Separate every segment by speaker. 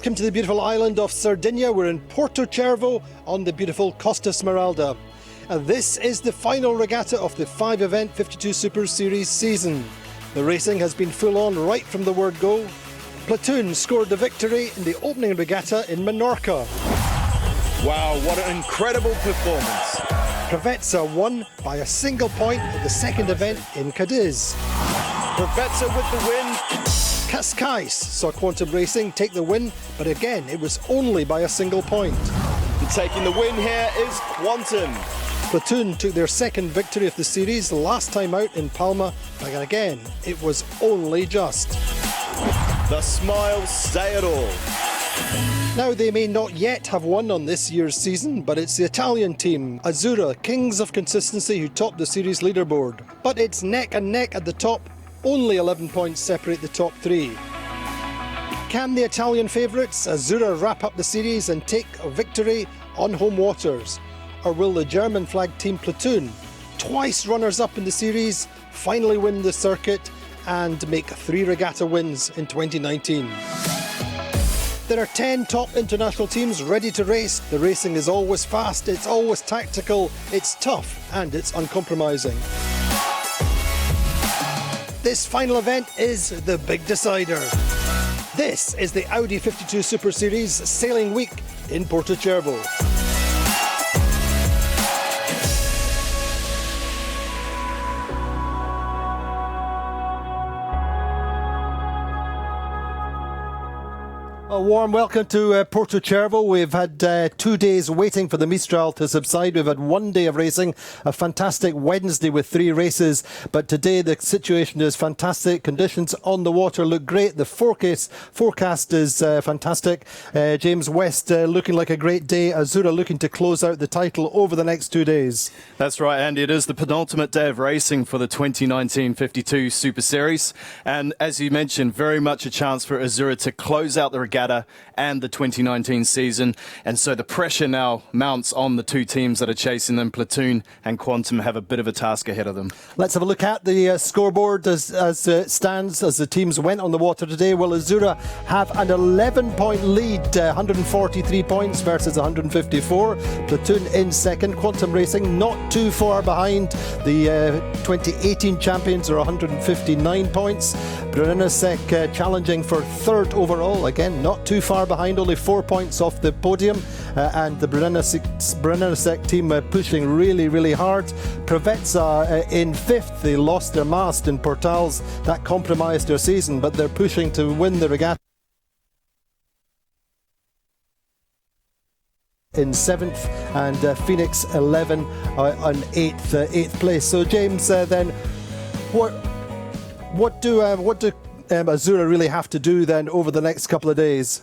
Speaker 1: Welcome to the beautiful island of Sardinia. We're in Porto Cervo on the beautiful Costa Smeralda. And this is the final regatta of the 5-event 52 Super Series season. The racing has been full on right from the word go. Platoon scored the victory in the opening regatta in Menorca.
Speaker 2: Wow, what an incredible performance.
Speaker 1: Provezza won by a single point at the second event in Cadiz.
Speaker 2: Provezza with the win.
Speaker 1: Cascais saw Quantum Racing take the win, but again it was only by a single point.
Speaker 2: And taking the win here is Quantum.
Speaker 1: Platoon took their second victory of the series, last time out in Palma, but again it was only just.
Speaker 2: The smiles say it all.
Speaker 1: Now they may not yet have won on this year's season, but it's the Italian team, Azzurra, kings of consistency, who topped the series leaderboard. But it's neck and neck at the top. Only 11 points separate the top three. Can the Italian favourites, Azzurra, wrap up the series and take a victory on home waters? Or will the German flag team Platoon, twice runners-up in the series, finally win the circuit and make 3 regatta wins in 2019? There are 10 top international teams ready to race. The racing is always fast, it's always tactical, it's tough and it's uncompromising. This final event is the big decider. This is the Audi 52 Super Series Sailing Week in Porto Cervo. A warm welcome to Porto Cervo. We've had 2 days waiting for the Mistral to subside. We've had 1 day of racing, a fantastic Wednesday with 3 races. But today the situation is fantastic. Conditions on the water look great. The forecast is fantastic. James West looking like a great day. Azzurra looking to close out the title over the next 2 days.
Speaker 3: That's right, Andy. It is the penultimate day of racing for the 2019 52 Super Series. And as you mentioned, very much a chance for Azzurra to close out the regatta and the 2019 season, and so the pressure now mounts on the 2 teams that are chasing them. Platoon and Quantum have a bit of a task ahead of them.
Speaker 1: Let's have a look at the scoreboard as it stands as the teams went on the water today. Well, Azzurra have an 11-point lead, 143 points versus 154. Platoon in second. Quantum Racing not too far behind. The 2018 champions are 159 points. Brunellesec challenging for third overall, again not too far behind, only 4 points off the podium, and the Brunellesec team pushing really hard. Provezza in fifth. They lost their mast in Portals, that compromised their season, but they're pushing to win the regatta. In 7th, and Phoenix 11 on 8th place. So James, then what do Azzurra really have to do then over the next couple of days?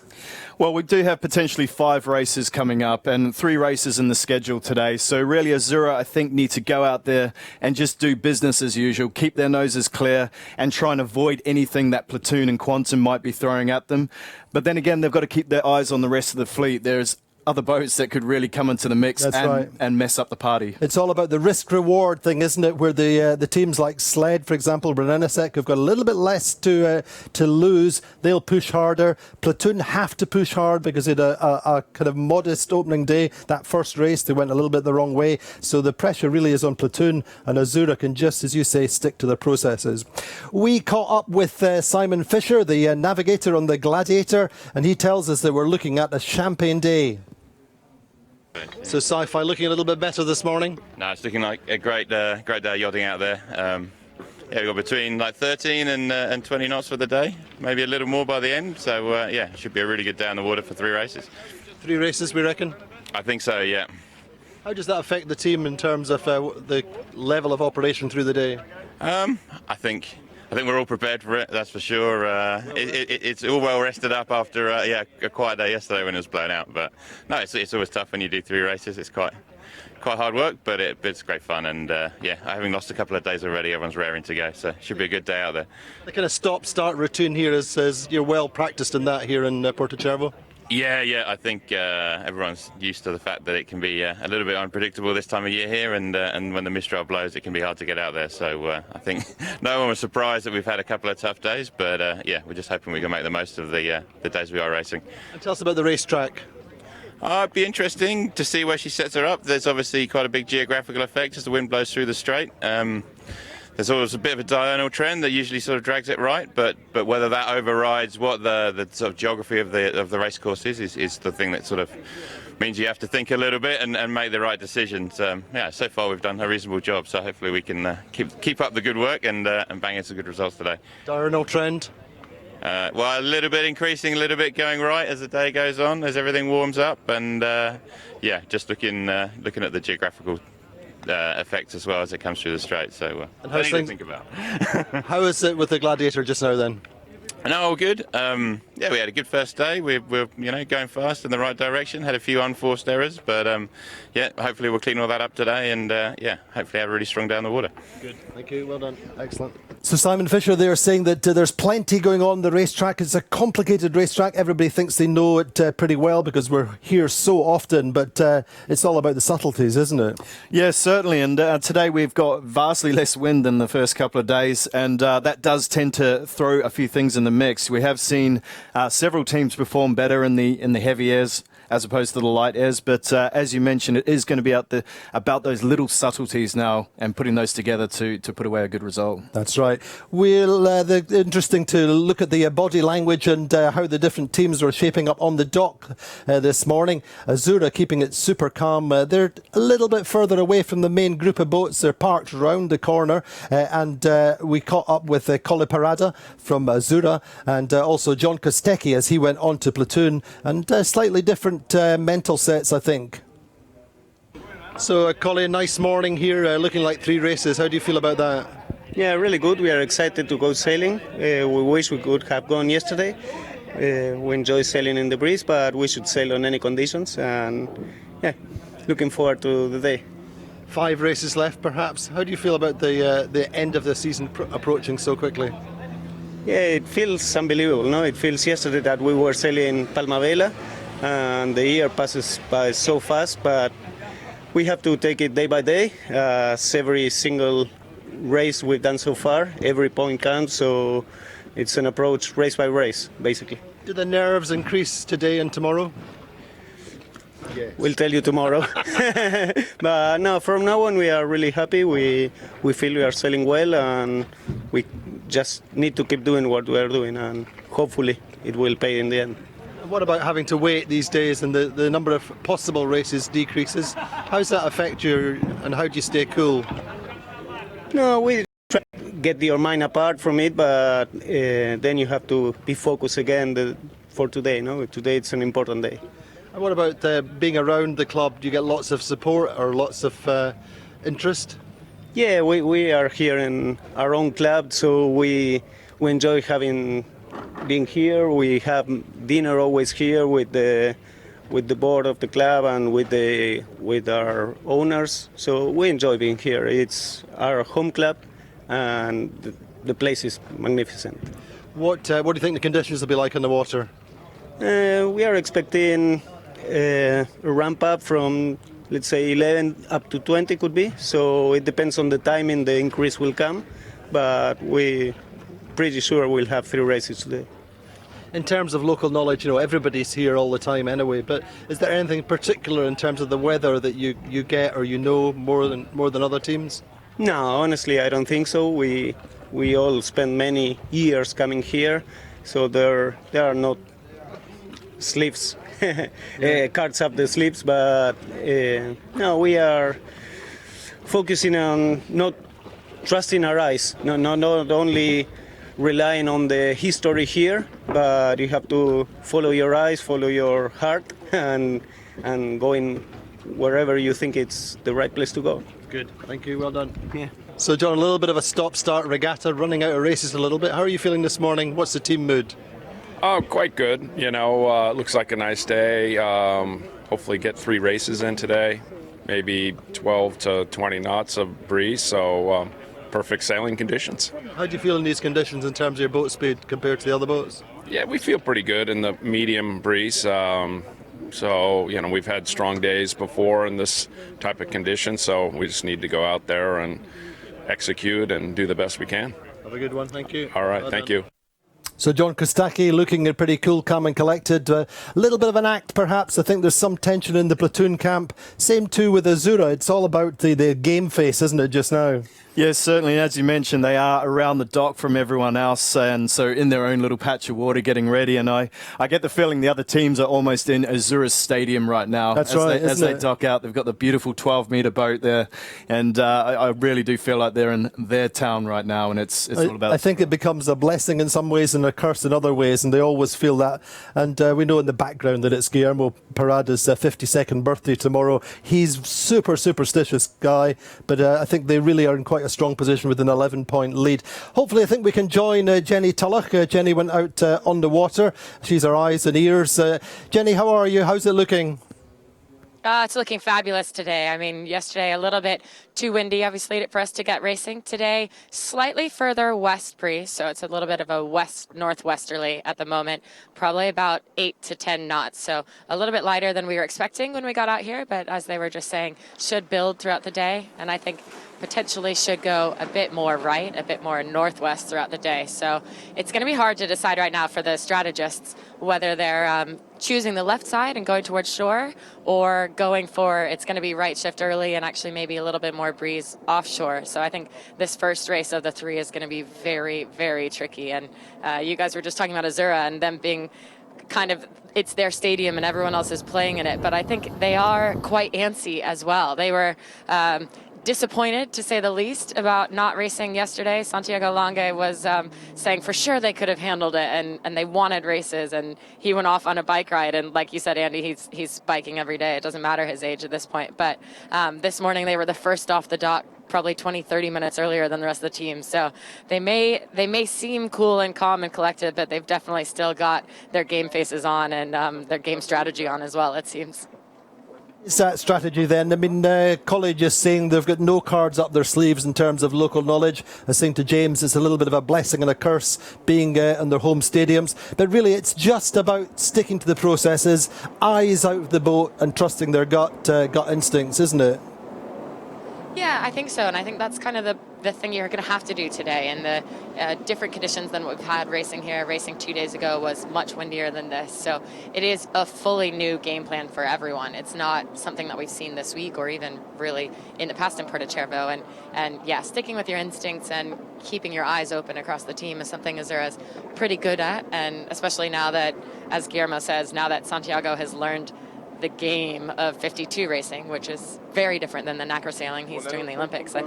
Speaker 3: Well, we do have potentially 5 races coming up and 3 races in the schedule today. So really Azzurra, I think, need to go out there and just do business as usual, keep their noses clear and try and avoid anything that Platoon and Quantum might be throwing at them. But then again, they've got to keep their eyes on the rest of the fleet. There's other boats that could really come into the mix and mess up the party.
Speaker 1: It's all about the risk-reward thing, isn't it? Where the teams like Sled, for example, Brunellesec, have got a little bit less to lose. They'll push harder. Platoon have to push hard because it had a kind of modest opening day. That first race, they went a little bit the wrong way. So the pressure really is on Platoon, and Azzurra can just, as you say, stick to their processes. We caught up with Simon Fisher, the navigator on the Gladiator, and he tells us that we're looking at a champagne day. So Sci-Fi looking a little bit better this morning?
Speaker 4: No, it's looking like a great day yachting out there. Yeah, we've got between like 13 and 20 knots for the day, maybe a little more by the end. So yeah, it should be a really good day on the water for 3 races.
Speaker 1: 3 races, we reckon?
Speaker 4: I think so, yeah.
Speaker 1: How does that affect the team in terms of the level of operation through the day?
Speaker 4: I think we're all prepared for it, that's for sure. It's all well rested up after a quiet day yesterday when it was blown out. But no, it's always tough when you do 3 races. It's quite hard work, but it's great fun. And yeah, having lost a couple of days already, everyone's raring to go. So it should be a good day out there.
Speaker 1: The kind of stop-start routine here is you're well practiced in that here in Porto Cervo.
Speaker 4: Yeah. I think everyone's used to the fact that it can be a little bit unpredictable this time of year here, and when the mistral blows, it can be hard to get out there. So I think no one was surprised that we've had a couple of tough days, but yeah, we're just hoping we can make the most of the days we are racing.
Speaker 1: And tell us about the racetrack.
Speaker 4: It'd be interesting to see where she sets her up. There's obviously quite a big geographical effect as the wind blows through the straight. There's always a bit of a diurnal trend that usually sort of drags it right, but whether that overrides what the sort of geography of the race course is the thing that sort of means you have to think a little bit and make the right decisions. Yeah, so far we've done a reasonable job, so hopefully we can keep up the good work and bang in some good results today.
Speaker 1: Diurnal trend?
Speaker 4: Well, a little bit increasing, a little bit going right as the day goes on, as everything warms up, and yeah, just looking at the geographical effects as well as it comes through the straight. So
Speaker 1: and how's
Speaker 4: things to think about.
Speaker 1: How is it with the Gladiator just now then?
Speaker 4: No, all good. Yeah, we had a good first day. We're going fast in the right direction. Had a few unforced errors, but yeah, hopefully we'll clean all that up today, and yeah, hopefully have really strong down the water.
Speaker 1: Good. Thank you. Well done. Excellent. So Simon Fisher there saying that there's plenty going on the racetrack. It's a complicated racetrack. Everybody thinks they know it pretty well because we're here so often, but it's all about the subtleties, isn't it?
Speaker 3: Yes, certainly. And today we've got vastly less wind than the first couple of days, and that does tend to throw a few things in the mix. We have seen several teams perform better in the heavy airs as opposed to the light airs, but as you mentioned, it is going to be about those little subtleties now and putting those together to put away a good result.
Speaker 1: That's right. Interesting to look at the body language and how the different teams were shaping up on the dock this morning. Azura keeping it super calm. They're a little bit further away from the main group of boats. They're parked round the corner, and we caught up with Colle Parada from Azura and also John Kostecki as he went on to platoon, and slightly different mental sets, I think. So, Colin, nice morning here, looking like 3 races. How do you feel about that?
Speaker 5: Yeah, really good. We are excited to go sailing. We wish we could have gone yesterday. We enjoy sailing in the breeze, but we should sail on any conditions. And yeah, looking forward to the day.
Speaker 1: 5 races left, perhaps. How do you feel about the end of the season approaching so quickly?
Speaker 5: Yeah, it feels unbelievable. No, it feels yesterday that we were sailing Palmavela, and the year passes by so fast. But we have to take it day by day. Every single race we've done so far, every point counts. So it's an approach race by race, basically.
Speaker 1: Do the nerves increase today and tomorrow?
Speaker 5: Yes. We'll tell you tomorrow. But no, from now on we are really happy. We feel we are sailing well, and we just need to keep doing what we are doing, and hopefully it will pay in the end.
Speaker 1: What about having to wait these days and the number of possible races decreases? How does that affect you, and how do you stay cool?
Speaker 5: No, we try to get your mind apart from it, but then you have to be focused again for today. No, today it's an important day.
Speaker 1: And what about being around the club? Do you get lots of support or lots of interest?
Speaker 5: Yeah, we are here in our own club, so we enjoy being here. We have dinner always here with the board of the club and with our owners. So we enjoy being here. It's our home club, and the place is magnificent.
Speaker 1: What do you think the conditions will be like on the water?
Speaker 5: We are expecting a ramp up from, let's say, 11 up to 20 could be. So it depends on the timing the increase will come, but we pretty sure we'll have 3 races today.
Speaker 1: In terms of local knowledge, everybody's here all the time anyway, but is there anything particular in terms of the weather that you get or more than other teams?
Speaker 5: No, honestly, I don't think so. We all spend many years coming here, so there are not sleeves, cards up the sleeves, but no, we are focusing on not trusting our eyes, not only relying on the history here, but you have to follow your eyes, follow your heart, and going wherever you think it's the right place to go.
Speaker 1: Good, thank you, well done.
Speaker 5: Yeah.
Speaker 1: So John, a little bit of a stop-start regatta, running out of races a little bit. How are you feeling this morning? What's the team mood?
Speaker 6: Oh, quite good. Looks like a nice day. Hopefully get 3 races in today, maybe 12 to 20 knots of breeze. So perfect sailing conditions.
Speaker 1: How do you feel in these conditions in terms of your boat speed compared to the other boats?
Speaker 6: Yeah, we feel pretty good in the medium breeze. So, we've had strong days before in this type of condition, so we just need to go out there and execute and do the best we can.
Speaker 1: Have a good one, thank you.
Speaker 6: All right,
Speaker 1: Well
Speaker 6: thank
Speaker 1: done.
Speaker 6: you.
Speaker 1: So John Kostaki looking pretty cool, calm and collected. A little bit of an act perhaps. I think there's some tension in the platoon camp. Same too with Azura. It's all about the game face, isn't it, just now?
Speaker 3: Yes, certainly. As you mentioned, they are around the dock from everyone else, and so in their own little patch of water getting ready. And I get the feeling the other teams are almost in Azura's stadium right now.
Speaker 1: That's right,
Speaker 3: As
Speaker 1: isn't
Speaker 3: they
Speaker 1: it?
Speaker 3: dock out, they've got the beautiful 12-meter boat there, and I really do feel like they're in their town right now, and it's all about.
Speaker 1: I think it becomes a blessing in some ways and a curse in other ways, and they always feel that. And we know in the background that it's Guillermo Parada's 52nd birthday tomorrow. He's super superstitious guy, but I think they really are in quite a strong position with an 11-point lead. Hopefully, I think we can join Jenny Tulloch. Jenny went out on the water. She's our eyes and ears. Jenny, how are you? How's it looking?
Speaker 7: It's looking fabulous today. I mean, yesterday a little bit too windy, obviously, for us to get racing. Today, slightly further west breeze, so it's a little bit of a west-northwesterly at the moment, probably about 8 to 10 knots. So a little bit lighter than we were expecting when we got out here, but as they were just saying, should build throughout the day, and I think potentially should go a bit more right, a bit more northwest throughout the day. So it's going to be hard to decide right now for the strategists whether they're choosing the left side and going towards shore, or going for it's going to be right shift early and actually maybe a little bit more breeze offshore. So I think this first race of the three is going to be very, very tricky. And you guys were just talking about Azura and them being kind of, it's their stadium and everyone else is playing in it, but I think they are quite antsy as well. They were disappointed, to say the least, about not racing yesterday. Santiago Lange was saying for sure they could have handled it, and they wanted races, and he went off on a bike ride, and like you said, Andy, he's biking every day. It doesn't matter his age at this point, but this morning they were the first off the dock, probably 20-30 minutes earlier than the rest of the team. So they may seem cool and calm and collected, but they've definitely still got their game faces on and their game strategy on as well, it seems.
Speaker 1: Is that strategy then? I mean, college is saying they've got no cards up their sleeves in terms of local knowledge. I was saying to James, it's a little bit of a blessing and a curse being in their home stadiums. But really, it's just about sticking to the processes, eyes out of the boat and trusting their gut instincts, isn't it?
Speaker 7: Yeah, I think so, and I think that's kind of the thing you're going to have to do today. And the different conditions than what we've had racing here. Racing 2 days ago was much windier than this, so it is a fully new game plan for everyone. It's not something that we've seen this week or even really in the past in Porto Cervo. And yeah, sticking with your instincts and keeping your eyes open across the team is something Azura's pretty good at, and especially now that, as Guillermo says, now that Santiago has learned the game of 52 racing, which is very different than the NACRA sailing he's doing in the Olympics. I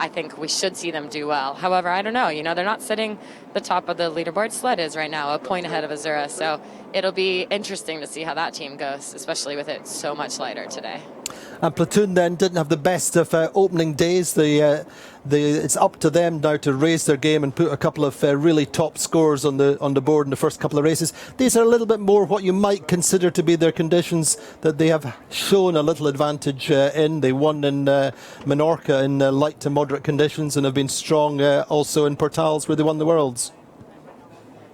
Speaker 7: think we should see them do well. However, I don't know. They're not sitting the top of the leaderboard. Sled is right now a point ahead of Azura, so it'll be interesting to see how that team goes, especially with it so much lighter today.
Speaker 1: And Platoon then didn't have the best of opening days. It's up to them now to raise their game and put a couple of really top scores on the board in the first couple of races. These are a little bit more what you might consider to be their conditions that they have shown a little advantage in. They won in Menorca in light to moderate conditions and have been strong also in Portals where they won the Worlds.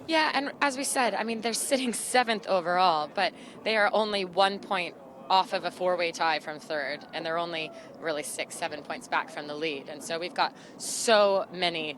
Speaker 7: Yeah, and as we said, I mean, they're sitting 7th overall, but they are only 1 point off of a four-way tie from third, and they're only really 6-7 points back from the lead. And so we've got so many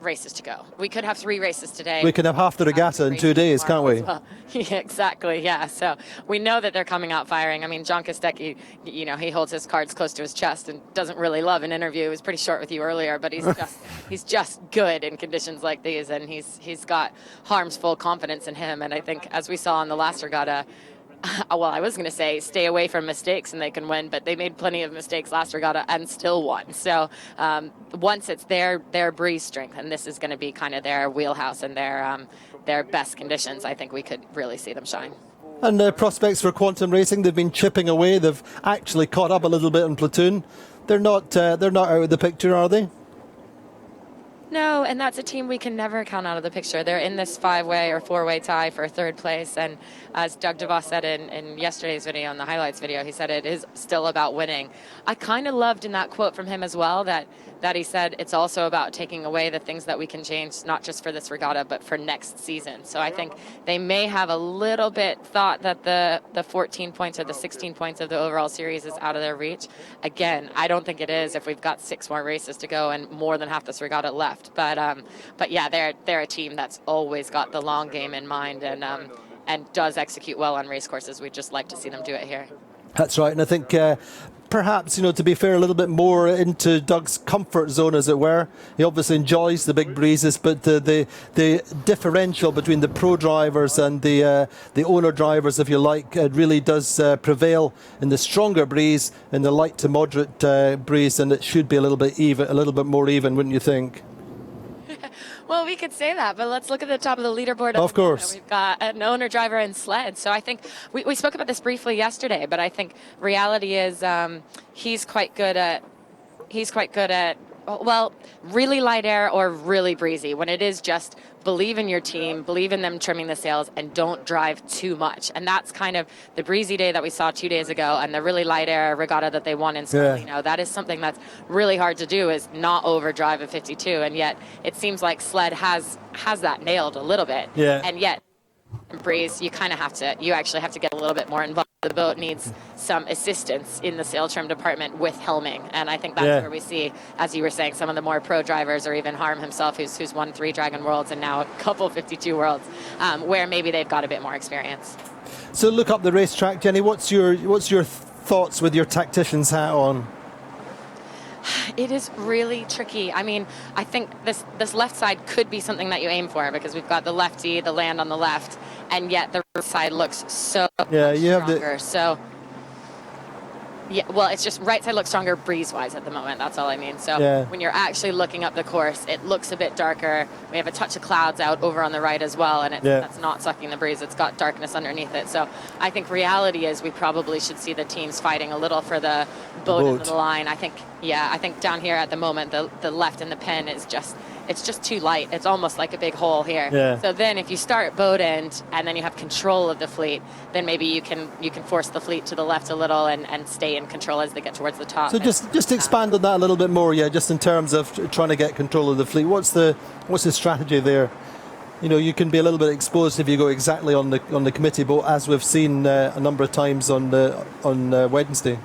Speaker 7: races to go. We could have 3 races today.
Speaker 1: We could have half the regatta in 2 days, can't we?
Speaker 7: Well. Yeah, exactly, yeah. So we know that they're coming out firing. I mean, John Kostecki, he holds his cards close to his chest and doesn't really love an interview. He was pretty short with you earlier, but he's just good in conditions like these, and he's got Harm's full confidence in him. And I think, as we saw in the last regatta, well, I was going to say stay away from mistakes and they can win, but they made plenty of mistakes last regatta and still won. So once it's their breeze strength, and this is going to be kind of their wheelhouse and their best conditions, I think we could really see them shine.
Speaker 1: And prospects for Quantum Racing, they've been chipping away. They've actually caught up a little bit in Platoon. They're not out of the picture, are they?
Speaker 7: No, and that's a team we can never count out of the picture. They're in this 5-way or 4-way tie for 3rd place, and as Doug DeVos said in yesterday's video, in the highlights video, he said it is still about winning. I kind of loved in that quote from him as well that that he said it's also about taking away the things that we can change, not just for this regatta, but for next season. So I think they may have a little bit thought that the 14 points or the 16 points of the overall series is out of their reach. Again, I don't think it is if we've got 6 more races to go and more than half this regatta left. But yeah, they're a team that's always got the long game in mind and does execute well on race courses. We'd just like to see them do it here.
Speaker 1: That's right, and I think perhaps, to be fair, a little bit more into Doug's comfort zone, as it were. He obviously enjoys the big breezes, but the differential between the pro drivers and the owner drivers, if you like, really does prevail in the stronger breeze, in the light to moderate breeze, and it should be a little bit more even, wouldn't you think?
Speaker 7: Well, we could say that, but let's look at the top of the leaderboard.
Speaker 1: Of course.
Speaker 7: We've got an owner, driver, and sled. So I think we spoke about this briefly yesterday, but I think reality is he's quite good at really light air or really breezy. When it is just believe in your team, believe in them trimming the sails, and don't drive too much. And that's kind of the breezy day that we saw 2 days ago and the really light air regatta that they won in Scarlino.
Speaker 1: Yeah.
Speaker 7: That is something that's really hard to do, is not overdrive a 52. And yet it seems like sled has that nailed a little bit.
Speaker 1: Yeah.
Speaker 7: And yet breeze, you actually have to get a little bit more involved. The boat needs some assistance in the sail trim department with helming, and I think that's where we see, as you were saying, some of the more pro drivers, or even Harm himself, who's won 3 Dragon Worlds and now a couple 52 Worlds, where maybe they've got a bit more experience.
Speaker 1: So look up the racetrack, Jenny. What's your thoughts with your tactician's hat on?
Speaker 7: It is really tricky. I mean, I think this left side could be something that you aim for, because we've got the lefty, the land on the left, and yet the right side looks so much stronger. So, yeah, well, it's just right side looks stronger breeze-wise at the moment. That's all I mean. So when you're actually looking up the course, it looks a bit darker. We have a touch of clouds out over on the right as well, and that's not sucking the breeze. It's got darkness underneath it. So I think reality is we probably should see the teams fighting a little for the boat into the line. I think down here at the moment, the left in the pen is just too light. It's almost like a big hole here.
Speaker 1: Yeah.
Speaker 7: So then if you start boat end and then you have control of the fleet, then maybe you can force the fleet to the left a little and stay in control as they get towards the top.
Speaker 1: So just expand on that a little bit more, just in terms of trying to get control of the fleet. What's the strategy there? You can be a little bit exposed if you go exactly on the committee boat, as we've seen a number of times on Wednesday.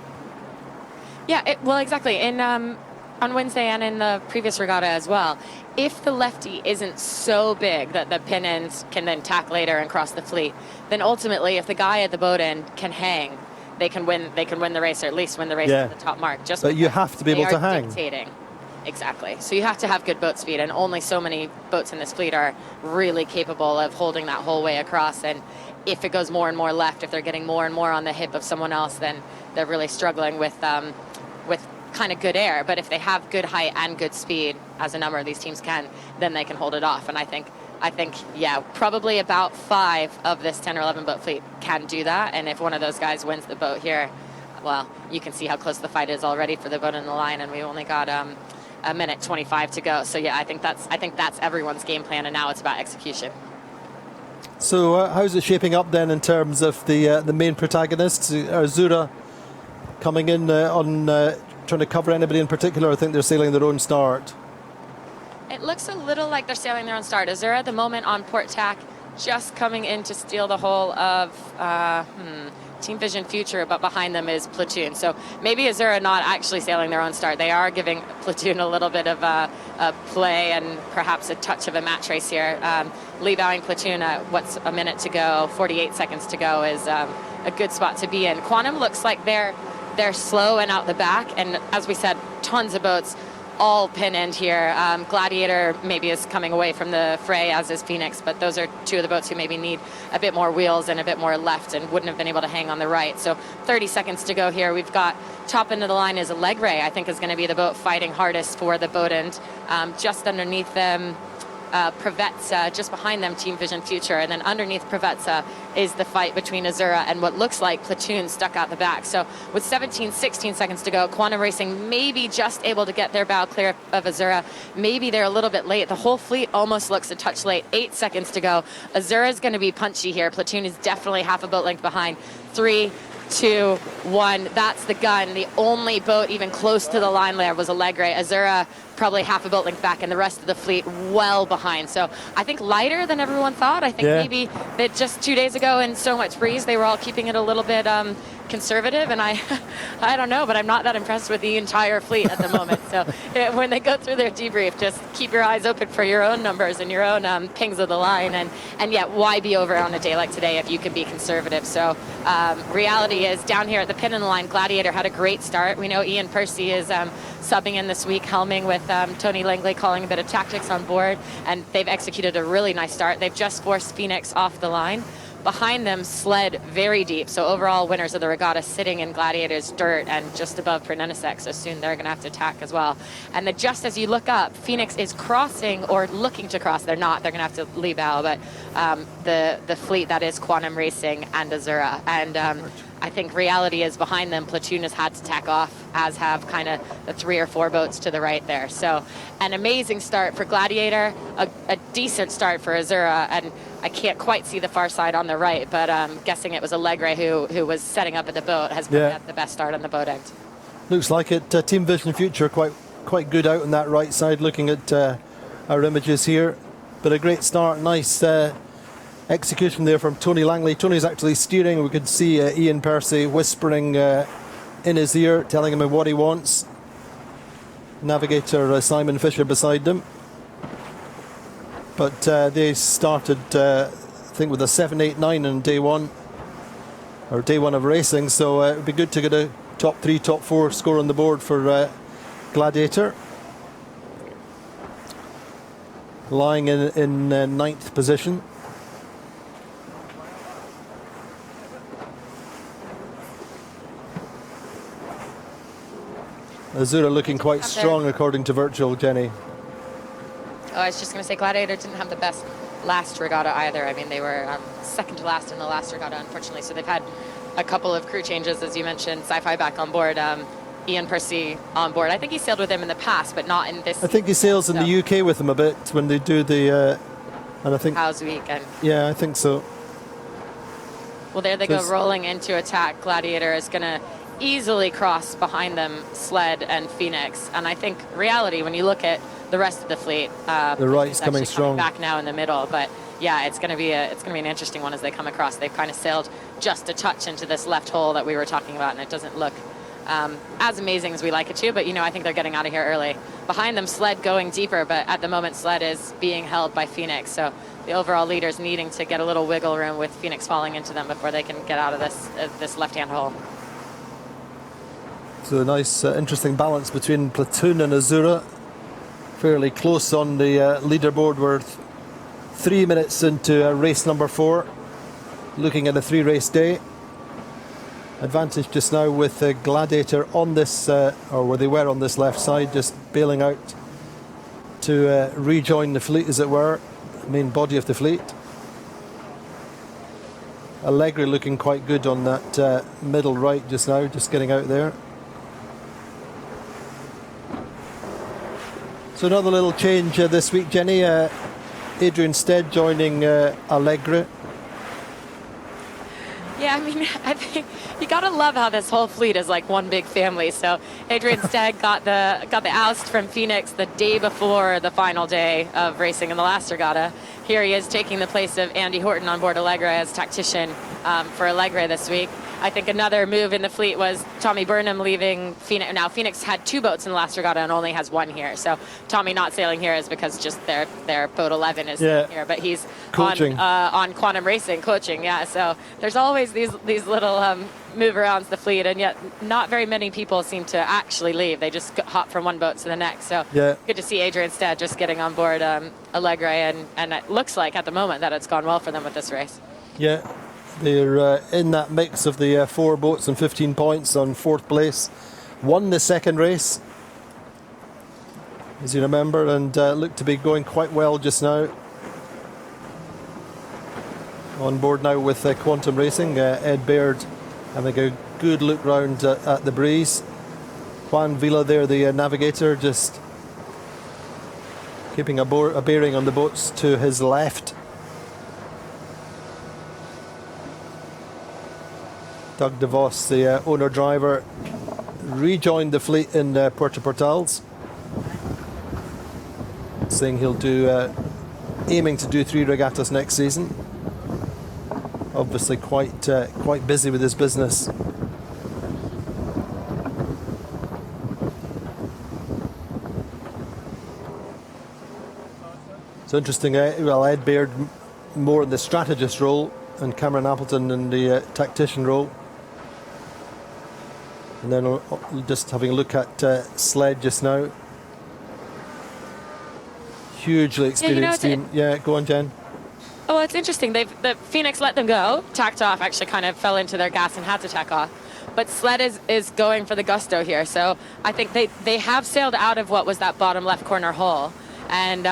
Speaker 7: Yeah, well, exactly. On Wednesday and in the previous regatta as well, if the lefty isn't so big that the pin ends can then tack later and cross the fleet, then ultimately, if the guy at the boat end can hang, they can win the race, or at least win the race at the top mark.
Speaker 1: But you have to be able to hang.
Speaker 7: Dictating. Exactly. So you have to have good boat speed, and only so many boats in this fleet are really capable of holding that whole way across. And if it goes more and more left, if they're getting more and more on the hip of someone else, then they're really struggling with kind of good air. But if they have good height and good speed, as a number of these teams can, then they can hold it off. And I think probably about 5 of this 10 or 11 boat fleet can do that. And if one of those guys wins the boat here, well, you can see how close the fight is already for the boat in the line, and we've only got a minute 25 to go. So yeah, I think that's everyone's game plan, and now it's about execution.
Speaker 1: So how's it shaping up then in terms of the main protagonists? Azura coming in on trying to cover anybody in particular? I think they're sailing their own start.
Speaker 7: It looks a little like they're sailing their own start. Azura at the moment on port tack, just coming in to steal the whole of Team Vision Future, but behind them is Platoon. So maybe Azura not actually sailing their own start. They are giving Platoon a little bit of a play and perhaps a touch of a match race here. Lee bowing Platoon at what's a minute to go, 48 seconds to go is a good spot to be in. Quantum looks like they're slow and out the back, and as we said, tons of boats all pin end here. Gladiator maybe is coming away from the fray, as is Phoenix, but those are 2 of the boats who maybe need a bit more wheels and a bit more left and wouldn't have been able to hang on the right. So 30 seconds to go here. We've got top end of the line is Allegre, I think is going to be the boat fighting hardest for the boat end. Just underneath them, Pravetsa, just behind them, Team Vision Future, and then underneath Pravetsa is the fight between Azura and what looks like Platoon stuck out the back. So with 16 seconds to go, Quantum Racing maybe just able to get their bow clear of Azura. Maybe they're a little bit late. The whole fleet almost looks a touch late. 8 seconds to go. Azura is going to be punchy here. Platoon is definitely half a boat length behind. 3, 2, 1. That's the gun. The only boat even close to the line there was Allegre. Azura probably half a boat length back, and the rest of the fleet well behind. So I think lighter than everyone thought. I think maybe that just 2 days ago in so much breeze, they were all keeping it a little bit conservative, and I don't know, but I'm not that impressed with the entire fleet at the moment. So when they go through their debrief, just keep your eyes open for your own numbers and your own pings of the line, and yet why be over on a day like today if you can be conservative? So reality is down here at the pin in the line, Gladiator had a great start. We know Ian Percy is subbing in this week, helming with Tony Langley, calling a bit of tactics on board, and they've executed a really nice start. They've just forced Phoenix off the line. Behind them, Sled very deep. So overall winners of the regatta sitting in Gladiator's dirt and just above Pernenisek. So soon they're going to have to attack as well. And then just as you look up, Phoenix is crossing or looking to cross. They're not. They're going to have to leave out. But the fleet that is Quantum Racing and Azura. And I think reality is behind them, Platoon has had to tack off, as have kind of the 3 or 4 boats to the right there. So an amazing start for Gladiator, a decent start for Azura, and I can't quite see the far side on the right, but I'm guessing it was Allegre who was setting up at the boat, has had the best start on the boat end.
Speaker 1: Looks like it. Team Vision Future quite good out on that right side, looking at our images here. But a great start, nice execution there from Tony Langley. Tony's actually steering. We could see Ian Percy whispering in his ear, telling him what he wants. Navigator Simon Fisher beside them. But they started, I think, with a 7.89 on day one, or day one of racing. So it would be good to get a top 3, top 4 score on the board for Gladiator. Lying in 9th position. Azura looking quite strong according to Virtual, Jenny.
Speaker 7: Oh, I was just going to say Gladiator didn't have the best last regatta either. I mean, they were second to last in the last regatta, unfortunately. So they've had a couple of crew changes, as you mentioned. Sci-Fi back on board, Ian Percy on board. I think he sailed with him in the past, but not in this.
Speaker 1: I think he sails in the UK with them a bit when they do the, and I think
Speaker 7: House weekend.
Speaker 1: Yeah, I think so.
Speaker 7: Well, there they go, rolling into attack. Gladiator is going to easily cross behind them, Sled and Phoenix. And I think reality, when you look at the rest of the fleet,
Speaker 1: the right's coming strong
Speaker 7: back now in the middle. But yeah, it's going to be an interesting one as they come across. They've kind of sailed just a touch into this left hole that we were talking about, and it doesn't look as amazing as we like it to. But I think they're getting out of here early. Behind them, Sled going deeper, but at the moment, Sled is being held by Phoenix. So the overall leaders needing to get a little wiggle room with Phoenix falling into them before they can get out of this left-hand hole.
Speaker 1: So a nice, interesting balance between Platoon and Azura. Fairly close on the leaderboard. We're 3 minutes into race number 4. Looking at a 3-race day. Advantage just now with Gladiator on this, or where they were on this left side, just bailing out to rejoin the fleet, as it were, the main body of the fleet. Allegre looking quite good on that middle right just now, just getting out there. So another little change this week, Jenny. Adrian Stead joining Allegre.
Speaker 7: Yeah, I mean, I think you gotta love how this whole fleet is like one big family. So Adrian Stead got the oust from Phoenix the day before the final day of racing in the last regatta. Here he is taking the place of Andy Horton on board Allegre as tactician for Allegre this week. I think another move in the fleet was Tommy Burnham leaving Phoenix. Now, Phoenix had 2 boats in the last regatta and only has 1 here. So Tommy not sailing here is because just their boat 11 is here. But he's on Quantum Racing coaching. Yeah, so there's always these little move-arounds the fleet, and yet not very many people seem to actually leave. They just hop from one boat to the next. So good to see Adrian Stead just getting on board Allegre, and it looks like at the moment that it's gone well for them with this race.
Speaker 1: Yeah. They're in that mix of the 4 boats and 15 points on 4th place. Won the second race, as you remember, and looked to be going quite well just now. On board now with Quantum Racing. Ed Baird having a good look round at the breeze. Juan Villa there, the navigator, just keeping a bearing on the boats to his left. Doug DeVos, the owner-driver, rejoined the fleet in Puerto Portals, saying he'll do, aiming to do 3 regattas next season. Obviously quite busy with his business. It's interesting, well, Ed Baird more in the strategist role and Cameron Appleton in the tactician role. And then just having a look at Sled just now. Hugely experienced team. Yeah, go on, Jen.
Speaker 7: Oh, it's interesting. The Phoenix let them go, tacked off, actually kind of fell into their gas and had to tack off. But Sled is going for the gusto here. So I think they have sailed out of what was that bottom left corner hole. And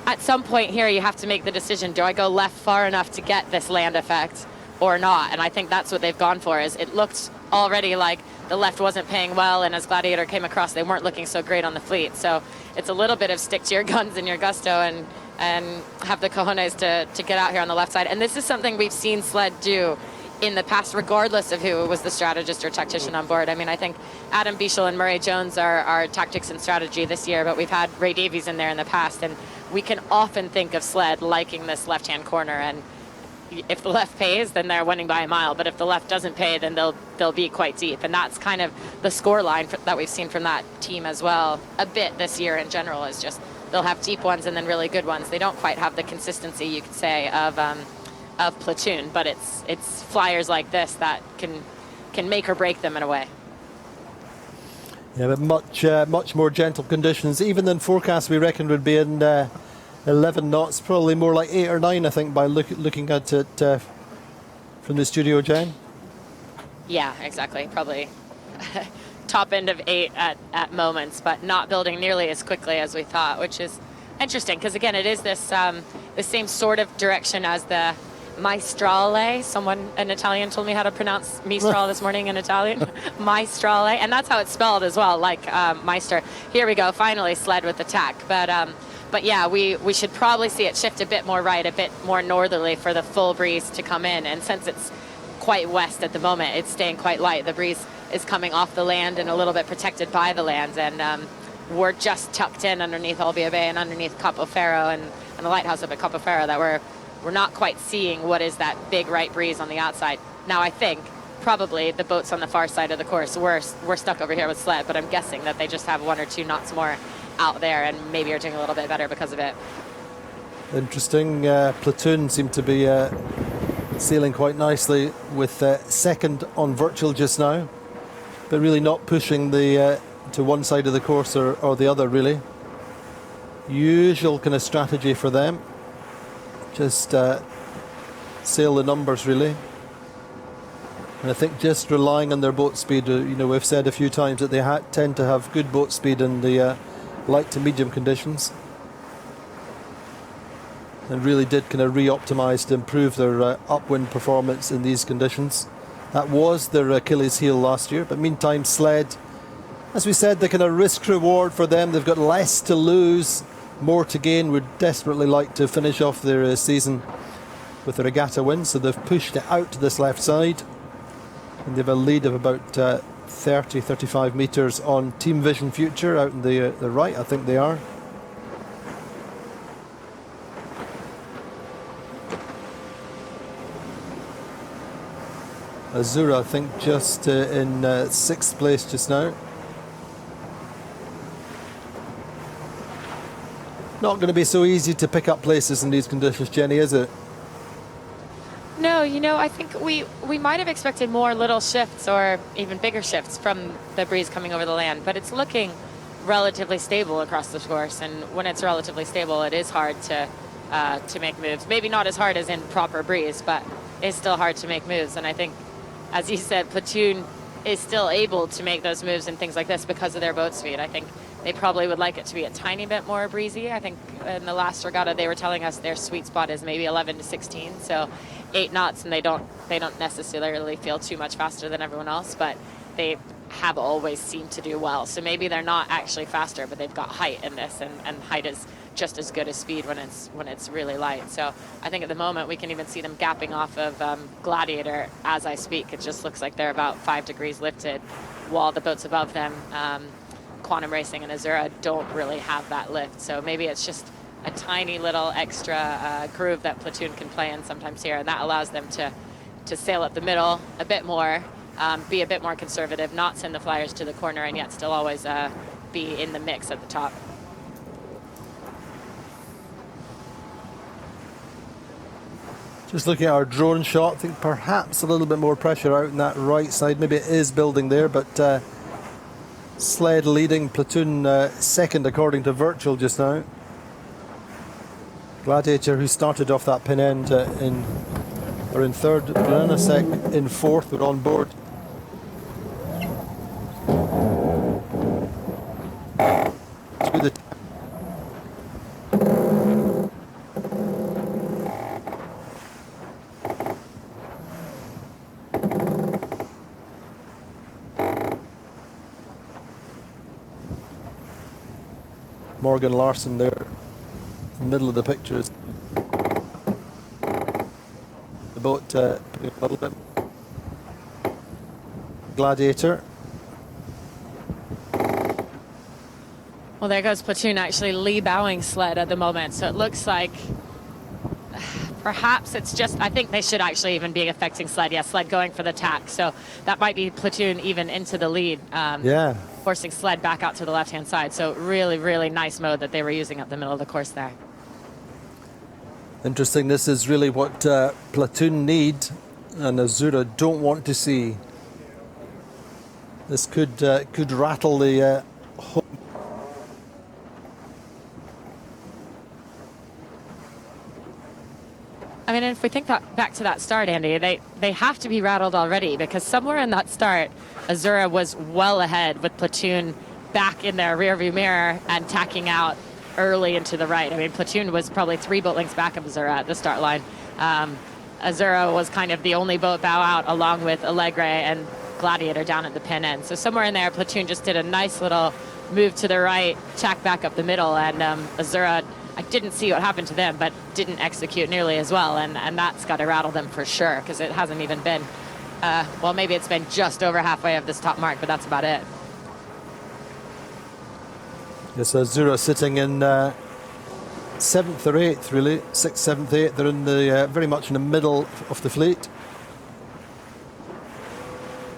Speaker 7: at some point here, you have to make the decision, do I go left far enough to get this land effect or not? And I think that's what they've gone for. Is it looked already like the left wasn't paying well, and as Gladiator came across, they weren't looking so great on the fleet. So it's a little bit of stick to your guns and your gusto and have the cojones to get out here on the left side. And this is something we've seen Sled do in the past, regardless of who was the strategist or tactician on board. I mean, I think Adam Bieshel and Murray Jones are tactics and strategy this year, but we've had Ray Davies in there in the past, and we can often think of Sled liking this left-hand corner. And if the left pays, then they're winning by a mile. But if the left doesn't pay, then they'll be quite deep. And that's kind of the score line that we've seen from that team as well a bit this year in general, is just they'll have deep ones and then really good ones. They don't quite have the consistency, you could say, of Platoon, but it's flyers like this that can make or break them in a way.
Speaker 1: Yeah, but much more gentle conditions, even than forecast we reckoned would be in 11 knots, probably more like 8 or 9, I think, by looking at it from the studio, Jen.
Speaker 7: Yeah, exactly. Probably top end of 8 at moments, but not building nearly as quickly as we thought, which is interesting because, again, it is this the same sort of direction as the Maestrale. An Italian told me how to pronounce Mistral this morning in Italian. Maestrale, and that's how it's spelled as well, like Meister. Here we go, finally Sled with the tack. But yeah, we should probably see it shift a bit more right, a bit more northerly for the full breeze to come in. And since it's quite west at the moment, it's staying quite light. The breeze is coming off the land and a little bit protected by the land. And we're just tucked in underneath Olbia Bay and underneath Capo Ferro and the lighthouse up at Capo Ferro that we're not quite seeing what is that big right breeze on the outside. Now, I think probably the boats on the far side of the course, we're stuck over here with Sled, but I'm guessing that they just have 1 or 2 knots more out there and maybe are doing a little bit better because of it.
Speaker 1: Interesting. Platoon seem to be sailing quite nicely with second on virtual just now, but really not pushing the to one side of the course or the other, really. Usual kind of strategy for them. Just sail the numbers, really. And I think just relying on their boat speed, we've said a few times that they tend to have good boat speed in the light to medium conditions. And really did kind of re-optimise to improve their upwind performance in these conditions. That was their Achilles heel last year. But meantime, Sled, as we said, the kind of risk-reward for them, they've got less to lose, more to gain. Would desperately like to finish off their season with a regatta win, so they've pushed it out to this left side, and they've a lead of about 30-35 metres on Team Vision Future out in the right, I think they are. Azura, I think, just in 6th place just now. Not going to be so easy to pick up places in these conditions, Jenny, is it?
Speaker 7: No, I think we might have expected more little shifts or even bigger shifts from the breeze coming over the land, but it's looking relatively stable across the course. And when it's relatively stable, it is hard to make moves. Maybe not as hard as in proper breeze, but it's still hard to make moves. And I think, as you said, Platoon is still able to make those moves and things like this because of their boat speed. I think they probably would like it to be a tiny bit more breezy. I think in the last regatta they were telling us their sweet spot is maybe 11 to 16, so 8 knots, and they don't necessarily feel too much faster than everyone else, but they have always seemed to do well. So maybe they're not actually faster, but they've got height in this, and height is just as good a speed when it's really light. So I think at the moment we can even see them gapping off of Gladiator as I speak. It just looks like they're about 5 degrees lifted, while the boats above them, Quantum Racing and Azura, don't really have that lift. So maybe it's just a tiny little extra groove that Platoon can play in sometimes here, and that allows them to sail up the middle a bit more, be a bit more conservative, not send the flyers to the corner, and yet still always be in the mix at the top.
Speaker 1: Just looking at our drone shot, I think perhaps a little bit more pressure out in that right side. Maybe it is building there, but Sled leading, Platoon second according to Virtual just now. Gladiator, who started off that pin end in third, Renasek in fourth, but on board. Through the Morgan Larson there, in the middle of the pictures. The boat putting a little bit. Gladiator.
Speaker 7: Well, there goes Platoon actually lee bowing Sled at the moment. So it looks like perhaps it's just, I think they should actually even be affecting Sled. Yeah, Sled going for the tack. So that might be Platoon even into the lead.
Speaker 1: Yeah.
Speaker 7: Forcing Sled back out to the left-hand side. So really, really nice mode that they were using up the middle of the course there.
Speaker 1: Interesting. This is really what Platoon need and Azura don't want to see. This could rattle the home.
Speaker 7: I mean, if we think back to that start, Andy, they have to be rattled already, because somewhere in that start, Azura was well ahead with Platoon back in their rearview mirror and tacking out early into the right. I mean, Platoon was probably 3 boat lengths back of Azura at the start line. Azura was kind of the only boat bow out, along with Allegre and Gladiator down at the pin end. So somewhere in there, Platoon just did a nice little move to the right, tack back up the middle, and Azura, I didn't see what happened to them, but didn't execute nearly as well, and that's got to rattle them for sure, because it hasn't even been, well, maybe it's been just over halfway of this top mark, but that's about it.
Speaker 1: Yes, Azura sitting in 7th or 8th, really. 6th, 7th, 8th. They're in the very much in the middle of the fleet.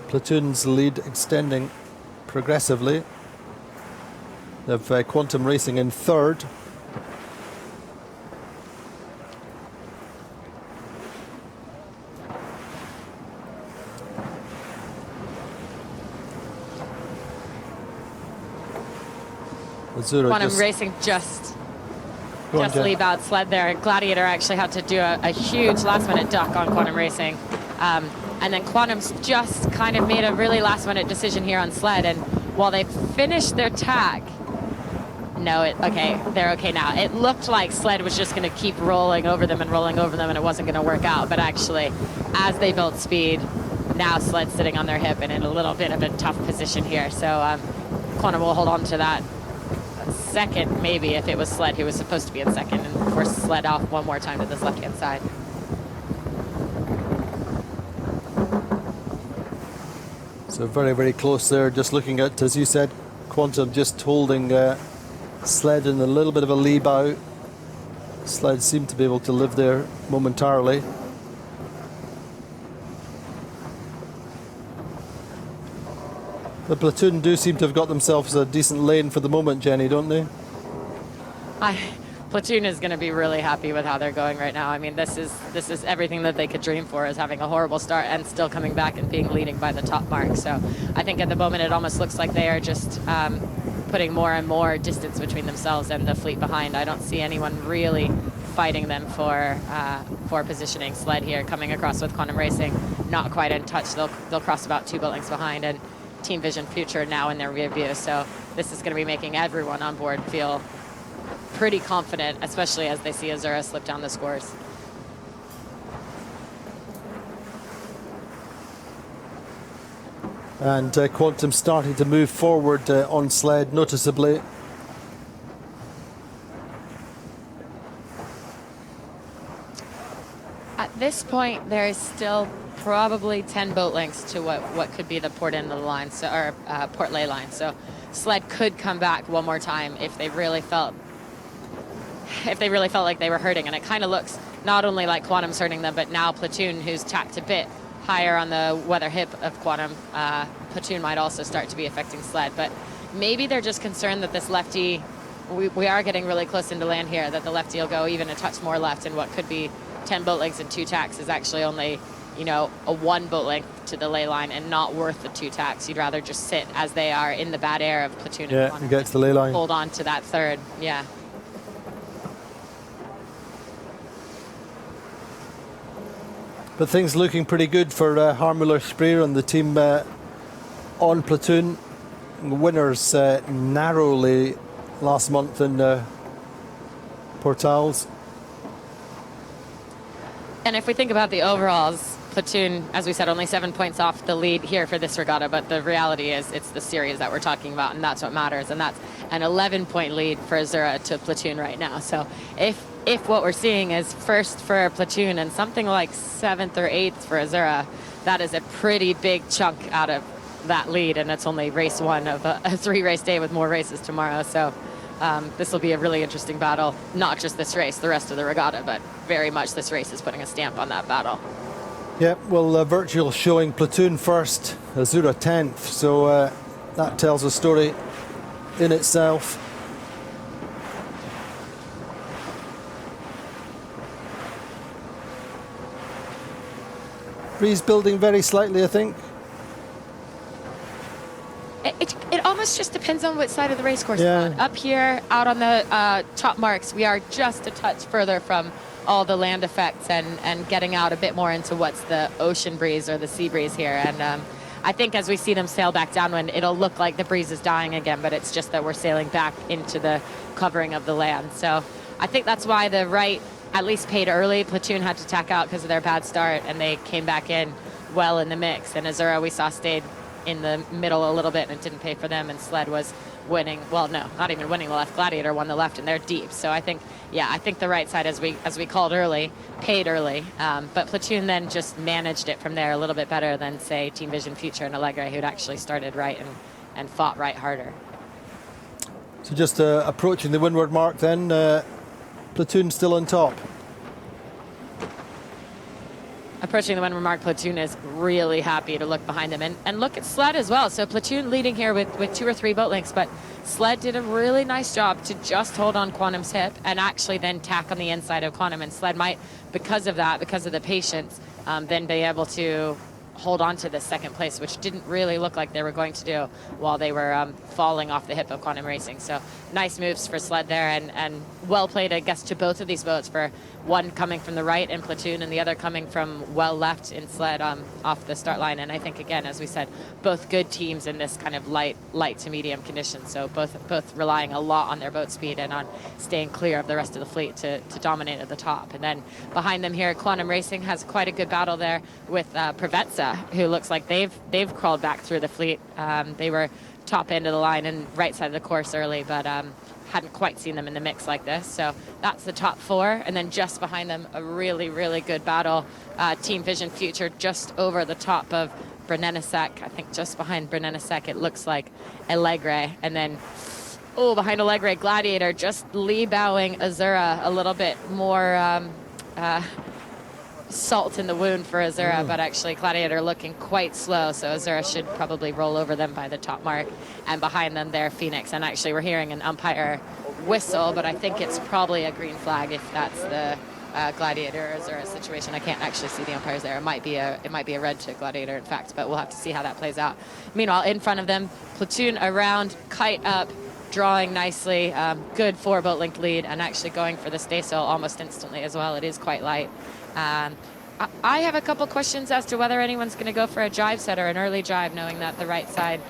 Speaker 1: Platoon's lead extending progressively. They have Quantum Racing in third. Azura
Speaker 7: Quantum Racing just lee bowed Sled there. Gladiator actually had to do a huge last-minute duck on Quantum Racing. And then Quantum's just kind of made a really last-minute decision here on Sled. And while they finished their tack, they're okay now. It looked like Sled was just going to keep rolling over them, and it wasn't going to work out. But actually, as they built speed, now Sled's sitting on their hip and in a little bit of a tough position here. So Quantum will hold on to that second, maybe, if it was Sled who was supposed to be in second, and of course Sled off one more time to this left-hand side.
Speaker 1: So very, very close there. Just looking at, as you said, Quantum just holding Sled in a little bit of a lee bow. Sled seemed to be able to live there momentarily. The Platoon do seem to have got themselves a decent lane for the moment, Jenny, don't they?
Speaker 7: Platoon is going to be really happy with how they're going right now. I mean, this is everything that they could dream for, is having a horrible start and still coming back and being leading by the top mark. So I think at the moment it almost looks like they are just putting more and more distance between themselves and the fleet behind. I don't see anyone really fighting them for positioning. Sled here coming across with Quantum Racing, not quite in touch. They'll cross about 2 boat lengths behind, and Team Vision Future now in their rear view. So this is going to be making everyone on board feel pretty confident, especially as they see Azura slip down the scores.
Speaker 1: And Quantum starting to move forward on Sled noticeably.
Speaker 7: this point, there is still probably 10 boat lengths to what could be the port end of the line, so or port lay line. So sled could come back one more time if they really felt like they were hurting. And it kind of looks not only like Quantum's hurting them, but now Platoon, who's tacked a bit higher on the weather hip of Quantum, Platoon might also start to be affecting sled. But maybe they're just concerned that this lefty, we are getting really close into land here, that the lefty will go even a touch more left, and what could be 10 boat lengths and 2 tacks is actually only, you know, a 1 boat length to the ley line and not worth the 2 tacks. You'd rather just sit as they are in the bad air of Platoon and Quantum.
Speaker 1: Yeah, get to the ley line.
Speaker 7: Hold on to that third, yeah.
Speaker 1: But things looking pretty good for Harmuller Sprayer and the team on Platoon. Winners narrowly last month in Portals.
Speaker 7: And if we think about the overalls, Platoon, as we said, only 7 points off the lead here for this regatta, but the reality is it's the series that we're talking about, and that's what matters. And that's an 11-point lead for Azura to Platoon right now. So if what we're seeing is first for Platoon and something like 7th or 8th for Azura, that is a pretty big chunk out of that lead, and it's only race 1 of a 3-race day with more races tomorrow. So this will be a really interesting battle, not just this race, the rest of the regatta, but very much this race is putting a stamp on that battle.
Speaker 1: Yeah, well, virtual showing Platoon first, Azura 10th, so that tells a story in itself. Breeze building very slightly, I think.
Speaker 7: It almost just depends on which side of the race course
Speaker 1: Yeah.
Speaker 7: you're on. Up here, out on the top marks, we are just a touch further from all the land effects and getting out a bit more into what's the ocean breeze or the sea breeze here. And I think as we see them sail back downwind, it'll look like the breeze is dying again, but it's just that we're sailing back into the covering of the land. So I think that's why the right at least paid early. Platoon had to tack out because of their bad start, and they came back in well in the mix. And Azura, we saw, stayed in the middle a little bit, and it didn't pay for them, and sled was winning. Well, no, not even winning the left. Gladiator won the left, and they're deep. So I think, yeah, I think the right side, as we called early, paid early. But Platoon then just managed it from there a little bit better than, say, Team Vision Future and Allegre, who'd actually started right and fought right harder.
Speaker 1: So just approaching the windward mark then, Platoon still on top.
Speaker 7: Approaching the windward mark, Platoon is really happy to look behind them and look at sled as well. So Platoon leading here with 2 or 3 boat lengths, but sled did a really nice job to just hold on Quantum's hip and actually then tack on the inside of Quantum, and sled might, because of that, because of the patience, then be able to hold on to this second place, which didn't really look like they were going to do while they were falling off the hip of Quantum Racing. So nice moves for sled there, and well played, I guess, to both of these boats, for one coming from the right in Platoon and the other coming from well left in sled off the start line. And I think, again, as we said, both good teams in this kind of light to medium conditions. So both relying a lot on their boat speed and on staying clear of the rest of the fleet to dominate at the top. And then behind them here, Quantum Racing has quite a good battle there with Provenza, who looks like they've crawled back through the fleet. They were top end of the line and right side of the course early, but hadn't quite seen them in the mix like this. So that's the top 4, and then just behind them, a really, really good battle. Team Vision Future just over the top of Brenenesek. I think just behind Brenenesek, it looks like Allegre, and then behind Allegre, Gladiator just lee bowing Azura a little bit more salt in the wound for Azura, but actually Gladiator looking quite slow, so Azura should probably roll over them by the top mark. And behind them there, Phoenix, and actually we're hearing an umpire whistle, but I think it's probably a green flag if that's the Gladiator or Azura situation. I can't actually see the umpires there. It might be a red to Gladiator, in fact, but we'll have to see how that plays out. Meanwhile, in front of them, Platoon around, kite up, drawing nicely, good 4 boat length lead, and actually going for the staysail almost instantly as well. It is quite light. I have a couple questions as to whether anyone's going to go for a jibe set or an early jibe, knowing that the right side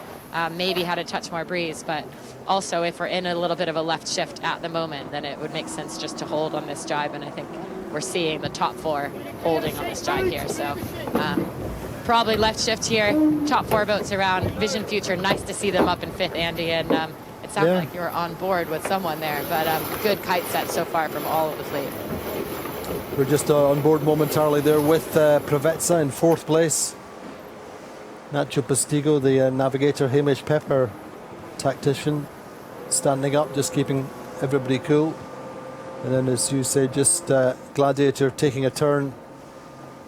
Speaker 7: maybe had a touch more breeze. But also, if we're in a little bit of a left shift at the moment, then it would make sense just to hold on this jibe. And I think we're seeing the top 4 holding on this jibe here. So probably left shift here, top 4 boats around. Vision Future, nice to see them up in 5th, Andy. And it sounded like you were on board with someone there, but good kite set so far from all of the fleet.
Speaker 1: We're just on board momentarily there with Preveza in 4th place. Nacho Postigo, the navigator, Hamish Pepper, tactician, standing up, just keeping everybody cool. And then, as you say, just Gladiator taking a turn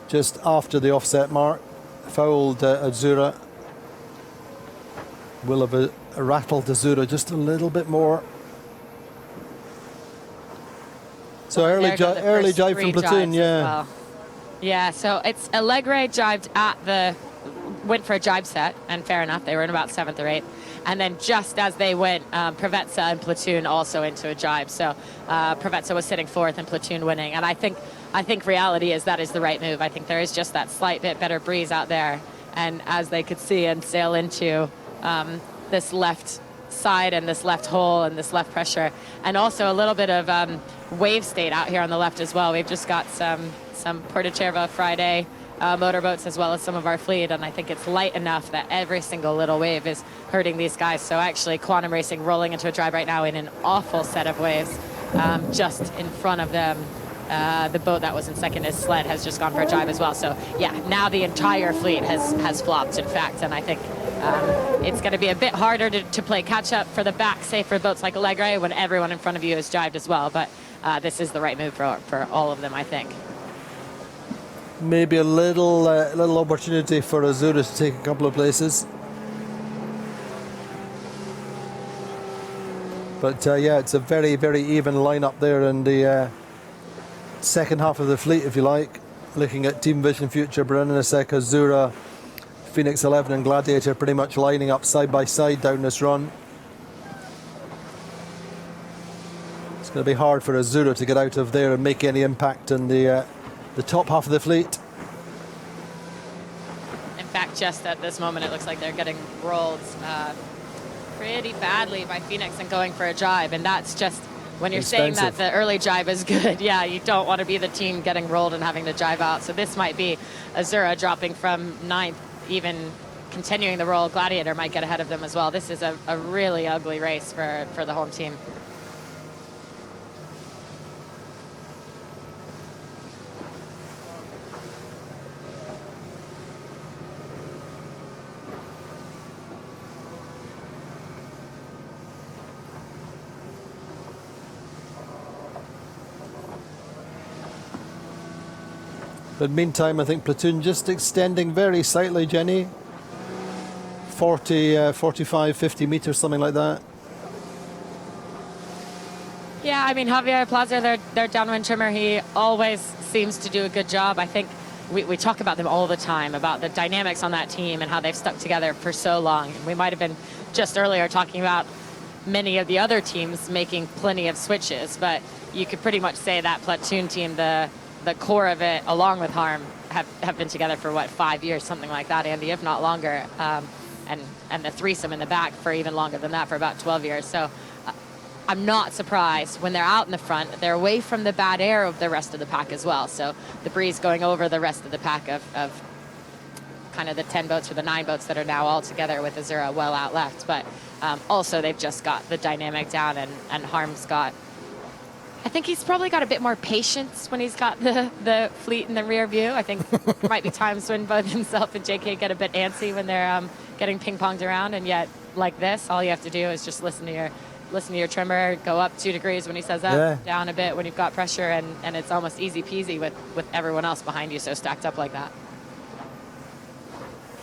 Speaker 1: just after the offset mark, fouled Azura. Will have rattled Azura just a little bit more. So early jive from Platoon, yeah.
Speaker 7: Well. Yeah, so it's Allegre jibed went for a jibe set, and fair enough, they were in about 7th or 8th. And then just as they went, Preveza and Platoon also into a jibe. So Preveza was sitting 4th and Platoon winning. And I think reality is that is the right move. I think there is just that slight bit better breeze out there. And as they could see and sail into this left side and this left hole and this left pressure, and also a little bit of wave state out here on the left as well. We've just got some Porto Cervo Friday motorboats as well as some of our fleet, and I think it's light enough that every single little wave is hurting these guys. So actually Quantum Racing rolling into a drive right now in an awful set of waves just in front of them. The boat that was in second, his sled, has just gone for a jibe as well. So yeah, now the entire fleet has flopped, in fact, and I think it's going to be a bit harder to play catch up for the back, say for boats like Allegre, when everyone in front of you is jibed as well. But this is the right move for all of them, I think.
Speaker 1: Maybe a little opportunity for Azura to take a couple of places. But yeah, it's a very, very even lineup there in the second half of the fleet, if you like. Looking at Team Vision Future, Brennesek, Azura, Phoenix 11 and Gladiator pretty much lining up side by side down this run. It's going to be hard for Azura to get out of there and make any impact in the top half of the fleet.
Speaker 7: In fact, just at this moment, it looks like they're getting rolled pretty badly by Phoenix and going for a jibe, and that's just when you're saying that the early jibe is good. Yeah, you don't want to be the team getting rolled and having to jibe out. So this might be Azura dropping from 9th, even continuing the roll. Gladiator might get ahead of them as well. This is a really ugly race for the home team.
Speaker 1: But meantime, I think Platoon just extending very slightly, Jenny. 40, 45, 50 meters, something like that.
Speaker 7: Yeah, I mean, Javier Plaza, their downwind trimmer, he always seems to do a good job. I think we talk about them all the time, about the dynamics on that team and how they've stuck together for so long. We might have been just earlier talking about many of the other teams making plenty of switches, but you could pretty much say that Platoon team, the core of it, along with Harm, have been together for, what, 5 years, something like that, Andy, if not longer. And the threesome in the back for even longer than that, for about 12 years. So I'm not surprised when they're out in the front. They're away from the bad air of the rest of the pack as well. So the breeze going over the rest of the pack of kind of the 10 boats or the 9 boats that are now all together with Azura well out left. But also they've just got the dynamic down, and Harm's got, I think he's probably got a bit more patience when he's got the fleet in the rear view. I think there might be times when both himself and JK get a bit antsy when they're getting ping-ponged around, and yet like this, all you have to do is just listen to your trimmer, go up 2 degrees when he says up, down a bit when you've got pressure, and it's almost easy peasy with everyone else behind you so stacked up like that.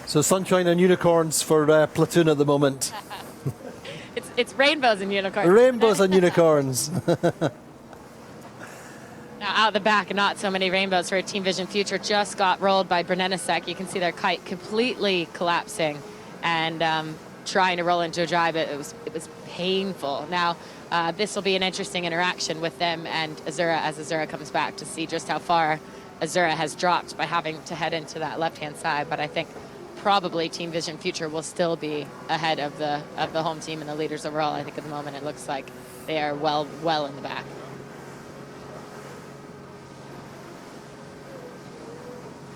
Speaker 1: So sunshine and unicorns for Platoon at the moment.
Speaker 7: It's rainbows and unicorns.
Speaker 1: Rainbows and unicorns.
Speaker 7: Now out the back, not so many rainbows for Team Vision Future. Just got rolled by Brennesek. You can see their kite completely collapsing and trying to roll into a drive. It was painful. Now this will be an interesting interaction with them and Azura as Azura comes back to see just how far Azura has dropped by having to head into that left-hand side. But I think probably Team Vision Future will still be ahead of the home team and the leaders overall. I think at the moment it looks like they are well in the back.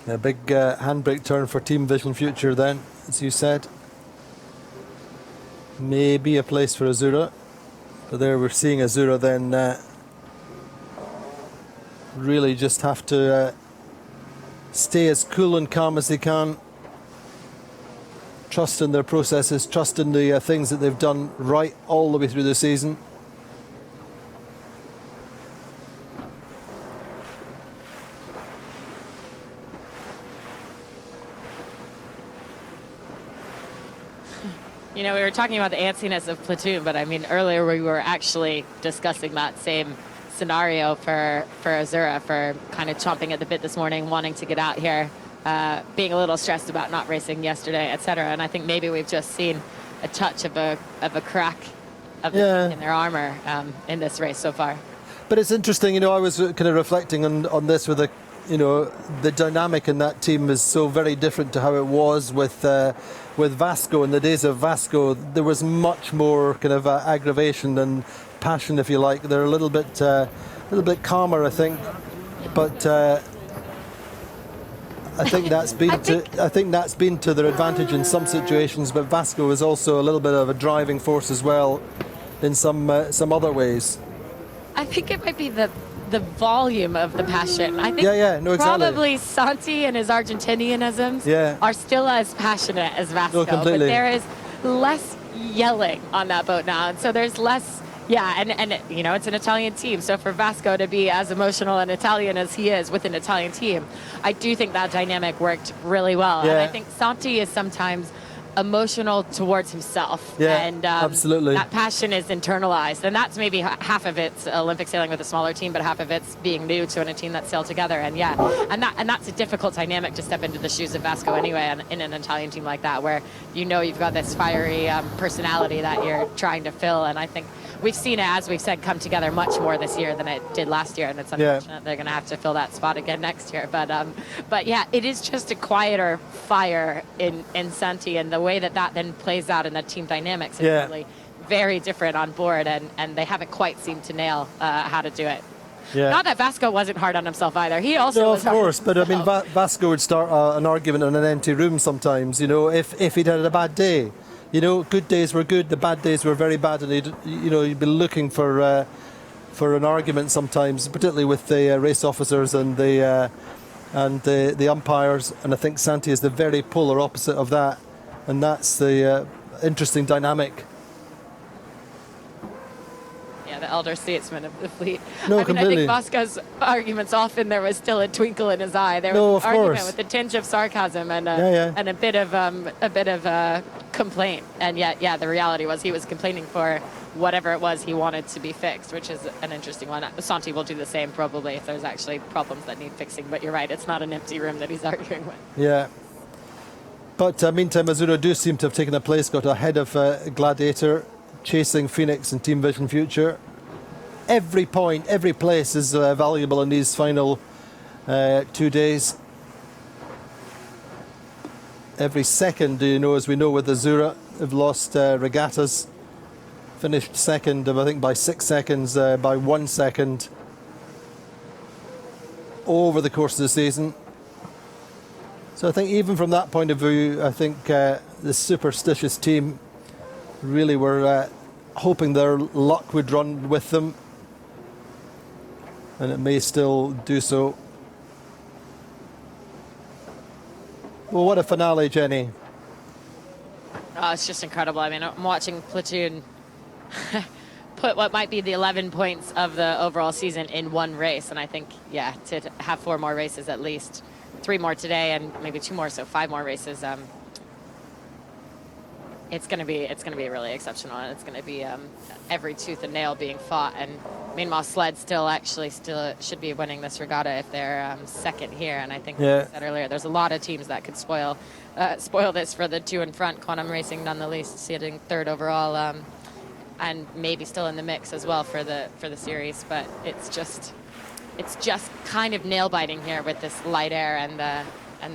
Speaker 1: A big handbrake turn for Team Vision Future then, as you said. Maybe a place for Azura. But there we're seeing Azura then really just have to stay as cool and calm as they can. Trust in their processes, trust in the things that they've done right all the way through the season.
Speaker 7: You know, we were talking about the antsiness of Platoon, but I mean, earlier we were actually discussing that same scenario for Azura, for kind of chomping at the bit this morning, wanting to get out here, being a little stressed about not racing yesterday, etc. And I think maybe we've just seen a touch of a crack in their armor in this race so far.
Speaker 1: But it's interesting, you know, I was kind of reflecting on this with the dynamic in that team is so very different to how it was with Vasco. In the days of Vasco, there was much more kind of aggravation and passion, if you like. They're a little bit calmer, I think. But I think that's been to their advantage in some situations. But Vasco is also a little bit of a driving force as well in some other ways.
Speaker 7: I think it might be the volume of the passion. I think
Speaker 1: exactly.
Speaker 7: Probably Santi and his Argentinianisms are still as passionate as Vasco, but there is less yelling on that boat now, and so there's less. Yeah, and you know, it's an Italian team, so for Vasco to be as emotional and Italian as he is with an Italian team, I do think that dynamic worked really well.
Speaker 1: Yeah.
Speaker 7: And I think Santi is sometimes emotional towards himself, and
Speaker 1: absolutely,
Speaker 7: that passion is internalized, and that's maybe half of it's Olympic sailing with a smaller team, but half of it's being new to a team that sailed together. And that's a difficult dynamic to step into the shoes of Vasco anyway, and in an Italian team like that, where you know you've got this fiery personality that you're trying to fill. And I think we've seen it, as we've said, come together much more this year than it did last year, and it's unfortunate they're going to have to fill that spot again next year. But yeah, it is just a quieter fire in Santi, and the way that then plays out in the team dynamics is really very different on board, and they haven't quite seemed to nail how to do it. Yeah. Not that Vasco wasn't hard on himself either. He also was
Speaker 1: of course, but I mean, Vasco would start an argument in an empty room sometimes, you know, if he'd had a bad day. You know, good days were good, the bad days were very bad, and he'd be looking for an argument sometimes, particularly with the race officers and the umpires. And I think Santi is the very polar opposite of that, and that's the interesting dynamic.
Speaker 7: Yeah, the elder statesman of the fleet.
Speaker 1: Completely.
Speaker 7: I think Vasco's arguments, often there was still a twinkle in his eye. There was an argument with a tinge of sarcasm and a bit of complaint. And yet, the reality was he was complaining for whatever it was he wanted to be fixed, which is an interesting one. Santi will do the same probably if there's actually problems that need fixing. But you're right, it's not an empty room that he's arguing with.
Speaker 1: Yeah. But meantime, Azura do seem to have taken a place, got ahead of Gladiator, chasing Phoenix and Team Vision Future. Every point, every place is valuable in these final 2 days. Every second, as we know with Azura, they've lost regattas. Finished second, I think, by 6 seconds, by 1 second over the course of the season. So I think even from that point of view, I think the superstitious team really were hoping their luck would run with them, and it may still do so. Well, what a finale, Jenny.
Speaker 7: Oh, it's just incredible. I mean, I'm watching Platoon put what might be the 11 points of the overall season in one race, and I think, to have 4 more races at least, 3 more today and maybe 2 more, so 5 more races. It's going to be really exceptional, and it's going to be every tooth and nail being fought. And meanwhile, Sled still should be winning this regatta if they're second here. And I think, like I said earlier, there's a lot of teams that could spoil this for the 2 in front. Quantum Racing, none the least, sitting 3rd overall, and maybe still in the mix as well for the series. But it's just kind of nail biting here with this light air and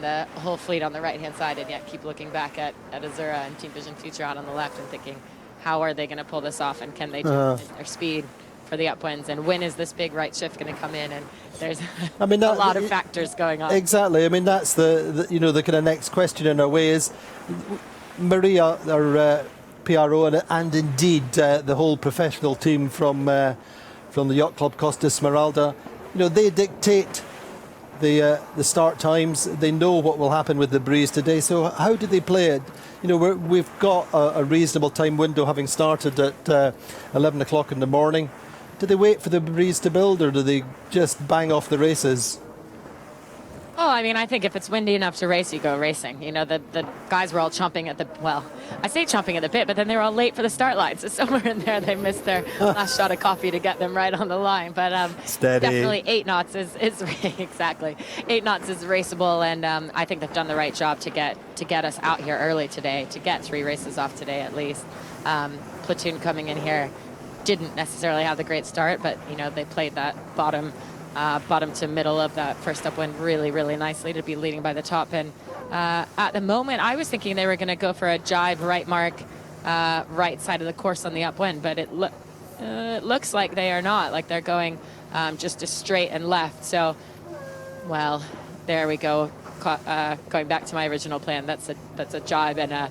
Speaker 7: the whole fleet on the right-hand side, and yet keep looking back at Azura and Team Vision Future out on the left and thinking, how are they going to pull this off, and can they do their speed for the upwinds, and when is this big right shift going to come in? And there's a lot of factors going on.
Speaker 1: Exactly. I mean, that's the kind of next question in a way is Maria, our PRO, and indeed the whole professional team from the Yacht Club Costa Smeralda. they dictate the start times. They know what will happen with the breeze today. So how do they play it? We've got a reasonable time window, having started at 11 o'clock in the morning. Do they wait for the breeze to build, or do they just bang off the races?
Speaker 7: Oh, I mean, I think if it's windy enough to race, you go racing. The guys were all chomping at I say chomping at the bit, but then they were all late for the start line. So somewhere in there, they missed their last shot of coffee to get them right on the line. But
Speaker 1: Steady.
Speaker 7: Definitely 8 knots is exactly 8 knots is raceable, and I think they've done the right job to get us out here early today, to get 3 races off today at least. Platoon coming in here didn't necessarily have the great start, but they played that bottom to middle of that first upwind really, really nicely to be leading by the top. And at the moment, I was thinking they were going to go for a jibe right mark, right side of the course on the upwind, but it looks like they are not. Like they're going just a straight and left. So, well, there we go. Going back to my original plan, that's a jibe and a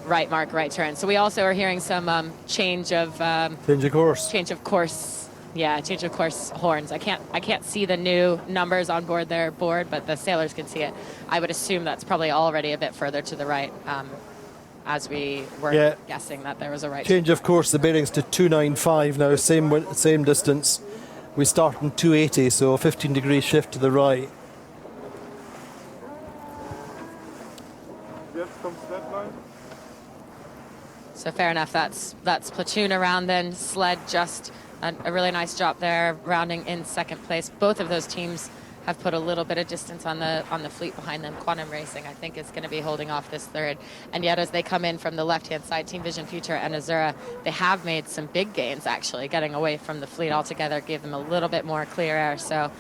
Speaker 7: right mark, right turn. So we also are hearing some change of course. Yeah, change of course horns. I can't see the new numbers on board their board, but the sailors can see it. I would assume that's probably already a bit further to the right, as we were guessing that there was a right
Speaker 1: change of course. The bearings to 295 now, same distance. We start in 280, so a 15-degree shift to the right.
Speaker 7: So fair enough. That's platoon around then. Sled just a really nice job there, rounding in second place. Both of those teams have put a little bit of distance on the fleet behind them. Quantum Racing, I think, is going to be holding off this third. And yet, as they come in from the left-hand side, Team Vision Future and Azura, they have made some big gains, actually. Getting away from the fleet altogether gave them a little bit more clear air. So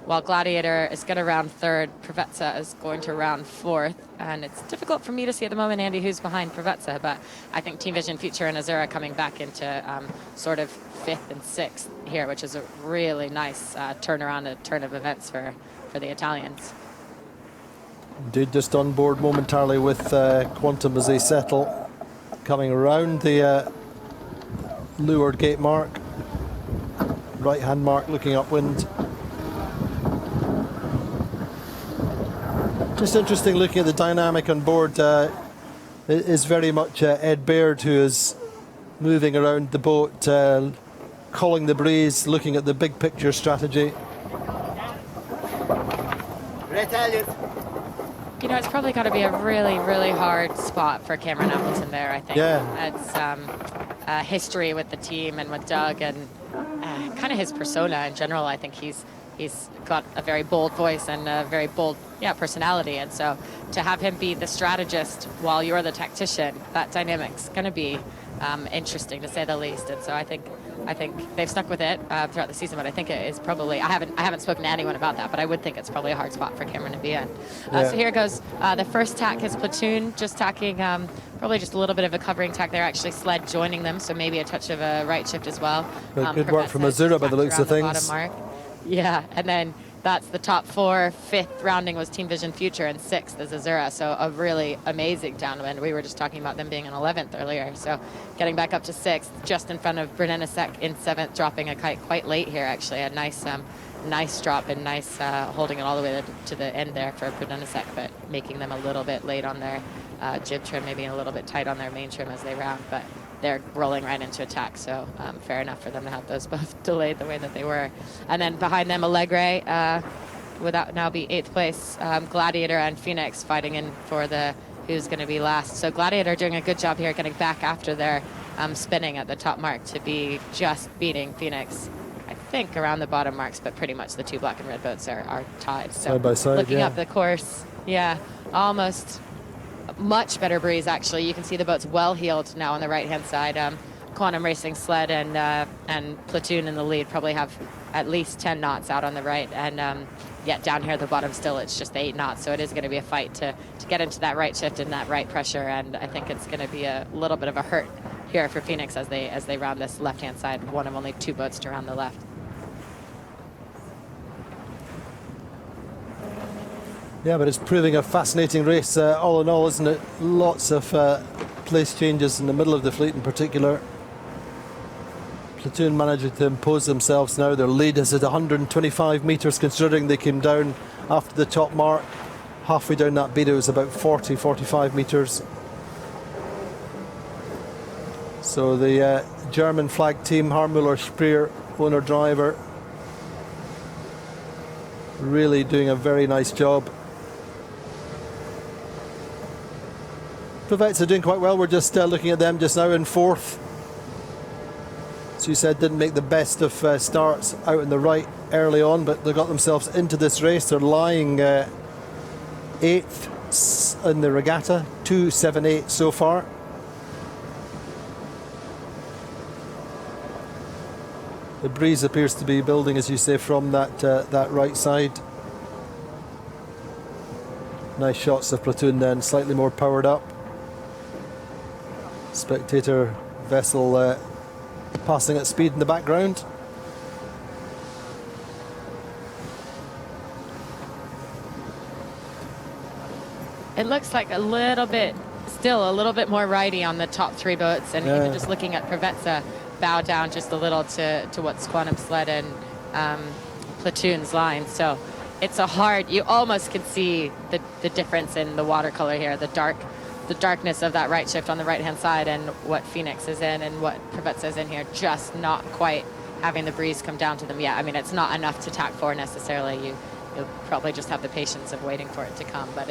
Speaker 7: while Gladiator is going to round third, Preveza is going to round fourth. And it's difficult for me to see at the moment, Andy, who's behind Preveza. But I think Team Vision Future and Azura coming back into sort of fifth and sixth here, which is a really nice turn of events for the Italians.
Speaker 1: Indeed, just on board momentarily with Quantum as they settle, coming around the leeward gate mark, right hand mark looking upwind. Just interesting looking at the dynamic on board. It is very much Ed Baird who is moving around the boat, calling the breeze, looking at the big picture strategy.
Speaker 7: It's probably got to be a really, really hard spot for Cameron Appleton there, I think.
Speaker 1: Yeah.
Speaker 7: It's history with the team and with Doug and kind of his persona in general. I think he's got a very bold voice and a very bold personality. And so to have him be the strategist while you're the tactician, that dynamic's going to be interesting, to say the least. And so I think they've stuck with it throughout the season, but I think it is probably, I haven't spoken to anyone about that, but I would think it's probably a hard spot for Cameron to be in. So here goes the first tack, his platoon just tacking, probably just a little bit of a covering tack there, actually Sled joining them, so maybe a touch of a right shift as well.
Speaker 1: Good work from Azura by the looks of things.
Speaker 7: Yeah, and then that's the top four. Fifth rounding was Team Vision Future, and sixth is Azura. So a really amazing downwind. We were just talking about them being in 11th earlier. So getting back up to sixth, just in front of Brunello in seventh, dropping a kite quite late here, actually. A nice drop and nice holding it all the way to the end there for Brunello, but making them a little bit late on their jib trim, maybe a little bit tight on their main trim as they round. But they're rolling right into attack, so fair enough for them to have those both delayed the way that they were. And then behind them, Allegre would now be 8th place. Gladiator and Phoenix fighting in for who's going to be last. So Gladiator doing a good job here, getting back after their spinning at the top mark to be just beating Phoenix, I think, around the bottom marks, but pretty much the two black and red boats are tied. So
Speaker 1: side by side,
Speaker 7: looking up the course, almost much better breeze, actually. You can see the boat's well heeled now on the right-hand side. Quantum Racing, Sled, and Platoon in the lead probably have at least 10 knots out on the right. And yet down here at the bottom still, it's just 8 knots. So it is going to be a fight to get into that right shift and that right pressure. And I think it's going to be a little bit of a hurt here for Phoenix as they round this left-hand side, one of only 2 boats to round the left.
Speaker 1: Yeah, but it's proving a fascinating race all in all, isn't it? Lots of place changes in the middle of the fleet in particular. Platoon managing to impose themselves now. Their lead is at 125 metres, considering they came down after the top mark. Halfway down that beat, it was about 45 metres. So the German flag team, Harmuller Speer, owner-driver, really doing a very nice job. Prevets are doing quite well. We're just looking at them just now in fourth. As you said, didn't make the best of starts out in the right early on, but they got themselves into this race. They're lying eighth in the regatta, 2.78 so far. The breeze appears to be building, as you say, from that right side. Nice shots of Platoon then, slightly more powered up. Spectator vessel passing at speed in the background.
Speaker 7: It looks like still a little bit more righty on the top three boats, and even just looking at Preveza bow down just a little to what's Quantum Sled and Platoon's line. So it's a hard, you almost can see the difference in the watercolor here, the darkness of that right shift on the right hand side and what Phoenix is in and what Preveza is in here, just not quite having the breeze come down to them yet. I mean, it's not enough to tack for necessarily. You'll probably just have the patience of waiting for it to come, but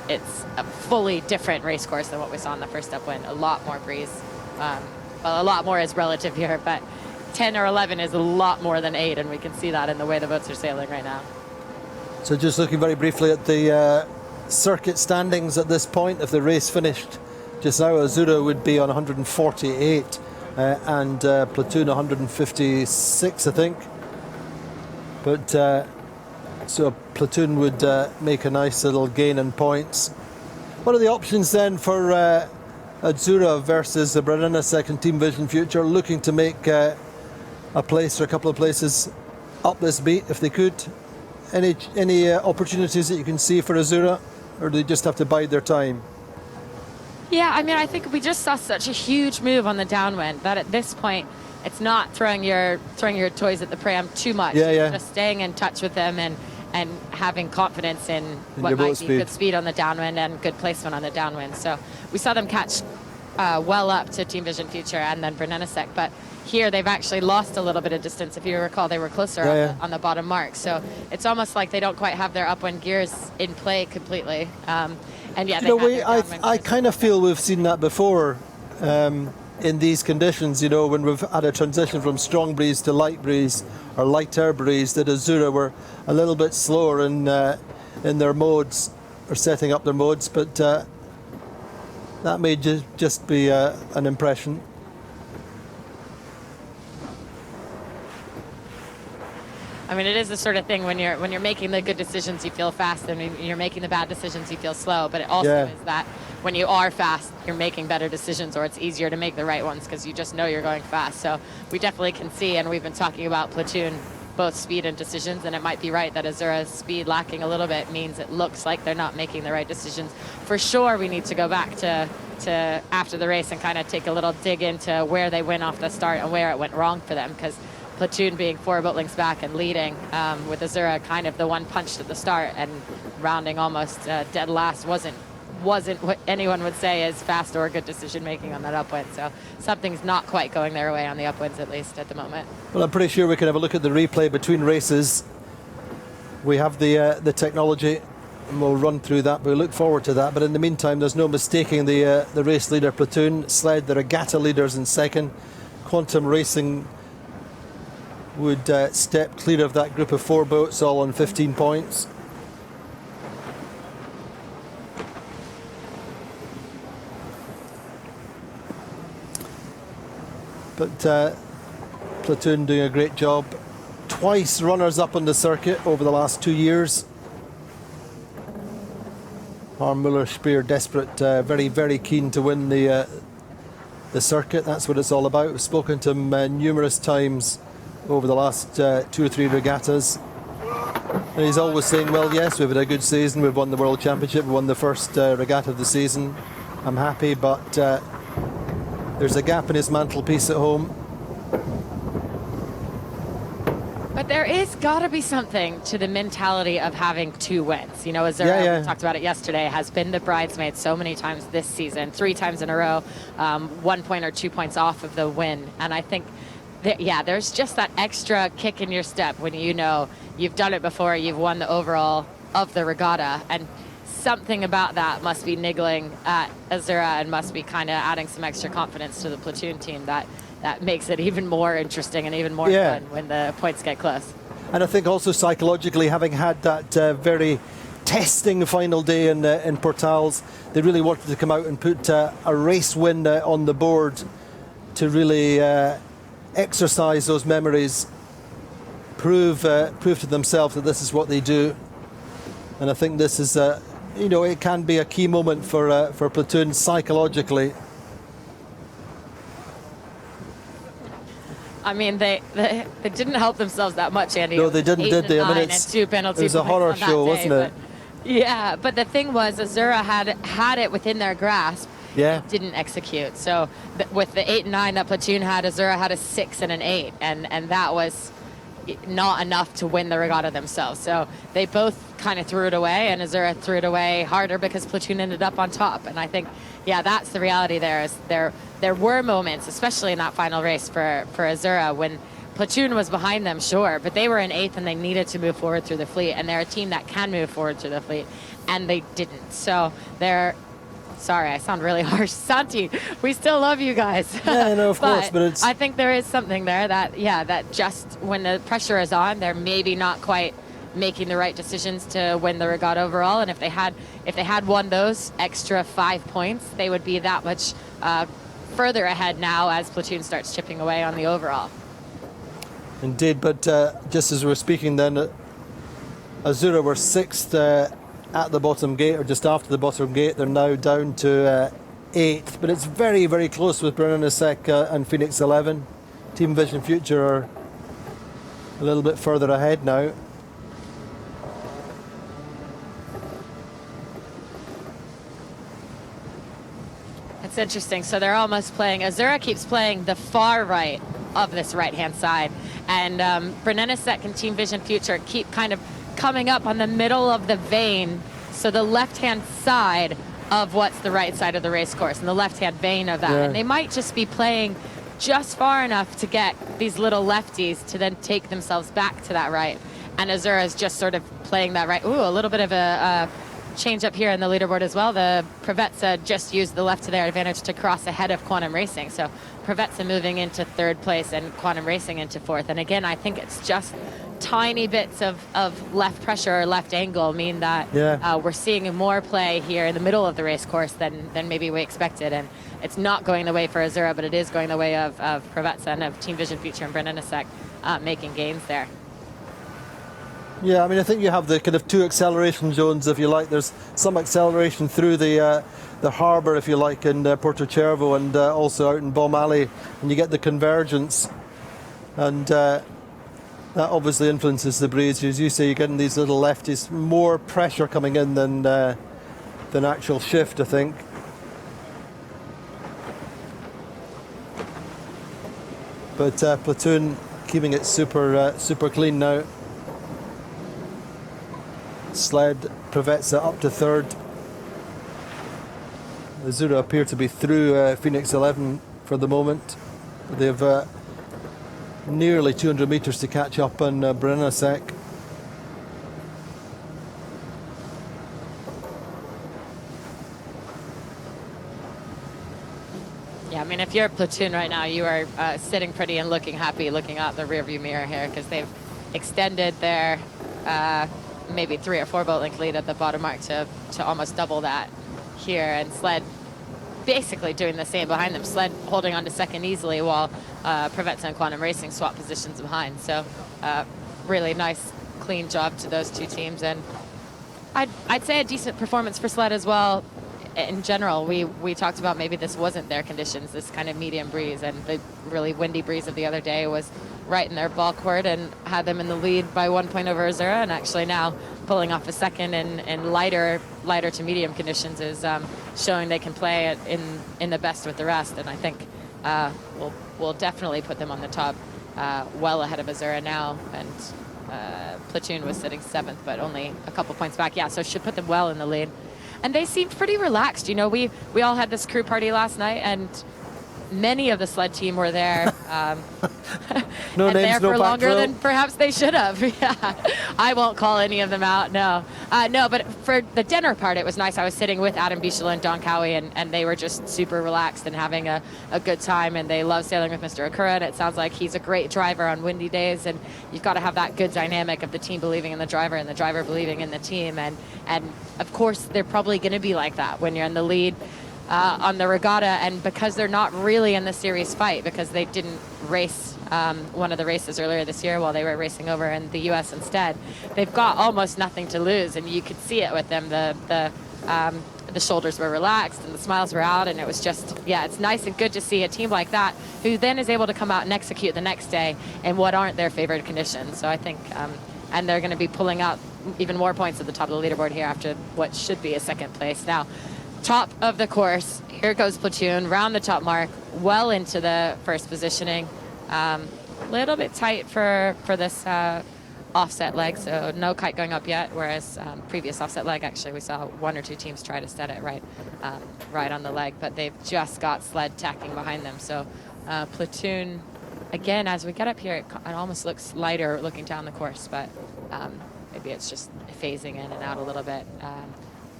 Speaker 7: it's a fully different race course than what we saw in the first upwind. A lot more breeze. Well, a lot more is relative here, but 10 or 11 is a lot more than 8, and we can see that in the way the boats are sailing right now.
Speaker 1: So just looking very briefly at the circuit standings at this point, if the race finished just now, Azura would be on 148 and Platoon 156, I think. But so Platoon would make a nice little gain in points. What are the options then for Azura versus the Brennana second Team Vision Future, looking to make a place or a couple of places up this beat if they could? Any opportunities that you can see for Azura, or do they just have to bide their time?
Speaker 7: Yeah, I mean, I think we just saw such a huge move on the downwind that at this point, it's not throwing your toys at the pram too much.
Speaker 1: Yeah.
Speaker 7: Just staying in touch with them and having confidence in what
Speaker 1: your boat
Speaker 7: might be
Speaker 1: speed.
Speaker 7: good speed on the downwind and good placement on the downwind. So we saw them catch well up to Team Vision Future and then Brennanasek, but here they've actually lost a little bit of distance. If you recall, they were closer on the bottom mark. So it's almost like they don't quite have their upwind gears in play completely. And yeah,
Speaker 1: I kind of feel we've seen that before in these conditions. You know, when we've had a transition from strong breeze to light breeze or lighter breeze, that Azura were a little bit slower in their modes or setting up their modes, but that may just be an impression.
Speaker 7: I mean, it is the sort of thing when you're making the good decisions, you feel fast, and when you're making the bad decisions, you feel slow. But it also is that when you are fast, you're making better decisions, or it's easier to make the right ones because you just know you're going fast. So we definitely can see, and we've been talking about Platoon, both speed and decisions, and it might be right that Azura's speed lacking a little bit means it looks like they're not making the right decisions. For sure, we need to go back to after the race and kind of take a little dig into where they went off the start and where it went wrong for them, because Platoon being 4 boat lengths back and leading, with Azura kind of the one punched at the start and rounding almost dead last wasn't what anyone would say is fast or good decision making on that upwind. So something's not quite going their way on the upwinds, at least at the moment.
Speaker 1: Well, I'm pretty sure we can have a look at the replay between races. We have the technology, and we'll run through that. But we look forward to that. But in the meantime, there's no mistaking the race leader Platoon. Sled, the regatta leaders in second. Quantum Racing would step clear of that group of 4 boats, all on 15 points. But Platoon doing a great job. Twice runners up on the circuit over the last 2 years. Harmuller Speer desperate, very, very keen to win the circuit. That's what it's all about. We've spoken to him numerous times over the last 2 or 3 regattas. And he's always saying, well, yes, we've had a good season. We've won the World Championship. We won the first regatta of the season. I'm happy, but there's a gap in his mantelpiece at home.
Speaker 7: But there is got to be something to the mentality of having 2 wins. You know, Azura,
Speaker 1: Yeah.
Speaker 7: we talked about it yesterday, has been the bridesmaid so many times this season, 3 times in a row, 1 point or 2 points off of the win. And I think, there's just that extra kick in your step when you know you've done it before, you've won the overall of the regatta. And something about that must be niggling at Azura and must be kind of adding some extra confidence to the platoon team that makes it even more interesting and even more fun when the points get close.
Speaker 1: And I think also psychologically, having had that very testing final day in Portals, they really wanted to come out and put a race win on the board to really exercise those memories, prove to themselves that this is what they do. And I think this is, it can be a key moment for Platoon psychologically.
Speaker 7: I mean, they didn't help themselves that much, Andy.
Speaker 1: No, they didn't, did they? I mean,
Speaker 7: and 2 penalty
Speaker 1: it was a
Speaker 7: points
Speaker 1: horror
Speaker 7: on that
Speaker 1: show,
Speaker 7: day,
Speaker 1: wasn't it?
Speaker 7: But the thing was, Azura had it within their grasp.
Speaker 1: Yeah.
Speaker 7: Didn't execute. So with the 8 and 9 that Platoon had, Azura had a 6 and an 8, and that was not enough to win the regatta themselves. So they both kind of threw it away, and Azura threw it away harder because Platoon ended up on top. And I think, that's the reality there. Is there were moments, especially in that final race for Azura, when Platoon was behind them, sure, but they were in 8th and they needed to move forward through the fleet, and they're a team that can move forward through the fleet, and they didn't. So sorry, I sound really harsh. Santi, we still love you guys.
Speaker 1: Yeah, no, of course, but it's...
Speaker 7: I think there is something there that just when the pressure is on, they're maybe not quite making the right decisions to win the regatta overall. And if they had won those extra 5 points, they would be that much further ahead now as Platoon starts chipping away on the overall.
Speaker 1: Indeed, but just as we were speaking then, Azura were 6th at the bottom gate, or just after the bottom gate. They're now down to 8th, but it's very, very close with Brennanasek and Phoenix 11. Team Vision Future are a little bit further ahead now.
Speaker 7: It's interesting. So they're almost playing, Azura keeps playing the far right of this right-hand side, and Brennanasek and Team Vision Future keep kind of coming up on the middle of the vein, so the left-hand side of what's the right side of the race course, and the left-hand vein of that.
Speaker 1: Yeah.
Speaker 7: And they might just be playing just far enough to get these little lefties to then take themselves back to that right. And Azura is just sort of playing that right. Ooh, a little bit of a change up here in the leaderboard as well. The Provetza just used the left to their advantage to cross ahead of Quantum Racing. So Provetza moving into 3rd place and Quantum Racing into 4th. And again, I think it's just tiny bits of left pressure or left angle mean that we're seeing more play here in the middle of the race course than maybe we expected. And it's not going the way for Azura, but it is going the way of Provetza and of Team Vision Future and Brennanasek making gains there.
Speaker 1: Yeah, I mean, I think you have the kind of 2 acceleration zones, if you like. There's some acceleration through the harbour, if you like, in Porto Cervo, and also out in Bomb Alley, and you get the convergence, and that obviously influences the breeze. As you say, you're getting these little lefties, more pressure coming in than actual shift, I think. But Platoon keeping it super clean now. Sled Provetza up to 3rd. Azura appear to be through Phoenix 11 for the moment. They have nearly 200 metres to catch up on Brennanasek.
Speaker 7: Yeah, I mean, if you're a Platoon right now, you are sitting pretty and looking happy, looking out the rearview mirror here, because they've extended their maybe 3 or 4 boat length lead at the bottom mark to almost double that here, and Sled basically doing the same behind them. Sled holding on to 2nd easily while Provetza and Quantum Racing swap positions behind. So really nice, clean job to those 2 teams, and I'd say a decent performance for Sled as well. In general, we talked about maybe this wasn't their conditions, this kind of medium breeze, and the really windy breeze of the other day was right in their ball court and had them in the lead by 1 point over Azura, and actually now pulling off a 2nd in lighter to medium conditions is showing they can play it in the best with the rest, and I think we'll definitely put them on the top well ahead of Azura now, and Platoon was sitting 7th, but only a couple points back. Yeah, so should put them well in the lead. And they seemed pretty relaxed. You know, we all had this crew party last night, and many of the sled team were there.
Speaker 1: No
Speaker 7: and
Speaker 1: names,
Speaker 7: there
Speaker 1: no
Speaker 7: for longer
Speaker 1: backfill.
Speaker 7: than perhaps they should have. Yeah, I won't call any of them out. No, but for the dinner part, it was nice. I was sitting with Adam Bichel and Don Cowie, and they were just super relaxed and having a good time. And they love sailing with Mr. Akura. And it sounds like he's a great driver on windy days. And you've got to have that good dynamic of the team believing in the driver and the driver believing in the team. And of course, they're probably going to be like that when you're in the lead. On the regatta, and because they're not really in the series fight, because they didn't race one of the races earlier this year while they were racing over in the U.S. instead, they've got almost nothing to lose, and you could see it with them. The shoulders were relaxed and the smiles were out, and it was just, yeah, it's nice and good to see a team like that who then is able to come out and execute the next day in what aren't their favored conditions. So I think, and they're going to be pulling out even more points at the top of the leaderboard here after what should be a 2nd place. Now, top of the course, here goes Platoon, round the top mark, well into the first positioning. A little bit tight for this offset leg, so no kite going up yet, whereas previous offset leg, actually, we saw 1 or 2 teams try to set it right on the leg, but they've just got sled tacking behind them. So Platoon, again, as we get up here, it almost looks lighter looking down the course, but maybe it's just phasing in and out a little bit.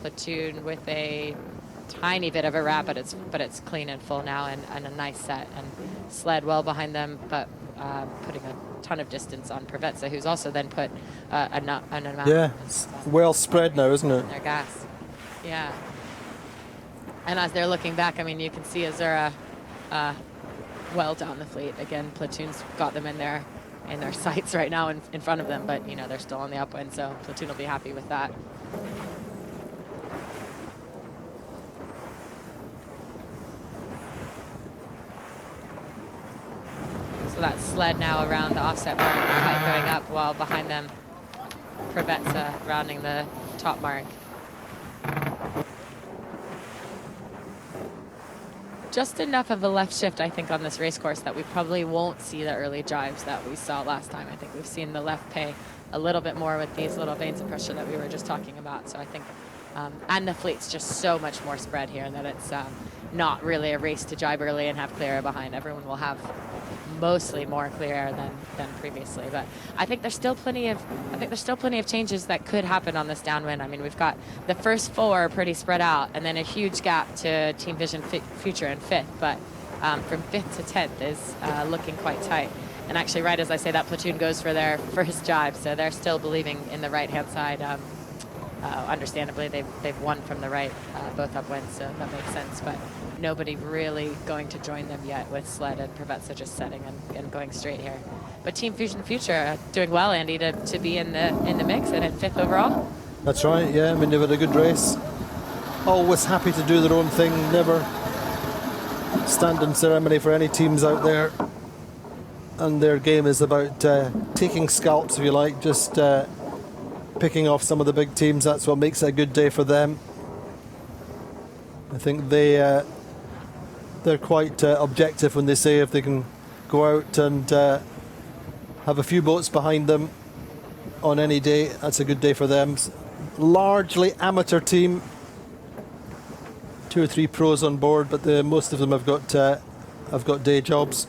Speaker 7: Platoon with a tiny bit of a wrap, but it's clean and full now, and a nice set, and sled well behind them, but putting a ton of distance on Preveza, who's also then put an amount.
Speaker 1: Yeah, it's well spread now, isn't it?
Speaker 7: Their gas. Yeah. And as they're looking back, I mean, you can see Azura well down the fleet. Again, Platoon's got them in their sights right now in front of them, but you know they're still on the upwind, so Platoon will be happy with that. So that sled now around the offset mark, kite going up, while behind them, Preveza rounding the top mark. Just enough of a left shift, I think, on this race course that we probably won't see the early jives that we saw last time. I think we've seen the left pay a little bit more with these little veins of pressure that we were just talking about. So I think, and the fleet's just so much more spread here that it's not really a race to jibe early and have clear air behind. Everyone will have mostly more clear air than previously, but I think there's still plenty of changes that could happen on this downwind. I mean, we've got the first 4 pretty spread out, and then a huge gap to Team Vision Future in 5th, but from 5th to 10th is looking quite tight. And actually, right as I say that, Platoon goes for their first jibe, so they're still believing in the right-hand side. Understandably, they've won from the right, both upwinds, so that makes sense. But nobody really going to join them yet, with sled and Preveza just setting and going straight here. But Team Fusion Future doing well, Andy, to be in the mix and in 5th overall.
Speaker 1: That's right. Yeah, I mean they've had a good race. Always happy to do their own thing. Never stand in ceremony for any teams out there. And their game is about taking scalps, if you like, just picking off some of the big teams. That's what makes it a good day for them. I think they're quite objective when they say if they can go out and have a few boats behind them on any day, that's a good day for them. Largely amateur team, 2 or 3 pros on board, but most of them have got day jobs.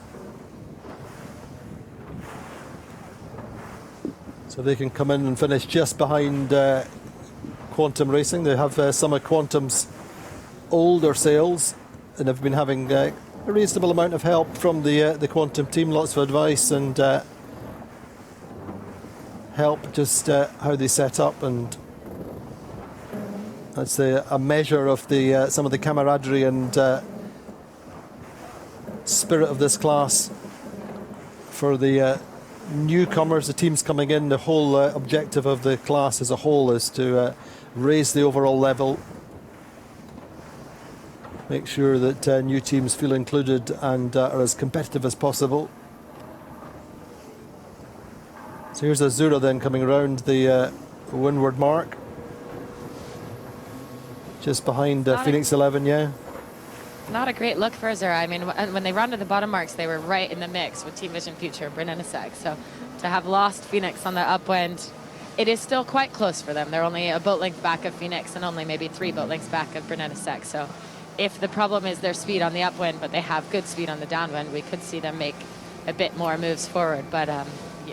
Speaker 1: So they can come in and finish just behind Quantum Racing. They have some of Quantum's older sails and have been having a reasonable amount of help from the Quantum team, lots of advice and help just how they set up, and that's a measure of some of the camaraderie and spirit of this class for the newcomers, the teams coming in. The whole objective of the class as a whole is to raise the overall level, make sure that new teams feel included and are as competitive as possible. So here's Azura then coming around the windward mark, just behind Phoenix 11, yeah.
Speaker 7: not a great look for Azura. I mean, when they run to the bottom marks, they were right in the mix with Team Vision Future, Brunelesec. So to have lost Phoenix on the upwind, it is still quite close for them. They're only a boat length back of Phoenix and only maybe 3 boat lengths back of Brunelesec. So if the problem is their speed on the upwind, but they have good speed on the downwind, we could see them make a bit more moves forward. But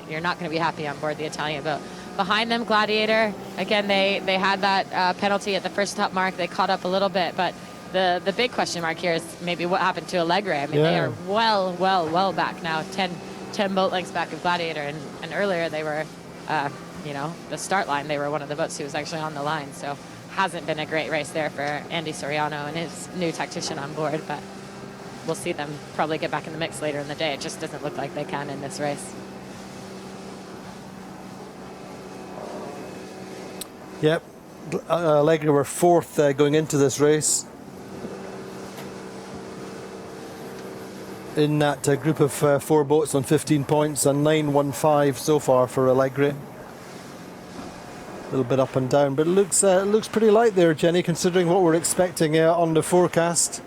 Speaker 7: you're not going to be happy on board the Italian boat. Behind them, Gladiator, again, they had that penalty at the first top mark. They caught up a little bit, but the big question mark here is maybe what happened to Allegre. I mean, they are well back now, 10 boat lengths back of Gladiator, and earlier they were, the start line, they were one of the boats who was actually on the line, so hasn't been a great race there for Andy Soriano and his new tactician on board, but we'll see them probably get back in the mix later in the day. It just doesn't look like they can in this race.
Speaker 1: Yep, Allegri were 4th going into this race. In that group of 4 boats on 15 points, and 9.15 so far for Allegri. A little bit up and down, but it looks pretty light there, Jenny, considering what we're expecting on the forecast.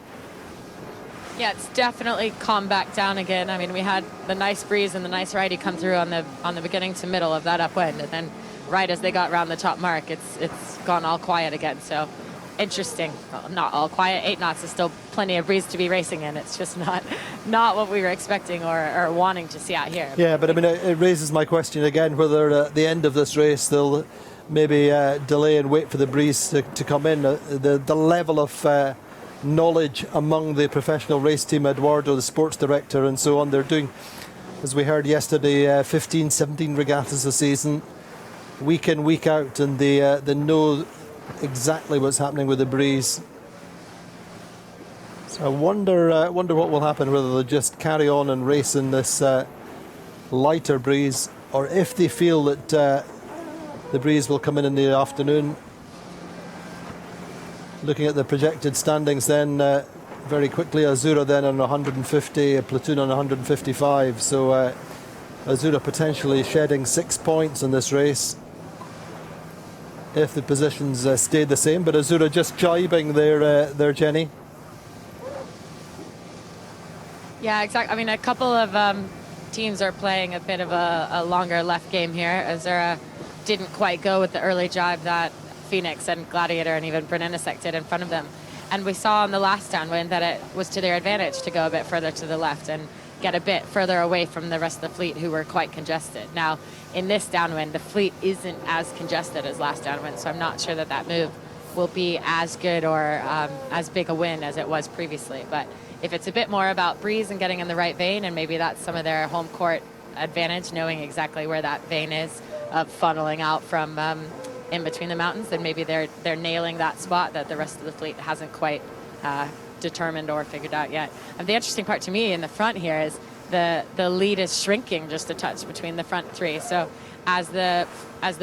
Speaker 7: Yeah, it's definitely calmed back down again. I mean, we had the nice breeze and the nice righty come through on the beginning to middle of that upwind, and then right as they got around the top mark, it's gone all quiet again. So interesting. Well, not all quiet. 8 knots is still plenty of breeze to be racing in. It's just not what we were expecting or wanting to see out here.
Speaker 1: Yeah, but I mean, it raises my question again whether at the end of this race they'll maybe delay and wait for the breeze to come in. The level of knowledge among the professional race team, Eduardo, the sports director, and so on, they're doing, as we heard yesterday, 15, 17 regattas a season, week in, week out, and they know exactly what's happening with the breeze. So I wonder what will happen, whether they'll just carry on and race in this lighter breeze, or if they feel that the breeze will come in the afternoon. Looking at the projected standings then, very quickly, Azura then on 150, a Platoon on 155, so Azura potentially shedding 6 points in this race if the positions stay the same, but Azura just jibing there, Jenny.
Speaker 7: Yeah, exactly. I mean, a couple of teams are playing a bit of a longer left game here. Azura didn't quite go with the early jibe that Phoenix and Gladiator and even Brunelesec did in front of them. And we saw on the last downwind that it was to their advantage to go a bit further to the left and get a bit further away from the rest of the fleet, who were quite congested. Now, in this downwind, the fleet isn't as congested as last downwind, so I'm not sure that that move will be as good or as big a win as it was previously. But if it's a bit more about breeze and getting in the right vein, and maybe that's some of their home court advantage, knowing exactly where that vein is of funneling out from in between the mountains, then maybe they're nailing that spot that the rest of the fleet hasn't quite determined or figured out yet. And the interesting part to me in the front here is the lead is shrinking just a touch between the front 3. So as the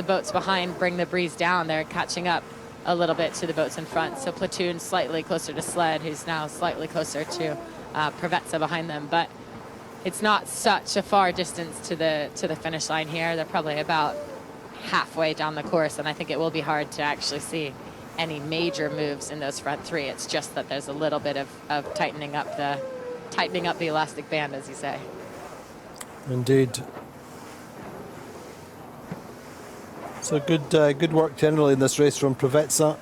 Speaker 7: boats behind bring the breeze down, they're catching up a little bit to the boats in front. So Platoon slightly closer to Sled, who's now slightly closer to Preveza behind them. But it's not such a far distance to the finish line here. They're probably about halfway down the course, and I think it will be hard to actually see any major moves in those front 3. It's just that there's a little bit of tightening up the elastic band, as you say.
Speaker 1: Indeed. So good work generally in this race from Preveza,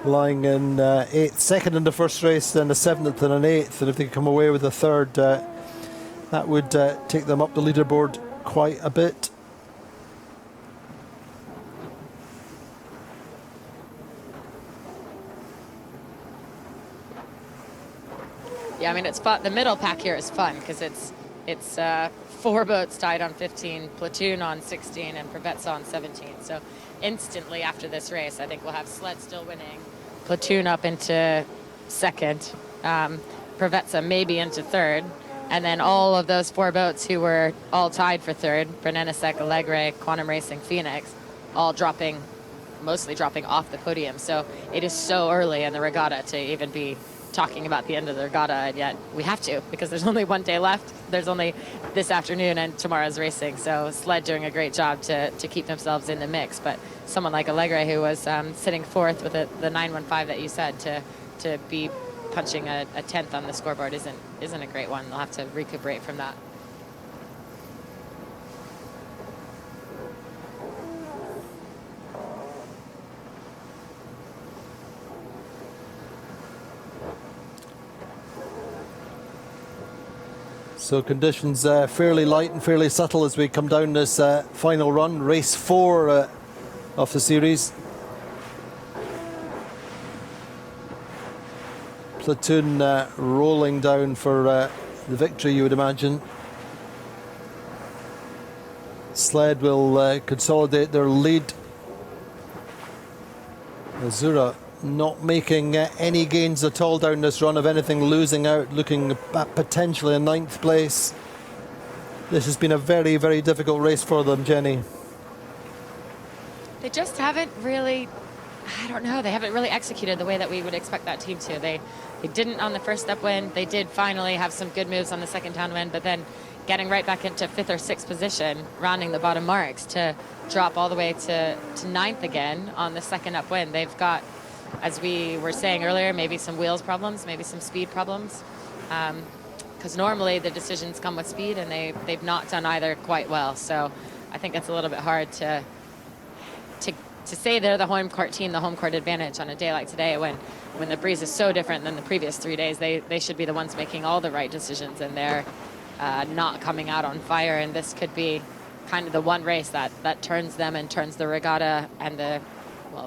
Speaker 1: lying in 8th, second in the first race, then a 7th and an 8th, and if they come away with a 3rd, that would take them up the leaderboard quite a bit.
Speaker 7: Yeah, I mean, it's fun. The middle pack here is fun because it's 4 boats tied on 15, Platoon on 16, and Preveza on 17. So instantly after this race, I think we'll have Sled still winning, Platoon up into 2nd, Preveza maybe into 3rd, and then all of those 4 boats who were all tied for 3rd, Brunelesec, Allegre, Quantum Racing, Phoenix, all mostly dropping off the podium. So it is so early in the regatta to even be talking about the end of the regatta, and yet we have to, because there's only one day left. There's only this afternoon and tomorrow's racing. So Sled doing a great job to keep themselves in the mix, but someone like Allegre, who was sitting 4th with the 915 that you said, to to be punching a 10th on the scoreboard isn't a great one. They'll have to recuperate from that.
Speaker 1: So conditions fairly light and fairly subtle as we come down this final run, race 4 of the series. Platoon rolling down for the victory, you would imagine. Sled will consolidate their lead. Azura not making any gains at all down this run. If anything, losing out, looking at potentially a 9th place. This has been a very, very difficult race for them, Jenny.
Speaker 7: They just haven't really, I don't know, they haven't really executed the way that we would expect that team to. They didn't on the first upwind. They did finally have some good moves on the second downwind, but then getting right back into 5th or 6th position, rounding the bottom marks to drop all the way to 9th again on the second upwind. They've got, as we were saying earlier, maybe some wheels problems, maybe some speed problems. Because normally the decisions come with speed, and they've not done either quite well. So I think it's a little bit hard to say they're the home court team, the home court advantage on a day like today when the breeze is so different than the previous 3 days. They should be the ones making all the right decisions, and they're not coming out on fire. And this could be kind of the one race that turns them and turns the regatta and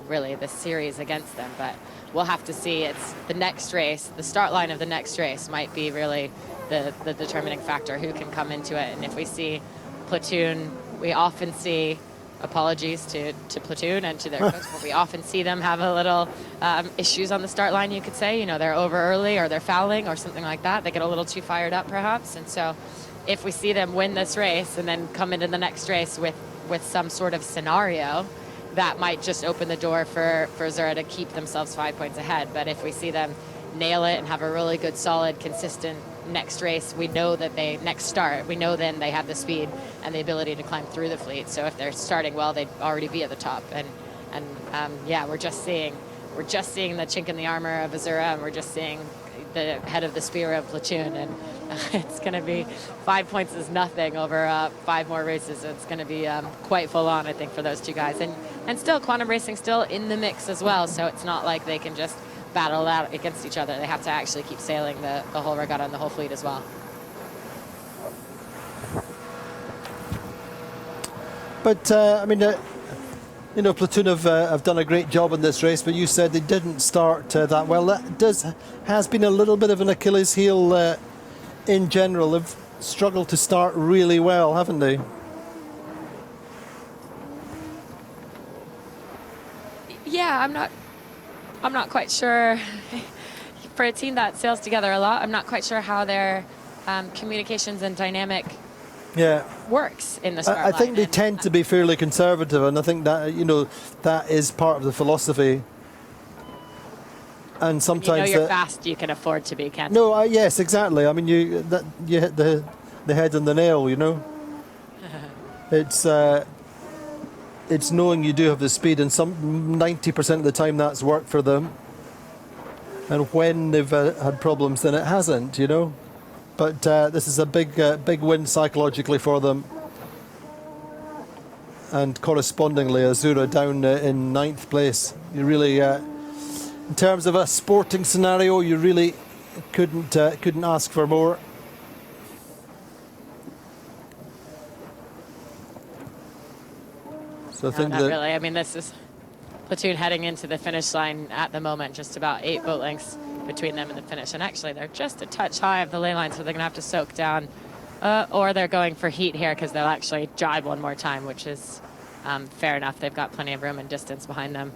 Speaker 7: really the series against them. But we'll have to see. It's the next race, the start line of the next race might be really the determining factor, who can come into it. And if we see Platoon, we often see, apologies to Platoon and to their coach, but we often see them have a little issues on the start line, you could say. You know, they're over early or they're fouling or something like that. They get a little too fired up perhaps. And so if we see them win this race and then come into the next race with some sort of scenario, that might just open the door for Zura to keep themselves 5 points ahead. But if we see them nail it and have a really good, solid, consistent next race, we know that next start, we know then they have the speed and the ability to climb through the fleet. So if they're starting well, they'd already be at the top. And we're just seeing the chink in the armor of Azura, and we're just seeing the head of the spear of Platoon. And it's going to be 5 points is nothing over 5 more races. So it's going to be quite full on, I think, for those two guys. And still, Quantum Racing still in the mix as well. So it's not like they can just battle out against each other. They have to actually keep sailing the whole regatta and the whole fleet as well.
Speaker 1: But Platoon have done a great job in this race, but you said they didn't start that well. That has been a little bit of an Achilles heel in general. They've struggled to start really well, haven't they?
Speaker 7: Yeah, I'm not quite sure. For a team that sails together a lot, I'm not quite sure how their communications and dynamic works in the start line.
Speaker 1: I think they tend to be fairly conservative, and I think that that is part of the philosophy. And sometimes
Speaker 7: you're fast, you can afford to be, can't you?
Speaker 1: No, yes, exactly. I mean, you hit the head on the nail. It's knowing you do have the speed, and 90% of the time that's worked for them. And when they've had problems, then it hasn't. But this is a big win psychologically for them. And correspondingly, Azura down in 9th place. You really, in terms of a sporting scenario, you really couldn't ask for more. So I think
Speaker 7: not really. I mean, this is Platoon heading into the finish line at the moment, just about 8 boat lengths between them and the finish. And actually, they're just a touch high of the ley line, so they're going to have to soak down. Or they're going for heat here because they'll actually jibe one more time, which is fair enough. They've got plenty of room and distance behind them,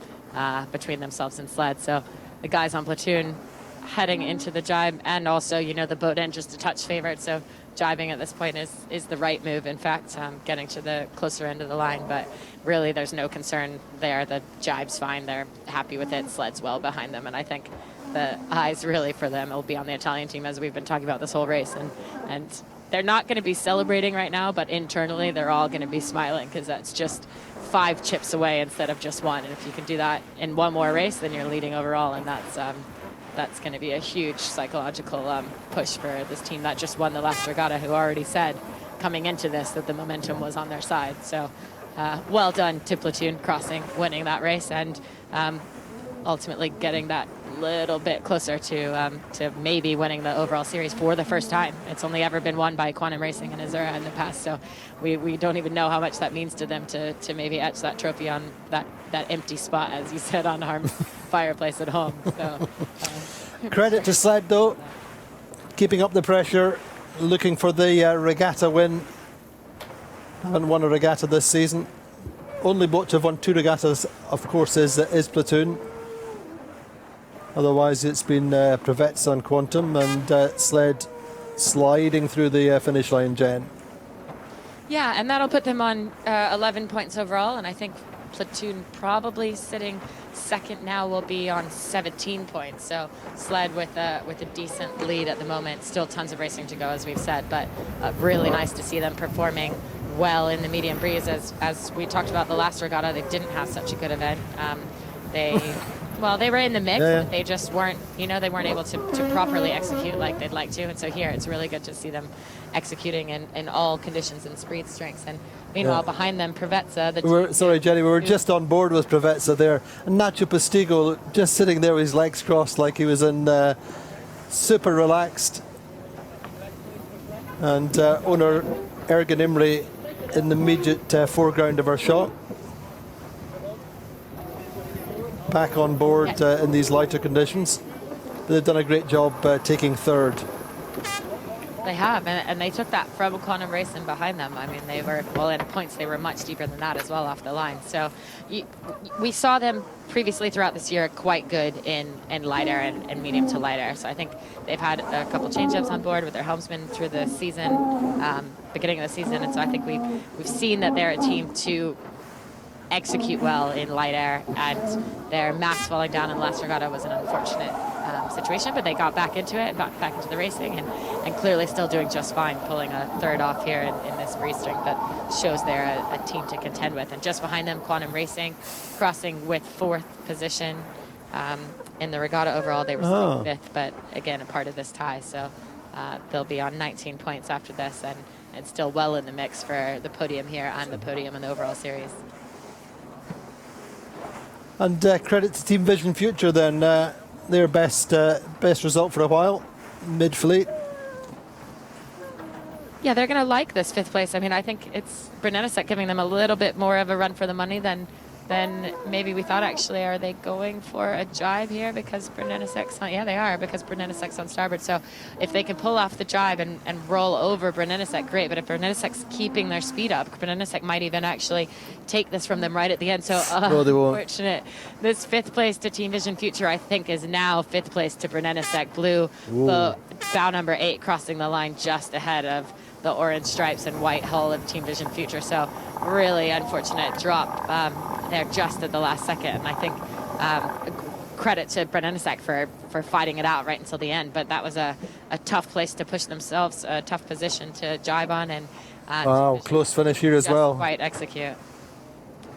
Speaker 7: between themselves and sled. So the guys on Platoon heading into the jibe, and also, the boat end just a touch favored. So jibing at this point is the right move. In fact, getting to the closer end of the line, but really there's no concern there. The jibe's fine. They're happy with it. Sled's well behind them, and I think the eyes really for them will be on the Italian team, as we've been talking about this whole race. And they're not going to be celebrating right now, but internally they're all going to be smiling, because that's just 5 chips away instead of just 1. And if you can do that in one more race, then you're leading overall, and that's going to be a huge psychological push for this team that just won the last regatta, who already said coming into this that the momentum was on their side. So well done to Platoon Crossing, winning that race and ultimately getting that little bit closer to maybe winning the overall series for the first time. It's only ever been won by Quantum Racing and Azura in the past, so we don't even know how much that means to them to maybe etch that trophy on that empty spot, as you said, on our fireplace at home. So
Speaker 1: Credit to Sled though, keeping up the pressure, looking for the regatta win. Haven't won a regatta this season. Only boat to have won 2 regattas, of course, is Platoon. Otherwise, it's been Prevets and Quantum, and Sled sliding through the finish line, Jen.
Speaker 7: yeah, and that'll put them on 11 points overall, and I think Platoon probably sitting second now will be on 17 points. So Sled with a decent lead at the moment. Still tons of racing to go, as we've said, but really nice to see them performing well in the medium breeze. As we talked about the last regatta, they didn't have such a good event. They were in the mix, but they just weren't, they weren't able to properly execute like they'd like to. And so here, it's really good to see them executing in all conditions and speed strengths. And meanwhile, behind them, Prevetsa.
Speaker 1: Sorry, Jenny, we were just on board with Prevetsa there. And Nacho Postigo just sitting there with his legs crossed like he was in super relaxed. And owner Ergen Imre in the immediate foreground of our shot. Back on board in these lighter conditions. But they've done a great job taking third.
Speaker 7: They have, and they took that from Quantum Racing behind them. I mean, they were, in points, they were much deeper than that as well off the line. So we saw them previously throughout this year quite good in lighter and medium to lighter. So I think they've had a couple change-ups on board with their helmsmen through the season, beginning of the season. And so I think we've seen that they're a team to execute well in light air, and their mass falling down in the last regatta was an unfortunate situation, but they got back into it and got back into the racing, and clearly still doing just fine, pulling a third off here in this breeze strength that shows they're a team to contend with. And just behind them, Quantum Racing crossing with 4th position in the regatta overall. They were still 5th, but again a part of this tie, so they'll be on 19 points after this, and still well in the mix for the podium here and the podium in the overall series.
Speaker 1: And credit to Team Vision Future then, their best result for a while, mid-fleet.
Speaker 7: Yeah, they're going to like this 5th place. I mean, I think it's Brunelliset giving them a little bit more of a run for the money than maybe we thought. Actually, are they going for a jibe here because Brunelliset's on? Yeah, they are, because Brunelliset's on starboard. So if they can pull off the jibe and roll over Brunelliset, great. But if Brunelliset's keeping their speed up, Brunelliset might even actually take this from them right at the end. So
Speaker 1: no, they won't.
Speaker 7: Unfortunate. This 5th place to Team Vision Future, I think, is now 5th place to Brunelliset. Blue, the bow number 8 crossing the line just ahead of the orange stripes and white hull of Team Vision Future. So really unfortunate drop there just at the last second. And I think credit to Brunelliset for fighting it out right until the end. But that was a tough place to push themselves, a tough position to jibe on. And
Speaker 1: close finish here as well.
Speaker 7: Quite execute.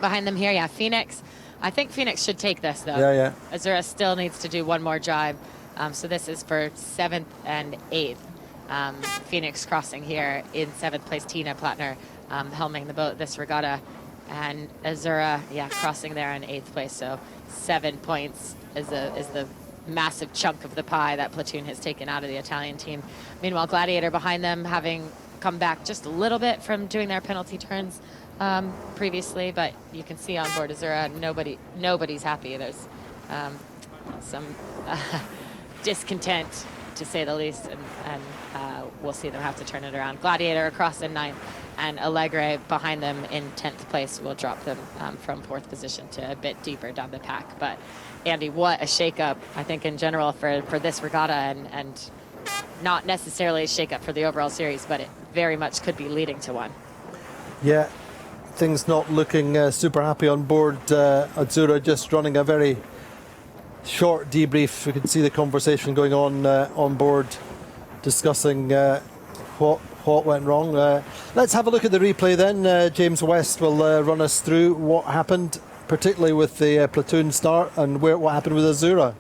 Speaker 7: Behind them here, Phoenix. I think Phoenix should take this, though.
Speaker 1: Yeah.
Speaker 7: Azura still needs to do one more jibe. So this is for 7th and 8th. Phoenix crossing here in 7th place. Tina Plattner helming the boat this regatta, and Azura crossing there in 8th place. So 7 points is the massive chunk of the pie that Platoon has taken out of the Italian team. Meanwhile, Gladiator behind them, having come back just a little bit from doing their penalty turns previously, but you can see on board Azura nobody's happy. There's some discontent, to say the least, and we'll see them have to turn it around. Gladiator across in 9th, and Allegre behind them in 10th place will drop them from 4th position to a bit deeper down the pack. But Andy, what a shakeup, I think, in general for this regatta, and not necessarily a shakeup for the overall series, but it very much could be leading to one.
Speaker 1: Yeah, things not looking super happy on board. Azura just running a very short debrief. We can see the conversation going on board, discussing what went wrong. Let's have a look at the replay then. James West will run us through what happened, particularly with the Platoon start, and what happened with Azura.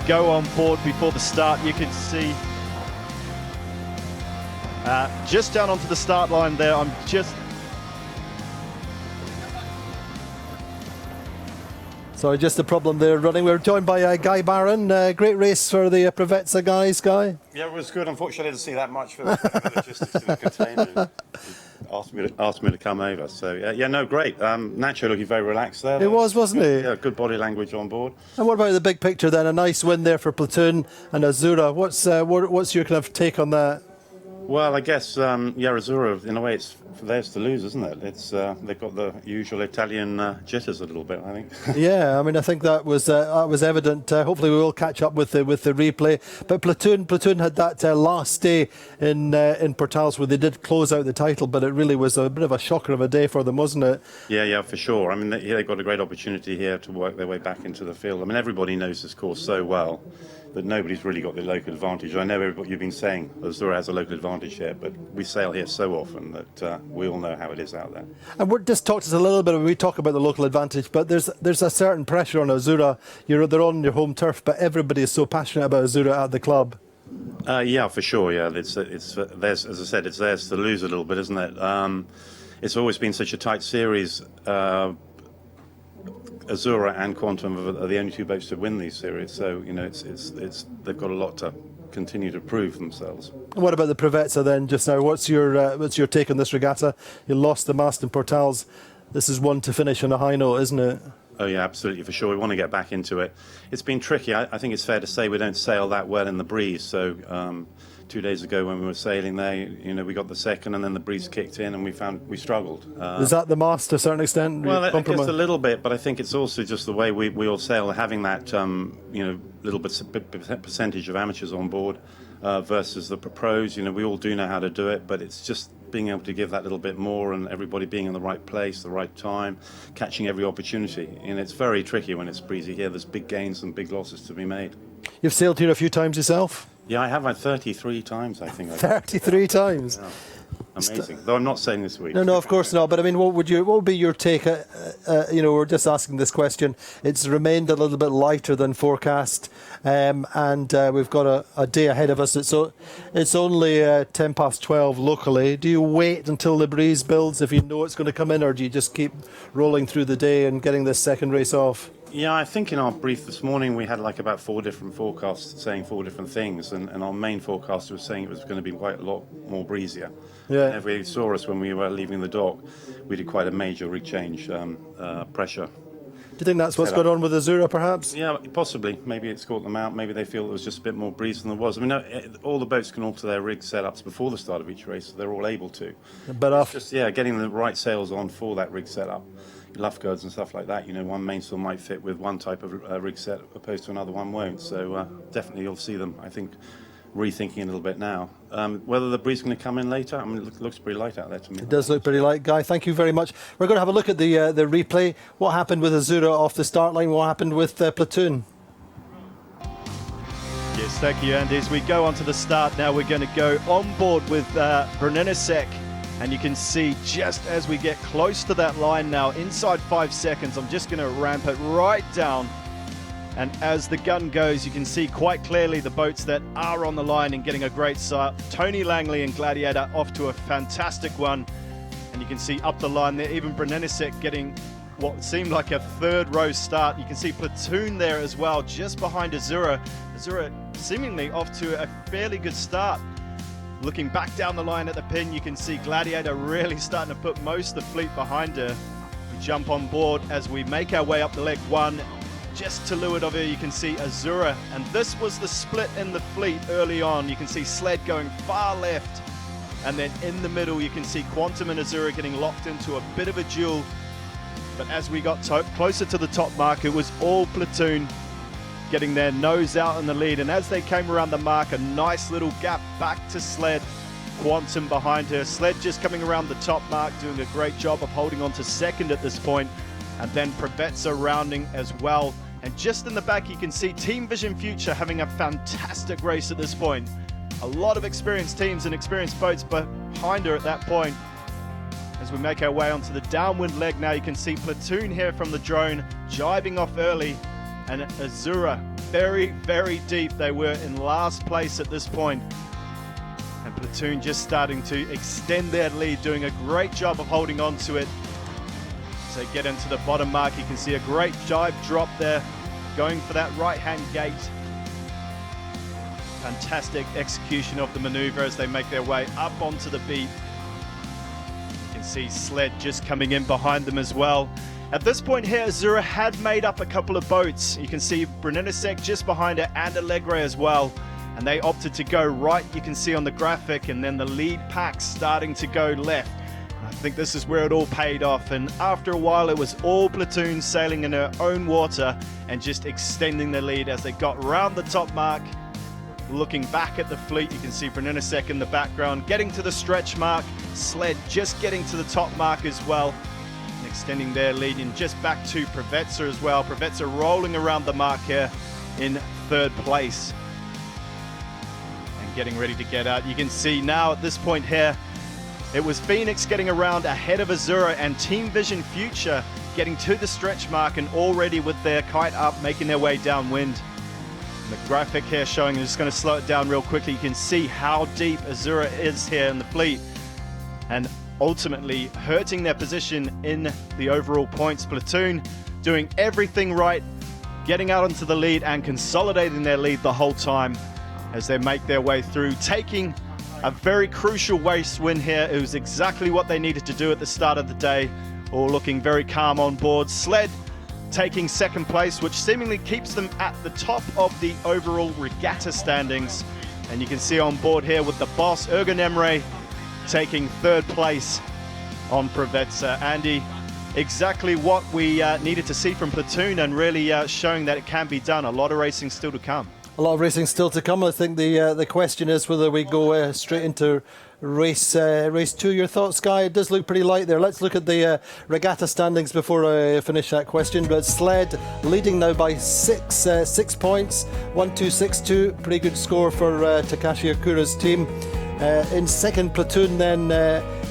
Speaker 3: go on board before the start, you can see just down onto the start line there,
Speaker 1: Sorry, just a problem there running. We're joined by Guy Barron. Great race for the Provezza guys, Guy.
Speaker 8: Yeah, it was good. Unfortunately, I didn't see that much for the logistics in the container. Asked me to come over. So yeah, no, great. Nacho looking very relaxed there.
Speaker 1: It was, wasn't he?
Speaker 8: Yeah, good body language on board.
Speaker 1: And what about the big picture then? A nice win there for Platoon and Azura. What's your kind of take on that?
Speaker 8: Well, I guess Azura, in a way, it's theirs to lose, isn't it? It's they've got the usual Italian jitters a little bit, I think.
Speaker 1: Yeah, I mean, I think that was evident. Hopefully, we will catch up with the replay. But Platoon had that last day in Portals where they did close out the title, but it really was a bit of a shocker of a day for them, wasn't it?
Speaker 8: Yeah, for sure. I mean, they've got a great opportunity here to work their way back into the field. I mean, everybody knows this course so well that nobody's really got the local advantage. I know what you've been saying, Azura has a local advantage here, but we sail here so often that we all know how it is out there.
Speaker 1: And just talk to us a little bit, we talk about the local advantage, but there's a certain pressure on Azura. They're on your home turf, but everybody is so passionate about Azura at the club.
Speaker 8: Yeah, for sure, yeah. It's theirs, as I said, it's theirs to lose a little bit, isn't it? It's always been such a tight series. Azura and Quantum are the only two boats to win these series, so they've got a lot to continue to prove themselves.
Speaker 1: And what about the Provezza then? Just now, what's your take on this regatta? You lost the mast in Portals. This is one to finish on a high note, isn't it?
Speaker 8: Oh yeah, absolutely, for sure. We want to get back into it. It's been tricky. I think it's fair to say we don't sail that well in the breeze. So 2 days ago when we were sailing there, we got the second, and then the breeze kicked in, and we struggled.
Speaker 1: Is that the mast to a certain extent?
Speaker 8: Well, I guess a little bit, but I think it's also just the way we all sail, having that little bit percentage of amateurs on board versus the pros. We all do know how to do it, but it's just being able to give that little bit more, and everybody being in the right place, the right time, catching every opportunity. And it's very tricky when it's breezy here. There's big gains and big losses to be made.
Speaker 1: You've sailed here a few times yourself?
Speaker 8: Yeah, I have had 33 times, I think.
Speaker 1: 33 times?
Speaker 8: Yeah. Amazing. Though I'm not saying this week.
Speaker 1: No, of course not. But I mean, what would be your take? We're just asking this question. It's remained a little bit lighter than forecast, and we've got a day ahead of us. It's only 12:10 locally. Do you wait until the breeze builds if you know it's going to come in, or do you just keep rolling through the day and getting this second race off?
Speaker 8: Yeah, I think in our brief this morning we had like about 4 different forecasts saying 4 different things, and our main forecaster was saying it was going to be quite a lot more breezier.
Speaker 1: Yeah.
Speaker 8: If we saw us when we were leaving the dock, we did quite a major rig change pressure.
Speaker 1: Do you think that's what's going on with Azura, perhaps?
Speaker 8: Yeah, possibly. Maybe it's caught them out. Maybe they feel it was just a bit more breeze than there was. I mean, all the boats can alter their rig setups before the start of each race, so they're all able to.
Speaker 1: But after,
Speaker 8: just getting the right sails on for that rig setup. Luff guards and stuff like that, one mainsail might fit with one type of rig set opposed to another one won't. So definitely you'll see them, I think, rethinking a little bit now. Whether the breeze is going to come in later, I mean, it looks pretty light out there to me.
Speaker 1: It does look pretty light, Guy. Thank you very much. We're going to have a look at the replay. What happened with Azura off the start line? What happened with Platoon?
Speaker 3: Yes, thank you, Andy. As we go on to the start now, we're going to go on board with Bruninisek. And you can see just as we get close to that line now, inside 5 seconds, I'm just going to ramp it right down. And as the gun goes, you can see quite clearly the boats that are on the line and getting a great start. Tony Langley and Gladiator off to a fantastic one. And you can see up the line there, even Bruninisek getting what seemed like a third row start. You can see Platoon there as well, just behind Azura. Azura seemingly off to a fairly good start. Looking back down the line at the pin, you can see Gladiator really starting to put most of the fleet behind her. We jump on board as we make our way up the leg one. Just to leeward of her, you can see Azura. And this was the split in the fleet early on. You can see Sled going far left. And then in the middle, you can see Quantum and Azura getting locked into a bit of a duel. But as we got closer to the top mark, it was all Platoon getting their nose out in the lead, and as they came around the mark, a nice little gap back to Sled. Quantum behind her. Sled just coming around the top mark, doing a great job of holding on to second at this point, and then Provezza rounding as well. And just in the back, you can see Team Vision Future having a fantastic race at this point. A lot of experienced teams and experienced boats behind her at that point. As we make our way onto the downwind leg now, you can see Platoon here from the drone, jibing off early, and Azura very, very deep. They were in last place at this point. And Platoon just starting to extend their lead, doing a great job of holding on to it. As they get into the bottom mark, you can see a great dive drop there, going for that right-hand gate. Fantastic execution of the maneuver as they make their way up onto the beat. You can see Sled just coming in behind them as well. At this point here, Azura had made up a couple of boats. You can see Bruninsek just behind it and Allegre as well. And they opted to go right, you can see on the graphic, and then the lead pack starting to go left. I think this is where it all paid off, and after a while it was all Platoon sailing in their own water and just extending the lead as they got round the top mark. Looking back at the fleet, you can see Bruninsek in the background, getting to the stretch mark, Sled just getting to the top mark as well, and extending their lead, and just back to Provetza as well. Provetza rolling around the mark here in third place. And getting ready to get out. You can see now at this point here, it was Phoenix getting around ahead of Azura and Team Vision Future getting to the stretch mark and already with their kite up, making their way downwind. And the graphic here showing, I'm just going to slow it down real quickly. You can see how deep Azura is here in the fleet and ultimately hurting their position in the overall points. Platoon doing everything right, getting out onto the lead and consolidating their lead the whole time as they make their way through, taking a very crucial race win here. It was exactly what they needed to do at the start of the day. All looking very calm on board. Sled taking second place, which seemingly keeps them at the top of the overall regatta standings. And you can see on board here with the boss, Ergun Emre, taking third place on Provetza. Andy, exactly what we needed to see from Platoon, and really showing that it can be done. A lot of racing still to come.
Speaker 1: A lot of racing still to come. I think the question is whether we go straight into race 2. Your thoughts, Guy? It does look pretty light there. Let's look at the regatta standings before I finish that question. But Sled leading now by 6 points, 1-2-6-2. Pretty good score for Takashi Akura's team. In second, Platoon then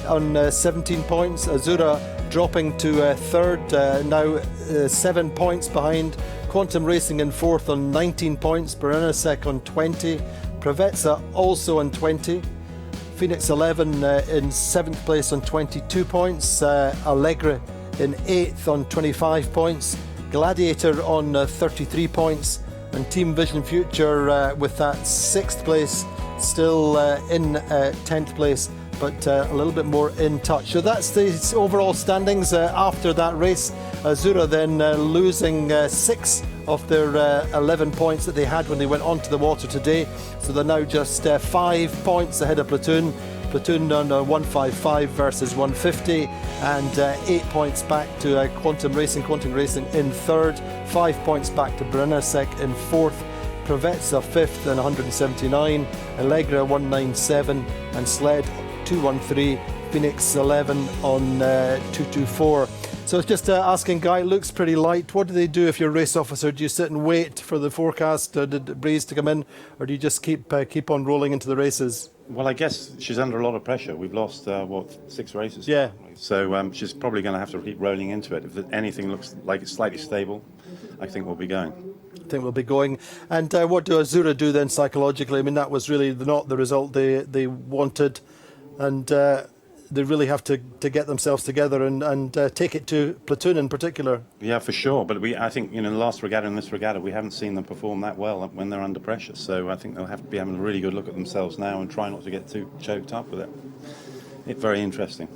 Speaker 1: on 17 points. Azura dropping to third, now 7 points behind. Quantum Racing in fourth on 19 points, Bruninsek on 20, Provetza also on 20, Phoenix 11 in 7th place on 22 points, Allegre in 8th on 25 points, Gladiator on 33 points, and Team Vision Future with that 6th place still in 10th place, but a little bit more in touch. So that's the overall standings after that race. Azura then losing 6 of their 11 points that they had when they went onto the water today. So they're now just 5 points ahead of Platoon. Platoon on 155 versus 150, and 8 points back to Quantum Racing. Quantum Racing in third, 5 points back to Bruninsek in fourth. Provetza 5th and 179, Allegra 197, and Sled 213, Phoenix 11 on 224. So it's just asking, Guy, it looks pretty light. What do they do if you're a race officer? Do you sit and wait for the forecast, the breeze to come in, or do you just keep on rolling into the races?
Speaker 8: Well, I guess she's under a lot of pressure. We've lost, 6 races?
Speaker 1: Yeah.
Speaker 8: So she's probably going to have to keep rolling into it. If anything looks like it's slightly stable, I think we'll be going. And what do Azura do then psychologically? I mean, that was really not the result they wanted, and they really have to get themselves together and take it to Platoon in particular. Yeah, for sure. But I think in the last regatta and this regatta, we haven't seen them perform that well when they're under pressure. So I think they'll have to be having a really good look at themselves now and try not to get too choked up with it. It's very interesting.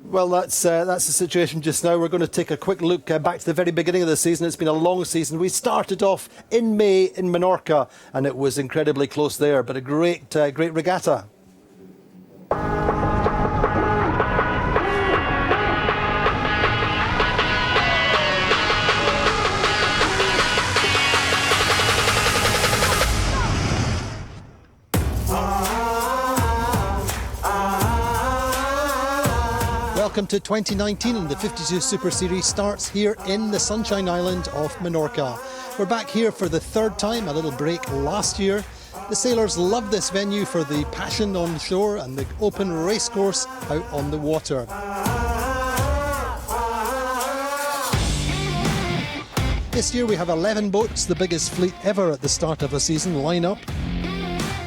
Speaker 8: Well, that's the situation just now. We're going to take a quick look back to the very beginning of the season. It's been a long season. We started off in May in Menorca, and it was incredibly close there, but a great regatta. Welcome to 2019, and the 52 Super Series starts here in the Sunshine Island of Menorca. We're back here for the third time, a little break last year. The sailors love this venue for the passion on the shore and the open racecourse out on the water.
Speaker 1: This year we have 11 boats, the biggest fleet ever at the start of a season, line up.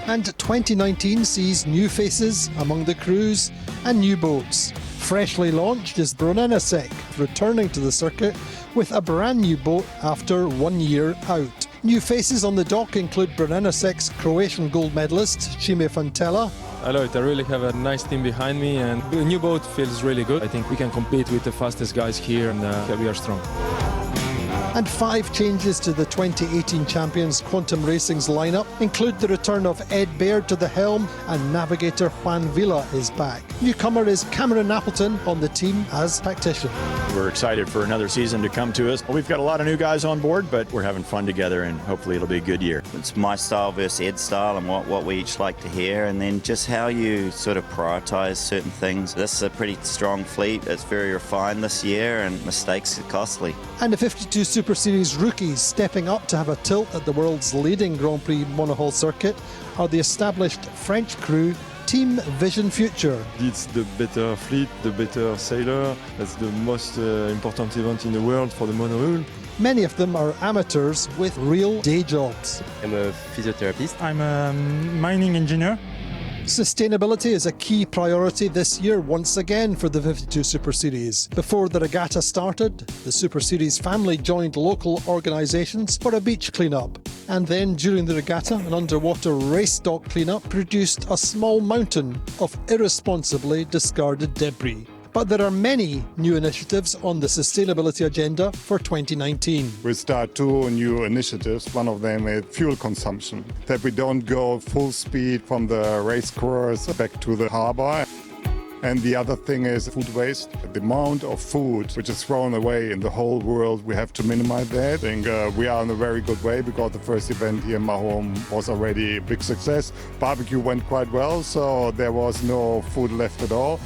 Speaker 1: And 2019 sees new faces among the crews and new boats. Freshly launched is Brunello-Sec, returning to the circuit with a brand new boat after 1 year out. New faces on the dock include Brunello-Sec's Croatian gold medalist, Cime Fontella.
Speaker 9: I love it. I really have a nice team behind me, and the new boat feels really good. I think we can compete with the fastest guys here, and we are strong.
Speaker 1: And 5 changes to the 2018 champions Quantum Racing's lineup include the return of Ed Baird to the helm, and navigator Juan Villa is back. Newcomer is Cameron Appleton on the team as tactician.
Speaker 10: We're excited for another season to come to us. We've got a lot of new guys on board, but we're having fun together, and hopefully it'll be a good year.
Speaker 11: It's my style versus Ed's style, and what we each like to hear, and then just how you sort of prioritise certain things. This is a pretty strong fleet. It's very refined this year, and mistakes are costly.
Speaker 1: And the 52 Super Series rookies stepping up to have a tilt at the world's leading Grand Prix monohull circuit are the established French crew Team Vision Future.
Speaker 12: It's the better fleet, the better sailor. That's the most important event in the world for the monohull.
Speaker 1: Many of them are amateurs with real day jobs.
Speaker 13: I'm a physiotherapist.
Speaker 14: I'm a mining engineer.
Speaker 1: Sustainability is a key priority this year once again for the 52 Super Series. Before the regatta started, the Super Series family joined local organisations for a beach clean-up. And then during the regatta, an underwater race dock clean-up produced a small mountain of irresponsibly discarded debris. But there are many new initiatives on the sustainability agenda for 2019.
Speaker 15: We start 2 new initiatives. One of them is fuel consumption, that we don't go full speed from the race course back to the harbour. And the other thing is food waste. The amount of food which is thrown away in the whole world, we have to minimize that. I think we are in a very good way, because the first event here in my home was already a big success. Barbecue went quite well, so there was no food left at all.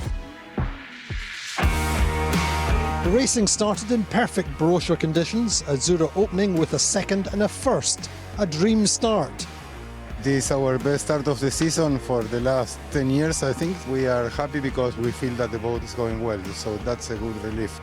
Speaker 1: The racing started in perfect brochure conditions, Azura opening with a second and a first. A dream start.
Speaker 16: This is our best start of the season for the last 10 years, I think. We are happy because we feel that the boat is going well, so that's a good relief.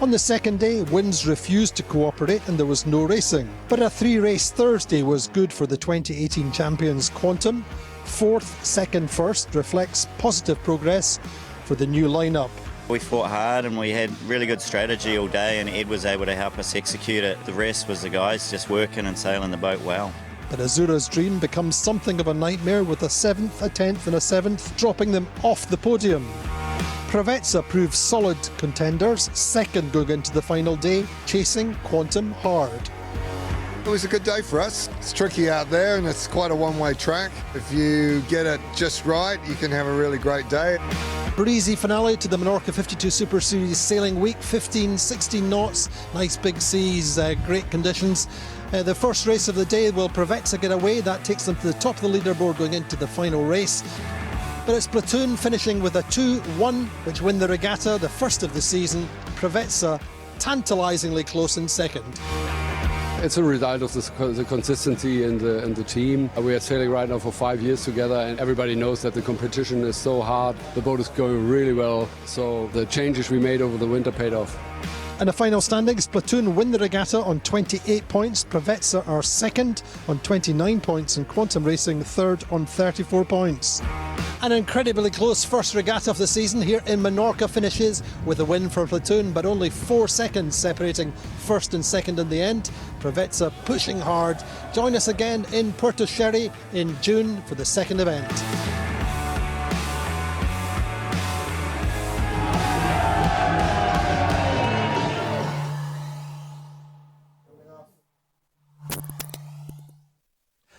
Speaker 1: On the second day, winds refused to cooperate and there was no racing. But a 3-race Thursday was good for the 2018 champions Quantum. 4th, 2nd, 1st reflects positive progress for the new lineup.
Speaker 11: We fought hard and we had really good strategy all day, and Ed was able to help us execute it. The rest was the guys just working and sailing the boat well.
Speaker 1: But Azura's dream becomes something of a nightmare, with a 7th, a 10th and a 7th dropping them off the podium. Provezza proved solid contenders, second going into the final day, chasing Quantum hard.
Speaker 17: It was a good day for us. It's tricky out there and it's quite a one-way track. If you get it just right, you can have a really great day.
Speaker 1: Breezy finale to the Menorca 52 Super Series sailing week, 15, 16 knots, nice big seas, great conditions. The first race of the day will Provezza get away. That takes them to the top of the leaderboard going into the final race. But it's Platoon finishing with a 2-1, which win the regatta, the first of the season. Provezza tantalisingly close in second.
Speaker 18: It's a result of the consistency in the team. We are sailing right now for 5 years together, and everybody knows that the competition is so hard. The boat is going really well, so the changes we made over the winter paid off.
Speaker 1: And the final standings, Platoon win the regatta on 28 points, Provezza are second on 29 points, and Quantum Racing third on 34 points. An incredibly close first regatta of the season here in Menorca finishes with a win for Platoon, but only 4 seconds separating first and second in the end. Provezza pushing hard. Join us again in Porto Cervo in June for the second event.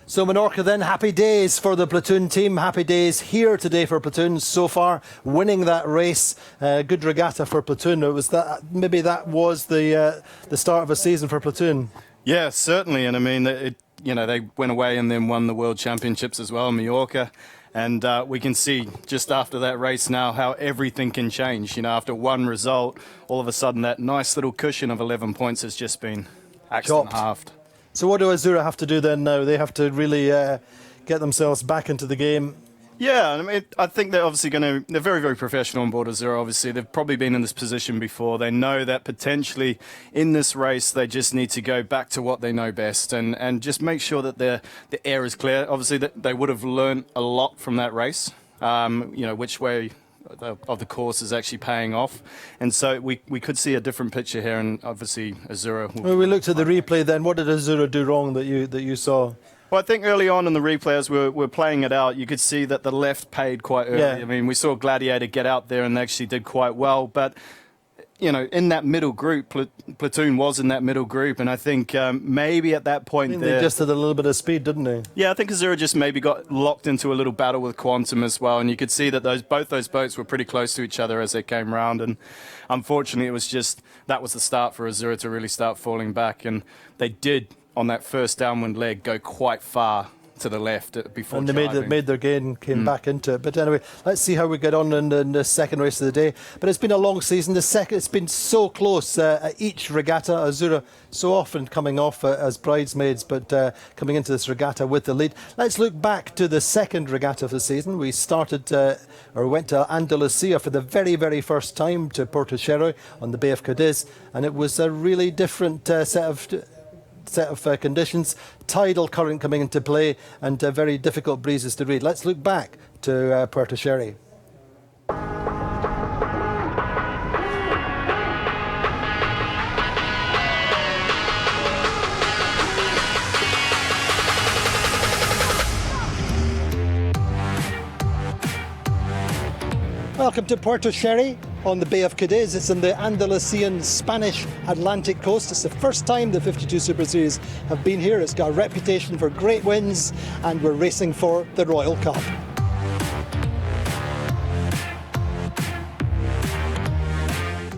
Speaker 1: So Menorca then, happy days for the Platoon team, happy days here today for Platoon so far, winning that race. Good regatta for Platoon. It was that, maybe that was the start of a season for Platoon.
Speaker 3: Yeah, certainly, and I mean, they went away and then won the World Championships as well in Mallorca. And we can see just after that race now how everything can change. After one result, all of a sudden that nice little cushion of 11 points has just been axed and halved.
Speaker 1: So what do Azura have to do then now? They have to really get themselves back into the game
Speaker 3: Yeah, I mean, I think they're obviously they're very, very professional on board Azura, obviously. They've probably been in this position before. They know that potentially in this race, they just need to go back to what they know best and just make sure that the air is clear. Obviously, they would have learned a lot from that race, which way of the course is actually paying off. And so we could see a different picture here, and obviously Azura will...
Speaker 1: When we looked at the replay then, what did Azura do wrong that you saw?
Speaker 3: Well, I think early on in the replay, as we're playing it out, you could see that the left paid quite early.
Speaker 1: Yeah.
Speaker 3: I mean, we saw Gladiator get out there and they actually did quite well. But, in that middle group, Platoon was in that middle group. And I think maybe at that point
Speaker 1: they just had a little bit of speed, didn't they?
Speaker 3: Yeah, I think Azura just maybe got locked into a little battle with Quantum as well. And you could see that both those boats were pretty close to each other as they came round. And unfortunately, that was the start for Azura to really start falling back. And they did, on that first downwind leg, go quite far to the left before
Speaker 1: and they made their gain, came back into it. But anyway, let's see how we get on in the second race of the day. But it's been a long season. It's been so close at each regatta. Azura so often coming off as bridesmaids, but coming into this regatta with the lead. Let's look back to the second regatta of the season. We went to Andalusia for the very, very first time, to Porto Cervo on the Bay of Cadiz, and it was a really different set of conditions, tidal current coming into play and very difficult breezes to read. Let's look back to Porto Cervo. Welcome to Porto Cervo on the Bay of Cadiz. It's in the Andalusian Spanish Atlantic coast. It's the first time the 52 Super Series have been here. It's got a reputation for great wins, and we're racing for the Royal Cup.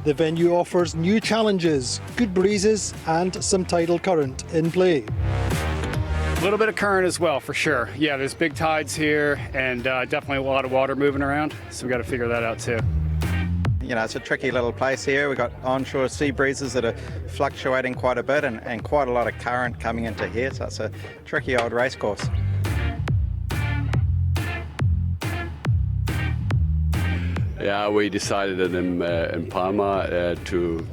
Speaker 1: The venue offers new challenges, good breezes and some tidal current in play.
Speaker 13: A little bit of current as well, for sure. Yeah, there's big tides here and definitely a lot of water moving around, so we've got to figure that out too.
Speaker 19: It's a tricky little place here. We've got onshore sea breezes that are fluctuating quite a bit and quite a lot of current coming into here, so it's a tricky old race course.
Speaker 20: Yeah, we decided in Palma to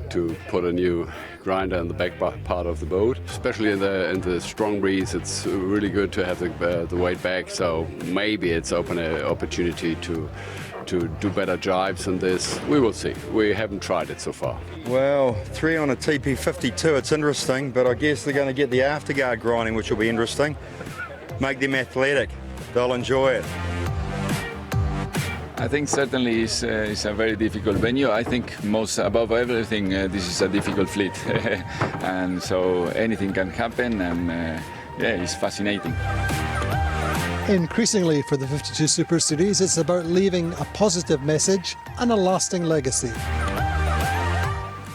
Speaker 20: put a new grinder in the back part of the boat, especially in the strong breeze. It's really good to have the weight back, so maybe it's open an opportunity to do better jives than this. We will see. We haven't tried it so far.
Speaker 21: Well, 3 on a TP52, it's interesting, but I guess they're going to get the afterguard grinding, which will be interesting. Make them athletic. They'll enjoy it.
Speaker 22: I think certainly it's a very difficult venue. I think most above everything, this is a difficult fleet. And so anything can happen, and it's fascinating.
Speaker 1: Increasingly for the 52 Super Series, it's about leaving a positive message and a lasting legacy.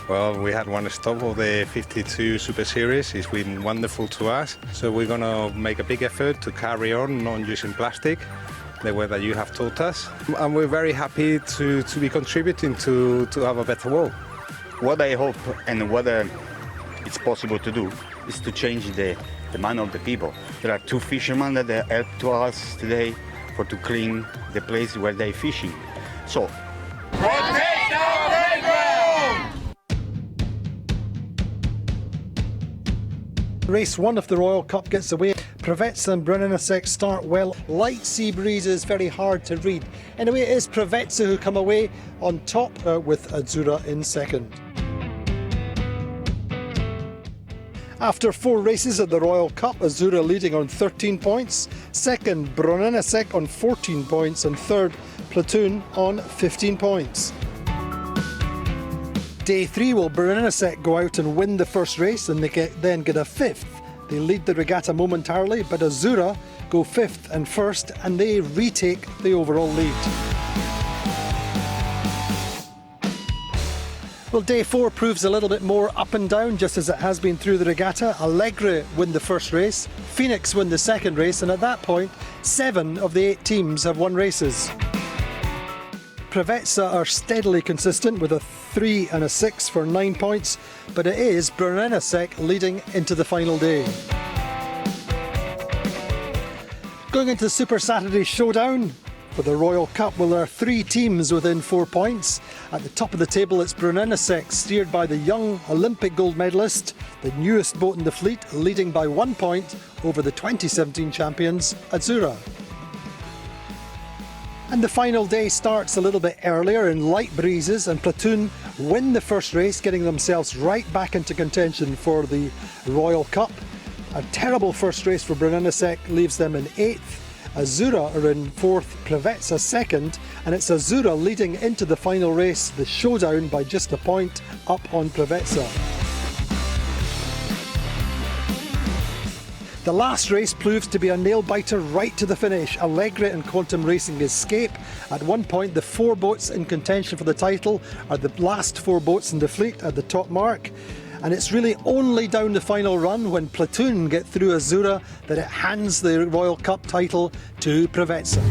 Speaker 23: Well, we had one stop of the 52 Super Series. It's been wonderful to us. So we're going to make a big effort to carry on not using plastic, the way that you have taught us. And we're very happy to be contributing to have a better world.
Speaker 24: What I hope and what it's possible to do is to change the mind of the people. There are 2 fishermen that help to us today to clean the place where they're fishing. So,
Speaker 25: protect our playground!
Speaker 1: Race 1 of the Royal Cup gets away. Provezza and Brunninasek start well. Light sea breezes, very hard to read. Anyway, it is Provezza who come away on top with Azura in second. After 4 races at the Royal Cup, Azura leading on 13 points, second Brunninasek on 14 points, and third Platoon on 15 points. Day 3 will Brunninasek go out and win the first race, and they then get a 5th. They lead the regatta momentarily, but Azura go 5th and 1st, and they retake the overall lead. Well, day 4 proves a little bit more up and down, just as it has been through the regatta. Allegre win the first race, Phoenix win the second race, and at that point, 7 of the 8 teams have won races. Provezza are steadily consistent with a 3 and a 6 for 9 points, but it is Brunninasek leading into the final day. Going into the Super Saturday Showdown, For the Royal Cup, well, there are 3 teams within 4 points. At the top of the table, it's Brunello, steered by the young Olympic gold medalist, the newest boat in the fleet, leading by 1 point over the 2017 champions, Azzurra. And the final day starts a little bit earlier in light breezes, and Platoon win the first race, getting themselves right back into contention for the Royal Cup. A terrible first race for Brunello leaves them in 8th. Azzurra are in 4th, Preveza 2nd, and it's Azzurra leading into the final race, the showdown by just a point up on Preveza. The last race proves to be a nail-biter right to the finish. Allegri and Quantum Racing escape. At one point, the 4 boats in contention for the title are the last 4 boats in the fleet at the top mark. And it's really only down the final run when Platoon get through Azzurra that it hands the Royal Cup title to Preveza.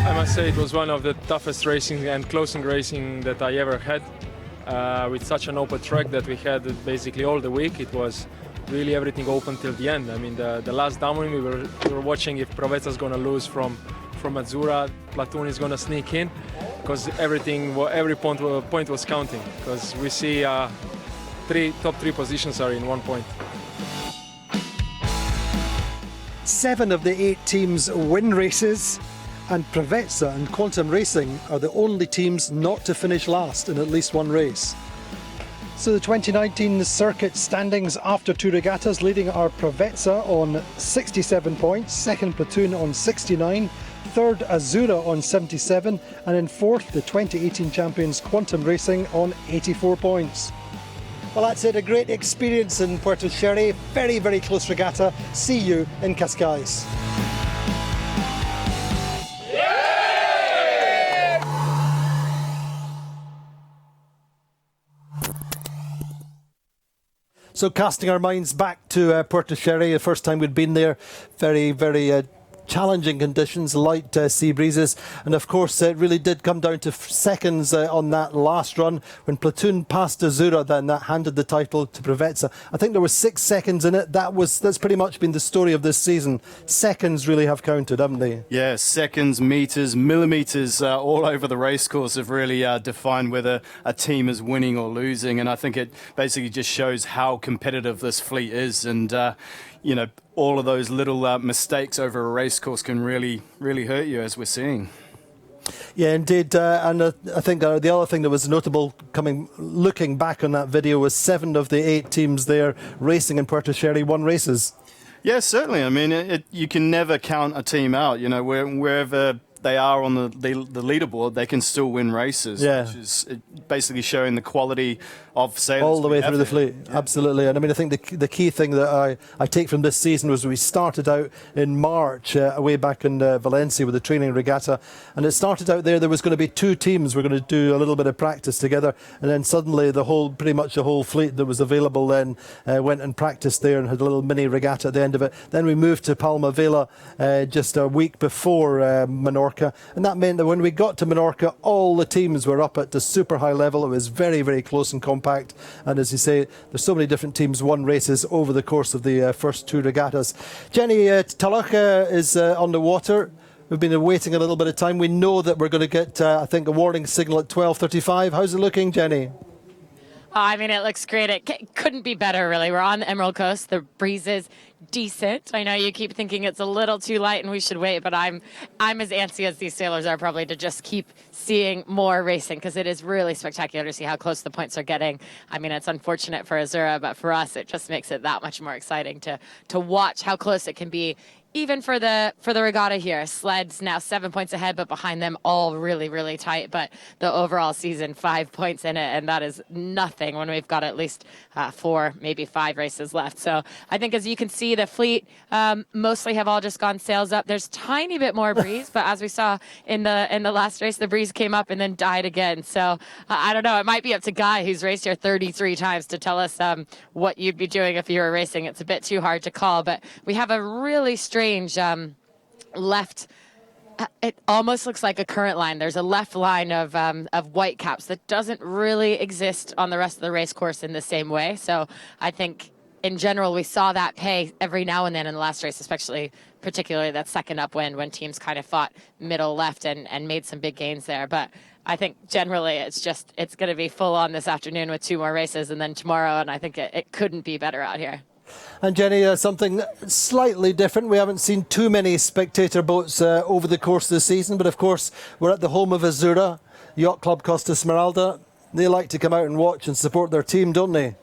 Speaker 9: I must say it was one of the toughest racing and closing racing that I ever had. With such an open track that we had basically all the week, it was really everything open till the end. I mean, the last downwind we were watching if Preveza is going to lose from Azzurra, Platoon is going to sneak in, because every point was counting. Because we see top 3 positions are in 1 point.
Speaker 1: 7 of the 8 teams win races, and Preveza and Quantum Racing are the only teams not to finish last in at least 1 race. So the 2019 circuit standings after 2 regattas, leading are Preveza on 67 points, 2nd Platoon on 69, 3rd Azzurra on 77, and in 4th the 2018 champions Quantum Racing on 84 points. Well, that's it, a great experience in Porto Cervo, very, very close regatta. See you in Cascais. So casting our minds back to Porto Cervo, the first time we'd been there, very, very challenging conditions, light sea breezes, and of course it really did come down to seconds on that last run when Platoon passed Azzurra, then that handed the title to Preveza. I think there was 6 seconds in it. That's pretty much been the story of this season. Seconds really have counted, haven't they?
Speaker 3: Yeah, seconds, meters, millimeters all over the racecourse have really defined whether a team is winning or losing, and I think it basically just shows how competitive this fleet is, and you know, all of those little mistakes over a racecourse can really, really hurt you, as we're seeing.
Speaker 1: Yeah, indeed. And I think the other thing that was notable looking back on that video was 7 of the 8 teams there racing in Porto Cervo won races.
Speaker 3: Yeah, certainly. I mean, you can never count a team out. You know, wherever they are on the leaderboard, they can still win races, which is basically showing the quality of sailors
Speaker 1: all the way through the fleet. Yeah. Absolutely. And I mean, I think the key thing that I take from this season was we started out in March away back in Valencia with the training regatta, and it started out there was going to be 2 teams. We're going to do a little bit of practice together, and then suddenly pretty much the whole fleet that was available then went and practiced there and had a little mini regatta at the end of it. Then we moved to Palma Vela just a week before Menorca, and that meant that when we got to Menorca, all the teams were up at the super high level. It was very, very close and compact. And as you say, there's so many different teams won races over the course of the first 2 regattas. Jenny, Talocha is on the water. We've been waiting a little bit of time. We know that we're going to get, I think, a warning signal at 12:35. How's it looking, Jenny?
Speaker 2: I mean, it looks great. It couldn't be better, really. We're on the Emerald Coast. The breeze is decent. I know you keep thinking it's a little too light and we should wait, but I'm as antsy as these sailors are probably to just keep seeing more racing, because it is really spectacular to see how close the points are getting. I mean, it's unfortunate for Azzurra, but for us, it just makes it that much more exciting to watch how close it can be. Even for the regatta here, Sled's now 7 points ahead, but behind them all really, really tight. But the overall season, 5 points in it, and that is nothing when we've got at least 4, maybe 5 races left. So I think, as you can see, the fleet mostly have all just gone sails up. There's tiny bit more breeze, but as we saw in the last race, the breeze came up and then died again. So I don't know. It might be up to Guy, who's raced here 33 times, to tell us what you'd be doing if you were racing. It's a bit too hard to call, but we have a really strange left. It almost looks like a current line. There's a left line of white caps that doesn't really exist on the rest of the race course in the same way. So I think in general, we saw that pay every now and then in the last race, particularly that second upwind when teams kind of fought middle left and made some big gains there. But I think generally it's going to be full on this afternoon with 2 more races and then tomorrow, and I think it couldn't be better out here.
Speaker 1: And Jenny, something slightly different. We haven't seen too many spectator boats over the course of the season, but of course we're at the home of Azura, Yacht Club Costa Smeralda. They like to come out and watch and support their team, don't they?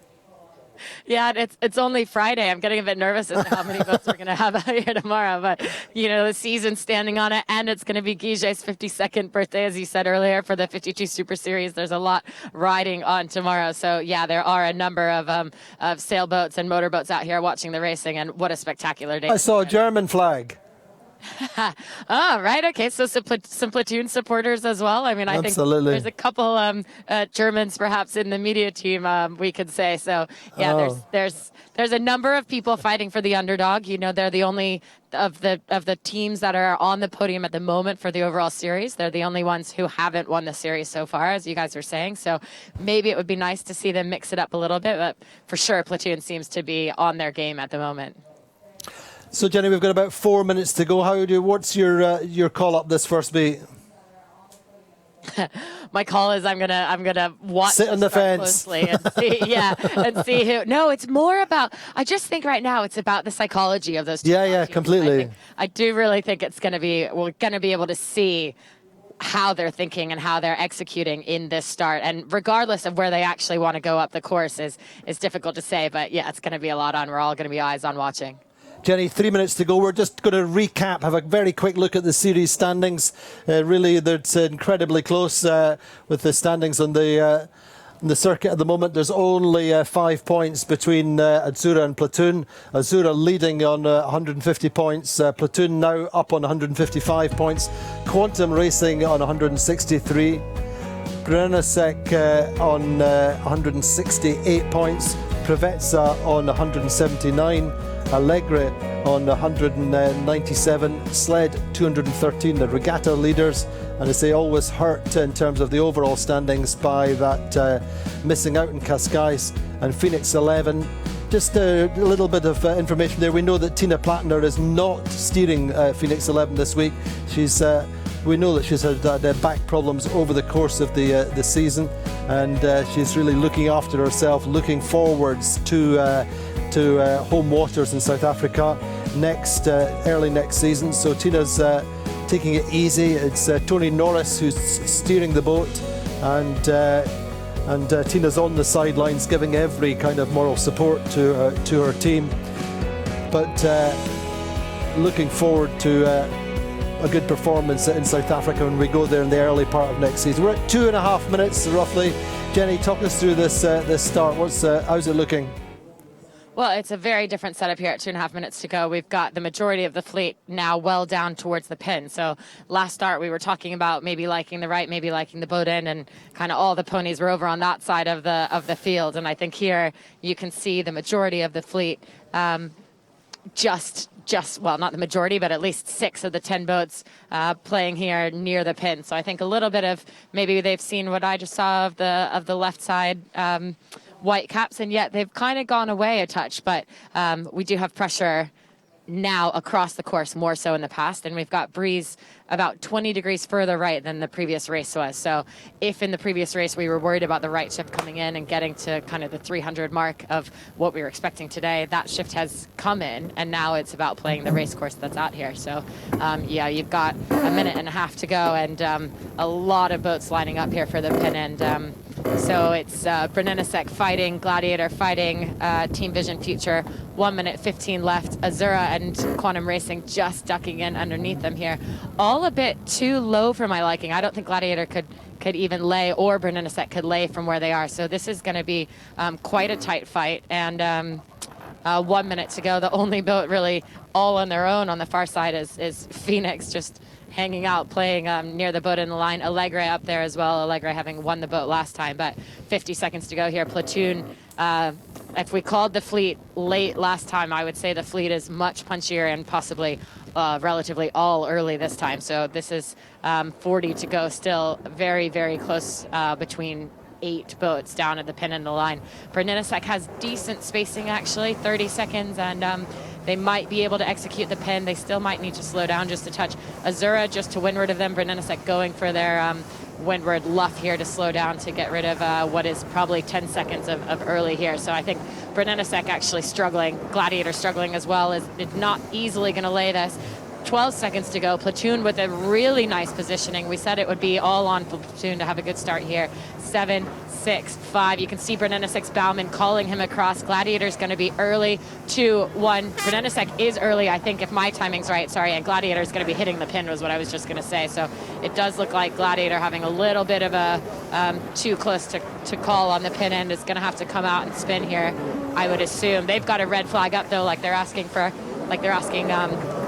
Speaker 2: Yeah, it's only Friday. I'm getting a bit nervous as to how many boats we're going to have out here tomorrow. But, the season's standing on it, and it's going to be Guiget's 52nd birthday, as you said earlier, for the 52 Super Series. There's a lot riding on tomorrow. So, yeah, there are a number of sailboats and motorboats out here watching the racing, and what a spectacular day.
Speaker 1: I saw a German flag.
Speaker 2: Oh, right. Okay. So some platoon supporters as well. I mean, I
Speaker 1: Absolutely.
Speaker 2: think there's a couple Germans perhaps in the media team, we could say. So, yeah, there's a number of people fighting for the underdog. They're the only of the teams that are on the podium at the moment for the overall series. They're the only ones who haven't won the series so far, as you guys were saying. So maybe it would be nice to see them mix it up a little bit. But for sure, platoon seems to be on their game at the moment.
Speaker 1: So Jenny, we've got about 4 minutes to go. What's your call up this first beat?
Speaker 2: My call is I'm gonna watch,
Speaker 1: sit on the fence
Speaker 2: closely and see, and see who. No, it's more about. I just think right now it's about the psychology of those two.
Speaker 1: Yeah, completely.
Speaker 2: I do really think we're gonna be able to see how they're thinking and how they're executing in this start. And regardless of where they actually want to go up the course is difficult to say. But yeah, it's going to be a lot on. We're all going to be eyes on watching.
Speaker 1: Jenny, 3 minutes to go. We're just going to recap, have a very quick look at the series standings. Really, it's incredibly close with the standings on the circuit at the moment. There's only 5 points between Azura and Platoon. Azura leading on 150 points. Platoon now up on 155 points. Quantum Racing on 163. Brennesek on 168 points. Privetza on 179. Allegre on 197, Sled 213, the regatta leaders, and as they always hurt in terms of the overall standings by that missing out in Cascais, and Phoenix 11. Just a little bit of information there. We know that Tina Plattner is not steering Phoenix 11 this week. We know that she's had back problems over the course of the season, and she's really looking after herself, looking forwards to home waters in South Africa early next season. So Tina's taking it easy. It's Tony Norris who's steering the boat, and Tina's on the sidelines giving every kind of moral support to her team. But looking forward to a good performance in South Africa when we go there in the early part of next season. We're at 2.5 minutes roughly. Jenny, talk us through this start. How's it looking?
Speaker 2: Well, it's a very different setup here at 2.5 minutes to go. We've got the majority of the fleet now well down towards the pin. So last start we were talking about maybe liking the right, maybe liking the boat end, and kind of all the ponies were over on that side of the field. And I think here you can see the majority of the fleet well, not the majority, but at least 6 of the 10 boats playing here near the pin. So I think a little bit of maybe they've seen what I just saw of the left side white caps, and yet they've kind of gone away a touch. But we do have pressure now across the course, more so in the past, and we've got breeze about 20 degrees further right than the previous race was. So if in the previous race we were worried about the right shift coming in and getting to kind of the 300 mark of what we were expecting today, that shift has come in, and now it's about playing the race course that's out here. So you've got a minute and a half to go, and a lot of boats lining up here for the pin end. So it's Brennesek fighting, Gladiator fighting, Team Vision Future, 1 minute 15 left. Azura and Quantum Racing just ducking in underneath them here. All a bit too low for my liking. I don't think Gladiator could even lay, or Brennesek could lay from where they are. So this is going to be quite a tight fight. And 1 minute to go. The only boat really all on their own on the far side is Phoenix, just hanging out, playing near the boat in the line. Allegre up there as well. Allegre having won the boat last time, but 50 seconds to go here. Platoon, if we called the fleet late last time, I would say the fleet is much punchier and possibly relatively all early this time. So this is 40 to go still. Very, very close between 8 boats down at the pin and the line. Brninesek has decent spacing, actually, 30 seconds, and they might be able to execute the pin. They still might need to slow down just a touch. Azura just to windward of them. Brninesek going for their windward luff here to slow down to get rid of what is probably 10 seconds of early here. So I think Brninesek actually struggling. Gladiator struggling as well. Is not easily going to lay this. 12 seconds to go. Platoon with a really nice positioning. We said it would be all on for Platoon to have a good start here. 7, 6, 5. You can see Brninesek's bowman calling him across. Gladiator's going to be early. 2, 1. Brninesek is early, I think, if my timing's right. Sorry, and Gladiator's going to be hitting the pin was what I was just going to say. So it does look like Gladiator having a little bit of a too close to call on the pin end is going to have to come out and spin here, I would assume. They've got a red flag up, though, like they're asking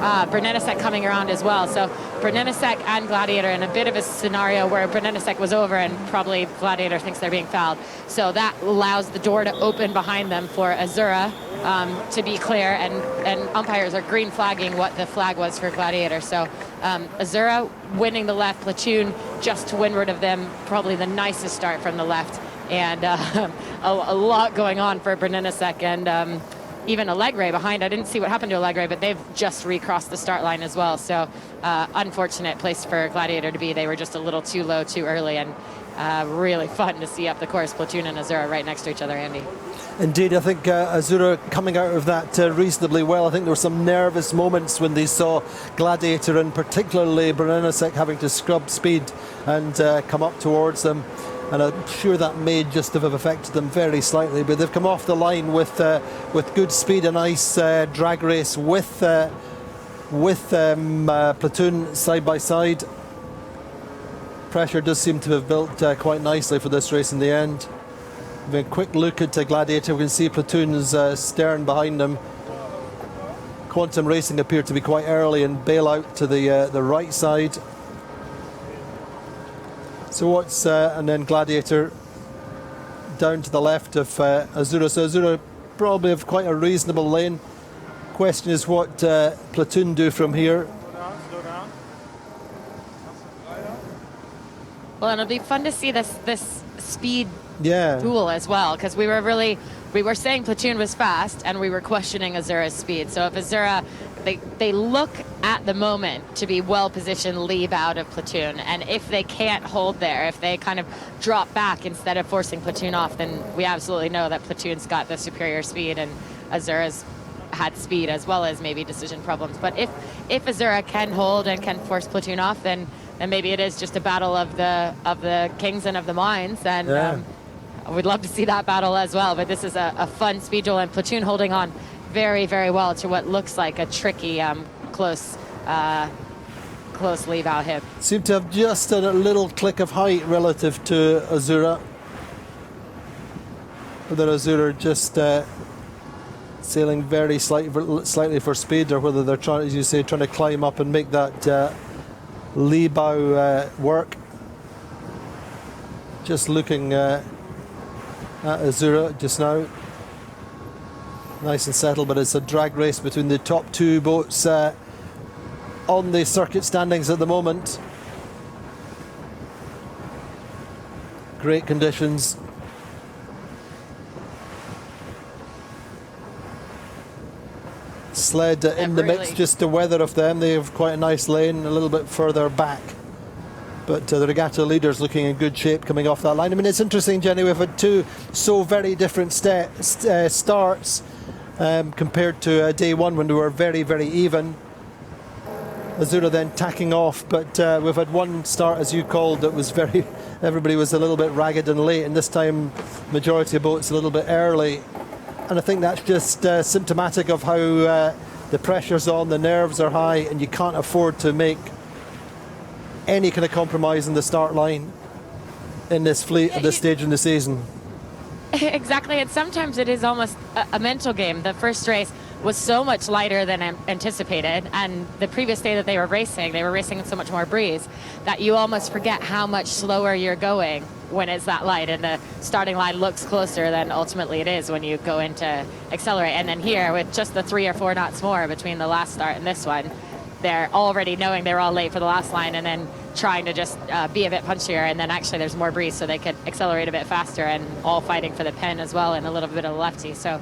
Speaker 2: Brninesek coming around as well. So Brninesek and Gladiator in a bit of a scenario where Brninesek was over and probably Gladiator thinks they're being fouled. So that allows the door to open behind them for Azura to be clear, and umpires are green flagging what the flag was for Gladiator. So Azura winning the left, Platoon just to windward of them, probably the nicest start from the left, and a lot going on for Brninesek, and even Allegre behind. I didn't see what happened to Allegre, but they've just recrossed the start line as well. So unfortunate place for Gladiator to be. They were just a little too low too early, and really fun to see up the course. Platoon and Azura right next to each other, Andy.
Speaker 1: Indeed, I think Azura coming out of that reasonably well. I think there were some nervous moments when they saw Gladiator and particularly Brninesek having to scrub speed and come up towards them. And I'm sure that may just have affected them very slightly, but they've come off the line with good speed, a nice drag race with Platoon side by side. Pressure does seem to have built quite nicely for this race in the end. Having a quick look at Gladiator, we can see Platoon's stern behind them. Quantum Racing appeared to be quite early and bail out to the right side. So what's and then Gladiator down to the left of Azura. So Azura probably have quite a reasonable lane. Question is what Platoon do from here.
Speaker 2: Well, and it'll be fun to see this speed
Speaker 1: Yeah.
Speaker 2: duel as well, because we were saying Platoon was fast and we were questioning Azura's speed. So if Azura, they look at the moment to be well positioned leave out of Platoon, and if they can't hold there, if they kind of drop back instead of forcing Platoon off, then we absolutely know that Platoon's got the superior speed and Azura's had speed as well as maybe decision problems. But if Azura can hold and can force Platoon off, then maybe it is just a battle of the kings and of the mines, and we'd love to see that battle as well. But this is a fun speed duel, and Platoon holding on very, very well to what looks like a tricky, close leave out hip.
Speaker 1: Seem to have just a little click of height relative to Azura. Whether Azura just sailing very slightly for speed, or whether they're trying, as you say, trying to climb up and make that lee bow work. Just looking at Azura just now. Nice and settled, but it's a drag race between the top two boats on the circuit standings at the moment. Great conditions. Sled in the mix, just the weather of them. They have quite a nice lane a little bit further back. But the regatta leader's looking in good shape coming off that line. I mean, it's interesting, Jenny, we've had two so very different starts compared to day one when we were very, very even. Azura then tacking off, but we've had one start, as you called, that was everybody was a little bit ragged and late, and this time majority of boats a little bit early. And I think that's just symptomatic of how the pressure's on, the nerves are high, and you can't afford to make any kind of compromise in the start line in this fleet at this stage in the season.
Speaker 2: Exactly, and sometimes it is almost a mental game. The first race was so much lighter than anticipated, and the previous day that they were racing in so much more breeze that you almost forget how much slower you're going when it's that light, and the starting line looks closer than ultimately it is when you go into accelerate. And then here, with just the 3 or 4 knots more between the last start and this one, they're already knowing they're all late for the last line, and then trying to just be a bit punchier, and then actually there's more breeze, so they could accelerate a bit faster, and all fighting for the pen as well, and a little bit of lefty. So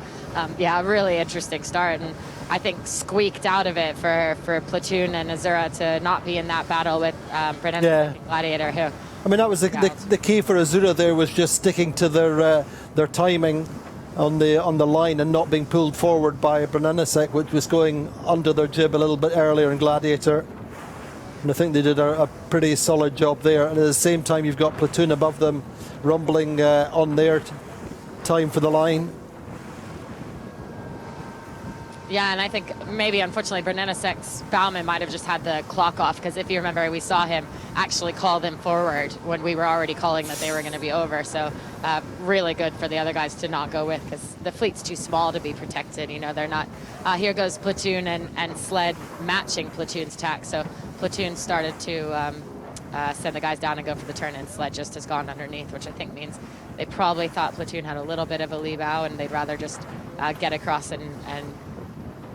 Speaker 2: yeah, a really interesting start, and I think squeaked out of it for Platoon and Azura to not be in that battle with Brennan and Gladiator, who
Speaker 1: I mean, that was the key for Azura there, was just sticking to their timing on the line and not being pulled forward by Brennanasek, which was going under their jib a little bit earlier in Gladiator. And I think they did a pretty solid job there. And at the same time, you've got Platoon above them, rumbling on their time for the line.
Speaker 2: Yeah, and I think maybe, unfortunately, Bernanasek's Bauman might have just had the clock off, because if you remember, we saw him actually call them forward when we were already calling that they were going to be over. So really good for the other guys to not go with, because the fleet's too small to be protected. You know, they're not. Here goes Platoon and Sled matching Platoon's tack. So Platoon started to send the guys down and go for the turn, and Sled just has gone underneath, which I think means they probably thought Platoon had a little bit of a lee bow, and they'd rather just get across and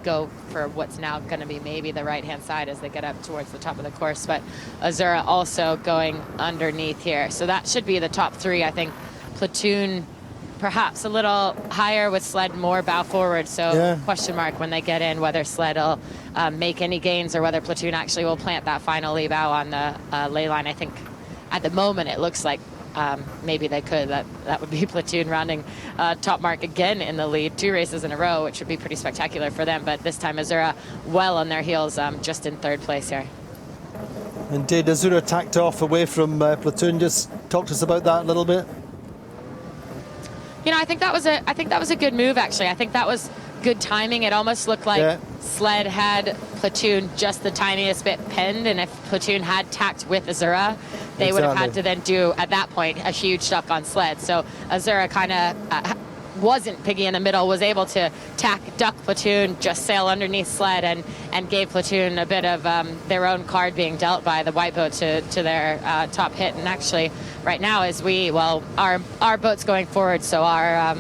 Speaker 2: go for what's now going to be maybe the right-hand side as they get up towards the top of the course. But Azura also going underneath here. So that should be the top three. I think Platoon perhaps a little higher with Sled more bow forward. So question mark when they get in whether Sled will make any gains or whether Platoon actually will plant that final lee bow on the ley line. I think at the moment it looks like maybe they could. That would be Platoon rounding top mark again in the lead, 2 races in a row, which would be pretty spectacular for them. But this time Azura well on their heels, just in 3rd place here.
Speaker 1: Indeed, Azura tacked off away from Platoon. Just talk to us about that a little bit.
Speaker 2: You know, I think that was a good move, actually. I think that was good timing. It almost looked like Sled had Platoon just the tiniest bit pinned, and if Platoon had tacked with Azura, they would have had to then do, at that point, a huge duck on Sled. So Azura kind of wasn't piggy in the middle, was able to duck Platoon, just sail underneath Sled, and gave Platoon a bit of their own card being dealt by the white boat to their top hit. And actually, right now, as our boat's going forward, so our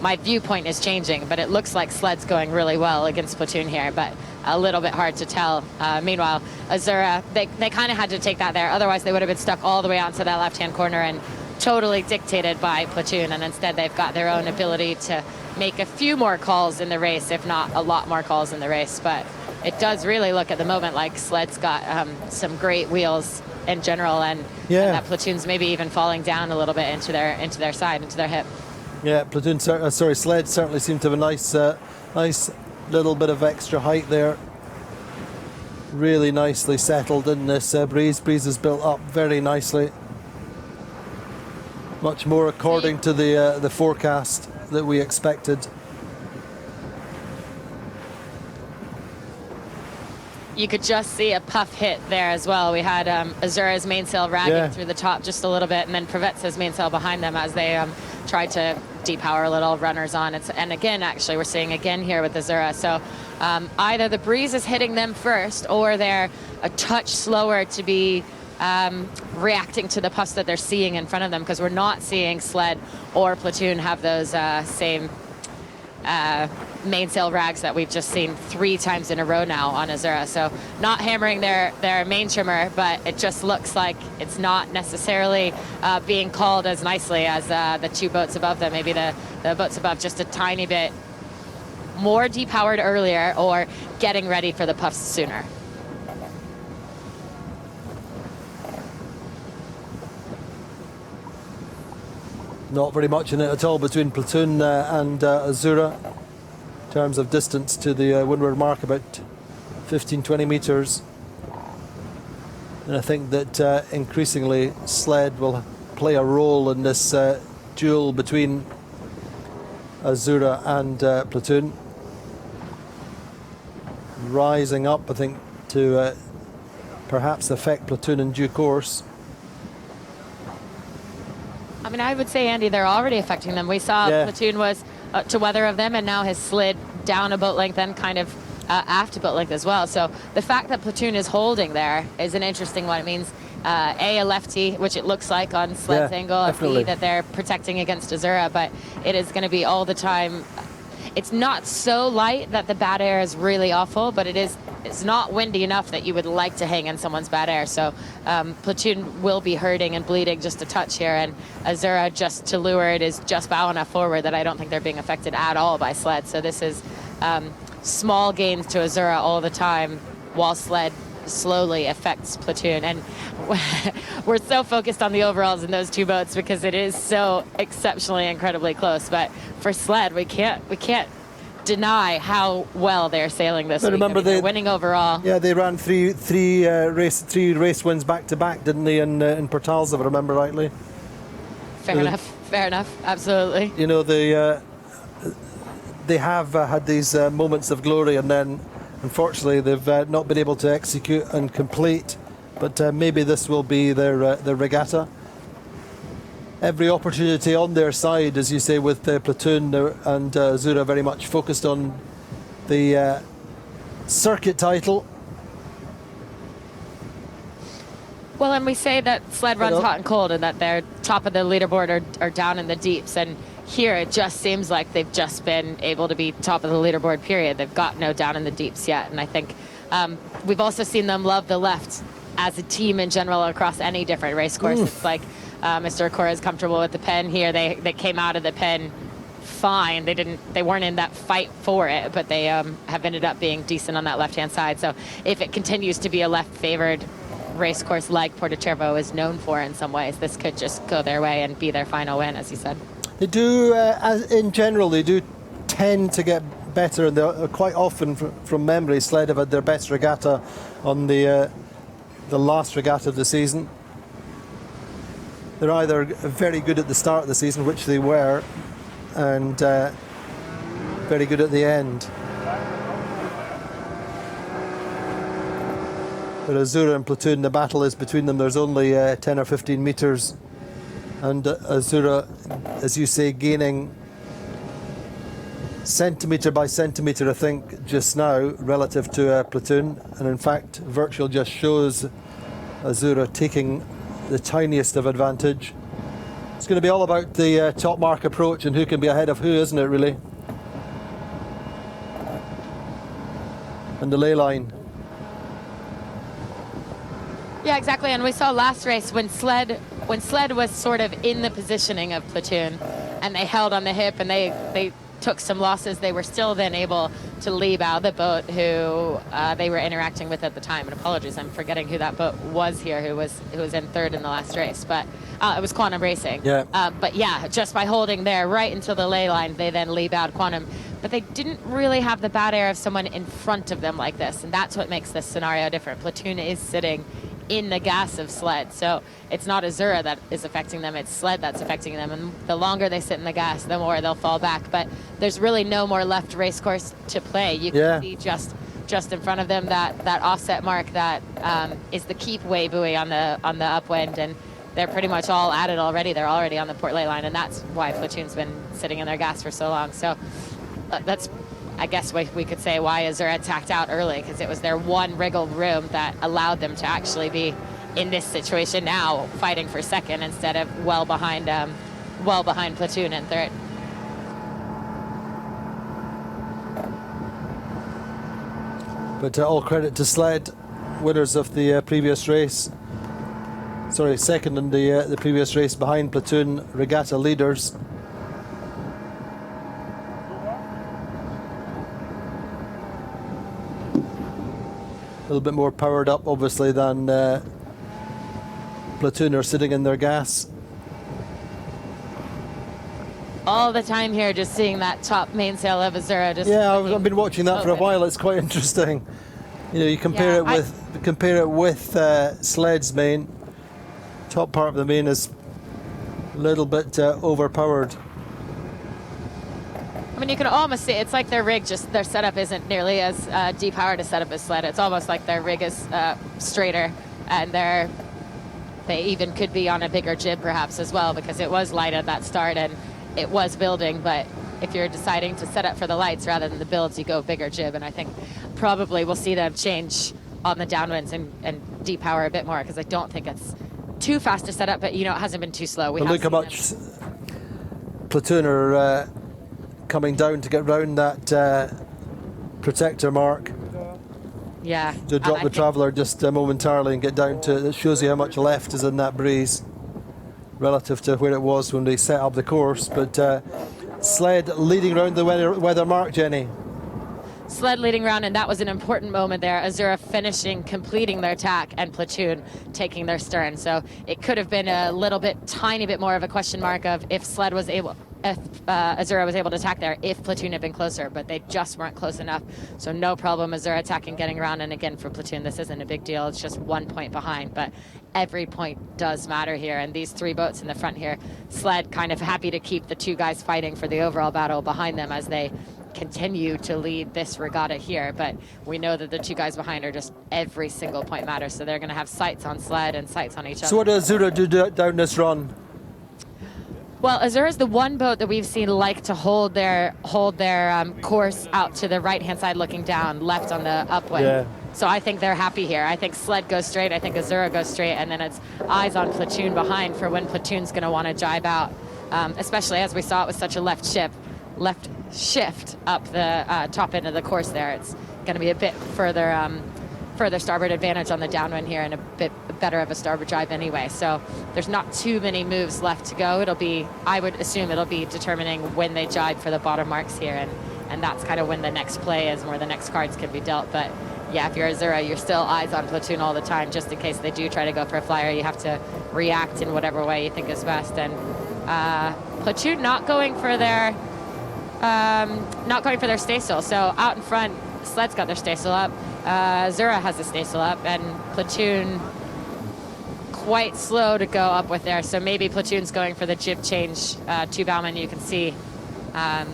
Speaker 2: my viewpoint is changing, but it looks like Sled's going really well against Platoon here, but a little bit hard to tell. Meanwhile, Azura, they kind of had to take that there, otherwise they would have been stuck all the way onto that left-hand corner and totally dictated by Platoon, and instead they've got their own ability to make a few more calls in the race, if not a lot more calls in the race. But it does really look at the moment like Sled's got some great wheels in general, and that Platoon's maybe even falling down a little bit into their side, into their hip.
Speaker 1: Yeah, Platoon, Sled certainly seemed to have a nice little bit of extra height there. Really nicely settled in this breeze. Breeze is built up very nicely. Much more according to the forecast that we expected.
Speaker 2: You could just see a puff hit there as well. We had Azura's mainsail ragging through the top just a little bit, and then Provetsa's mainsail behind them as they tried to depower a little, runners on. And again, actually, we're seeing again here with Azura. So either the breeze is hitting them first, or they're a touch slower to be reacting to the puffs that they're seeing in front of them, because we're not seeing Sled or Platoon have those same mainsail rags that we've just seen 3 times in a row now on Azura. So not hammering their main trimmer, but it just looks like it's not necessarily being called as nicely as the 2 boats above them. Maybe the boats above just a tiny bit more depowered earlier, or getting ready for the puffs sooner.
Speaker 1: Not very much in it at all between Platoon and Azura. In terms of distance to the windward mark, about 15-20 meters. And I think that increasingly Sled will play a role in this duel between Azura and Platoon. Rising up, I think, to perhaps affect Platoon in due course.
Speaker 2: I mean, I would say, Andy, they're already affecting them. We saw Platoon was to weather of them, and now has slid down a boat length and kind of aft a boat length as well. So the fact that Platoon is holding there is an interesting one. It means A, a lefty, which it looks like on Sled's angle, and B, that they're protecting against Azura, but it is going to be all the time. It's not so light that the bad air is really awful, but it is it's not windy enough that you would like to hang in someone's bad air. So Platoon will be hurting and bleeding just a touch here, and Azura, just to leeward, is just bow enough forward that I don't think they're being affected at all by Sled. So this is small gains to Azura all the time, while Sled slowly affects Platoon. And we're so focused on the overalls in those two boats because it is so exceptionally incredibly close. But for Sled, we can't deny how well they're sailing this week.
Speaker 1: Remember,
Speaker 2: they're winning overall.
Speaker 1: Yeah, they ran three race wins back to back, didn't they? In Portals, if I remember rightly.
Speaker 2: Fair enough. Absolutely.
Speaker 1: You know, they have had these moments of glory, and then unfortunately they've not been able to execute and complete. But maybe this will be their regatta. Every opportunity on their side, as you say, with Platoon and Azura very much focused on the circuit title.
Speaker 2: Well, and we say that Sled runs hot and cold, and that they're top of the leaderboard or down in the deeps. And here it just seems like they've just been able to be top of the leaderboard, period. They've got no down in the deeps yet. And I think we've also seen them love the left as a team in general across any different race course. It's like Mr. Okura is comfortable with the pen here. They came out of the pen fine. They weren't in that fight for it, but they have ended up being decent on that left-hand side. So if it continues to be a left-favored race course like Porto Cervo is known for in some ways, this could just go their way and be their final win, as you said.
Speaker 1: They do, in general, they do tend to get better, and they're quite often, from memory, Sled have had their best regatta on the last regatta of the season. They're either very good at the start of the season, which they were, and very good at the end. But Azura and Platoon, the battle is between them. There's only 10 or 15 metres, and Azura, as you say, gaining centimetre by centimetre, I think, just now, relative to Platoon. And in fact, Virtual just shows Azura taking the tiniest of advantage. It's going to be all about the top mark approach and who can be ahead of who, isn't it, really? And the ley line.
Speaker 2: Yeah, exactly. And we saw last race when Sled was sort of in the positioning of Platoon, and they held on the hip and they took some losses. They were still then able to leave out the boat who they were interacting with at the time. And apologies, I'm forgetting who that boat was here, who was in third in the last race. But it was Quantum Racing.
Speaker 1: Yeah.
Speaker 2: But yeah, just by holding there right until the ley line, they then leave out Quantum. But they didn't really have the bad air of someone in front of them like this, and that's what makes this scenario different. Platoon is sitting in the gas of Sled, so it's not Azura that is affecting them, it's Sled that's affecting them, and the longer they sit in the gas, the more they'll fall back. But there's really no more left race course to play. You can see just in front of them that offset mark that is the keep way buoy on the upwind, and they're pretty much all at it already. They're already on the port ley line, and that's why Platoon's been sitting in their gas for so long. So that's, I guess we could say, why Azura tacked out early, because it was their one wriggled room that allowed them to actually be in this situation now, fighting for second instead of well behind Platoon in third.
Speaker 1: But all credit to Sled, winners of the previous race. Sorry, second in the previous race behind Platoon, regatta leaders. A little bit more powered up, obviously, than Platoon are sitting in their gas.
Speaker 2: All the time here, just seeing that top mainsail of Azura.
Speaker 1: I've been watching that for a while. It's quite interesting. You know, you compare it with Sled's main. Top part of the main is a little bit overpowered.
Speaker 2: I mean, you can almost see it's like their rig, just their setup isn't nearly as depowered a setup as Sled. It's almost like their rig is straighter, and they even could be on a bigger jib perhaps as well, because it was light at that start and it was building. But if you're deciding to set up for the lights rather than the builds, you go bigger jib, and I think probably we'll see them change on the downwinds and depower a bit more, because I don't think it's too fast to set up, but you know, it hasn't been too slow.
Speaker 1: Look how much Platoon are coming down to get round that protector mark.
Speaker 2: Yeah.
Speaker 1: To drop the Traveller just momentarily and get down to it. It shows you how much left is in that breeze relative to where it was when they set up the course. But Sled leading around the weather mark, Jenny.
Speaker 2: Sled leading round, and that was an important moment there. Azura finishing, completing their attack, and Platoon taking their stern. So it could have been a little bit, tiny bit more of a question mark of if Sled was able, if Azura was able to attack there, if Platoon had been closer, but they just weren't close enough. So no problem, Azura attacking, getting around, and again for Platoon, this isn't a big deal. It's just 1 point behind, but every point does matter here. And these three boats in the front here, Sled kind of happy to keep the two guys fighting for the overall battle behind them as they continue to lead this regatta here, but we know that the two guys behind are just every single point matters, so they're going to have sights on Sled and sights on each other.
Speaker 1: So what does Azura do down this run?
Speaker 2: Well, Azura is the one boat that we've seen like to hold their course out to the right-hand side looking down, left on the upwind.
Speaker 1: Yeah.
Speaker 2: So I think they're happy here. I think Sled goes straight, I think Azura goes straight, and then it's eyes on Platoon behind for when Platoon's going to want to jibe out, especially as we saw it was such a left shift up the top end of the course there. It's going to be a bit further starboard advantage on the downwind here and a bit better of a starboard drive anyway. So there's not too many moves left to go. It'll be, I would assume it'll be determining when they jibe for the bottom marks here, and that's kind of when the next play is, where the next cards can be dealt. But yeah, if you're Azura, you're still eyes on Platoon all the time, just in case they do try to go for a flyer. You have to react in whatever way you think is best. And Platoon not going for their staysail. So out in front, Sled's got their staysail up. Azura has the staysail up, and Platoon quite slow to go up with there. So maybe Platoon's going for the jib change. Two bowmen, you can see at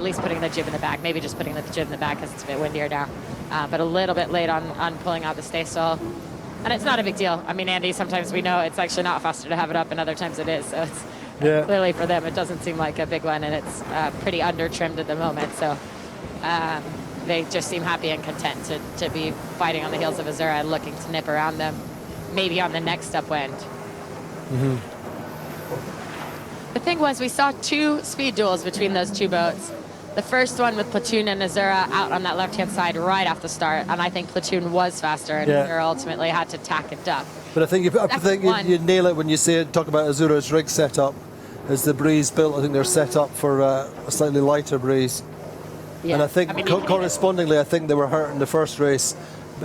Speaker 2: least putting the jib in the bag. Maybe just putting the jib in the bag because it's a bit windier now. But a little bit late on pulling out the staysail. And it's not a big deal. I mean, Andy, sometimes we know it's actually not faster to have it up, and other times it is. So it's clearly for them, it doesn't seem like a big one, and it's pretty under-trimmed at the moment. So they just seem happy and content to be fighting on the heels of Azura and looking to nip around them, maybe on the next upwind.
Speaker 1: Mm-hmm.
Speaker 2: The thing was, we saw two speed duels between those two boats. The first one with Platoon and Azura out on that left-hand side right off the start, and I think Platoon was faster, and Azura ultimately had to tack and duck.
Speaker 1: But I think you nail it when you talk about Azura's rig setup. As the breeze built, I think they're set up for a slightly lighter breeze.
Speaker 2: Yeah.
Speaker 1: And I think correspondingly, I think they were hurt in the first race,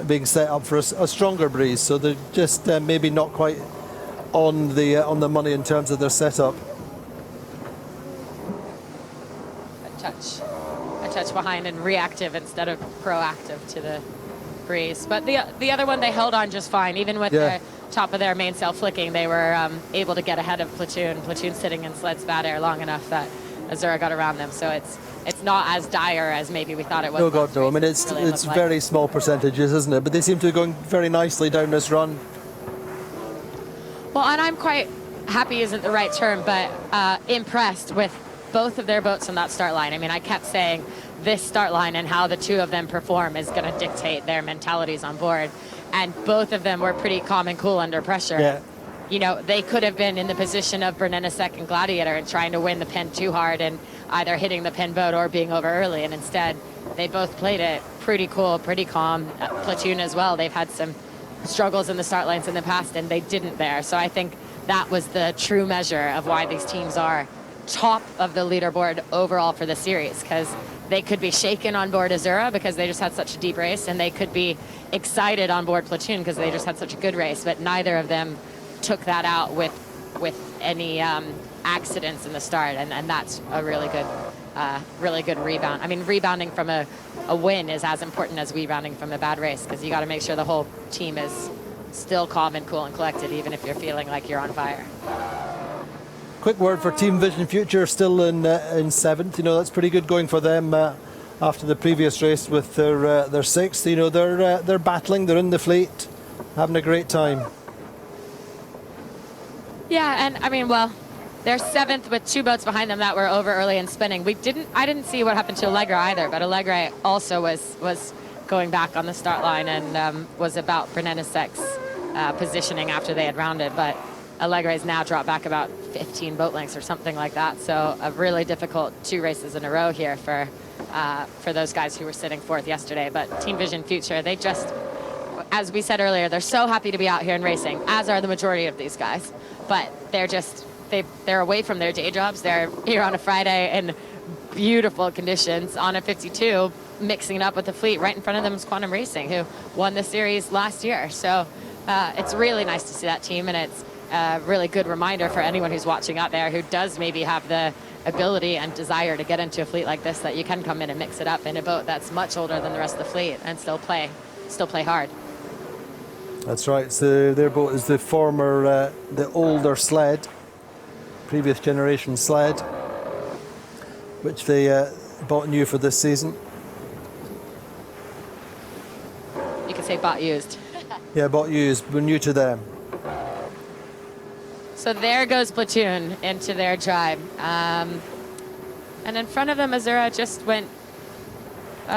Speaker 1: being set up for a stronger breeze. So they're just maybe not quite on the money in terms of their setup.
Speaker 2: A touch behind and reactive instead of proactive to the breeze. But the other one they held on just fine, even with the top of their mainsail flicking. They were able to get ahead of Platoon. Platoon sitting in Sled's bad air long enough that Azura got around them. So it's not as dire as maybe we thought it was.
Speaker 1: No, God, no. I mean, it's very small percentages, isn't it? But they seem to be going very nicely down this run.
Speaker 2: Well, and I'm quite happy isn't the right term, but impressed with both of their boats on that start line. I mean, I kept saying this start line and how the two of them perform is going to dictate their mentalities on board. And both of them were pretty calm and cool under pressure.
Speaker 1: Yeah.
Speaker 2: You know, they could have been in the position of Brennenisek and Gladiator and trying to win the pin too hard and either hitting the pin boat or being over early. And instead, they both played it pretty cool, pretty calm. Platoon as well. They've had some struggles in the start lines in the past, and they didn't there. So I think that was the true measure of why these teams are top of the leaderboard overall for the series, because they could be shaken on board Azura because they just had such a deep race, and they could be excited on board Platoon because they just had such a good race, but neither of them took that out with any accidents in the start, and that's a really good rebound. I mean, rebounding from a win is as important as rebounding from a bad race, because you got to make sure the whole team is still calm and cool and collected, even if you're feeling like you're on fire.
Speaker 1: Quick word for Team Vision Future, still in seventh. You know, that's pretty good going for them after the previous race with their sixth. You know, they're battling, they're in the fleet, having a great time.
Speaker 2: Yeah, and I mean, well, they're seventh with two boats behind them that were over early and spinning. I didn't see what happened to Allegra either, but Allegra also was going back on the start line and was about Brenenisek's positioning after they had rounded, but Allegra has now dropped back about 15 boat lengths or something like that. So a really difficult two races in a row here for for those guys who were sitting fourth yesterday. But Team Vision Future, they just, as we said earlier, they're so happy to be out here and racing, as are the majority of these guys. But they're just, they're away from their day jobs. They're here on a Friday in beautiful conditions on a 52, mixing it up with the fleet. Right in front of them is Quantum Racing, who won the series last year. So it's really nice to see that team, and it's a really good reminder for anyone who's watching out there who does maybe have the ability and desire to get into a fleet like this, that you can come in and mix it up in a boat that's much older than the rest of the fleet and still play hard.
Speaker 1: That's right. So their boat is the former, the older sled, previous generation sled, which they bought new for this season.
Speaker 2: You could say bought used.
Speaker 1: Yeah, bought used. We're new to them.
Speaker 2: So there goes Platoon into their drive. And in front of them, Azura just went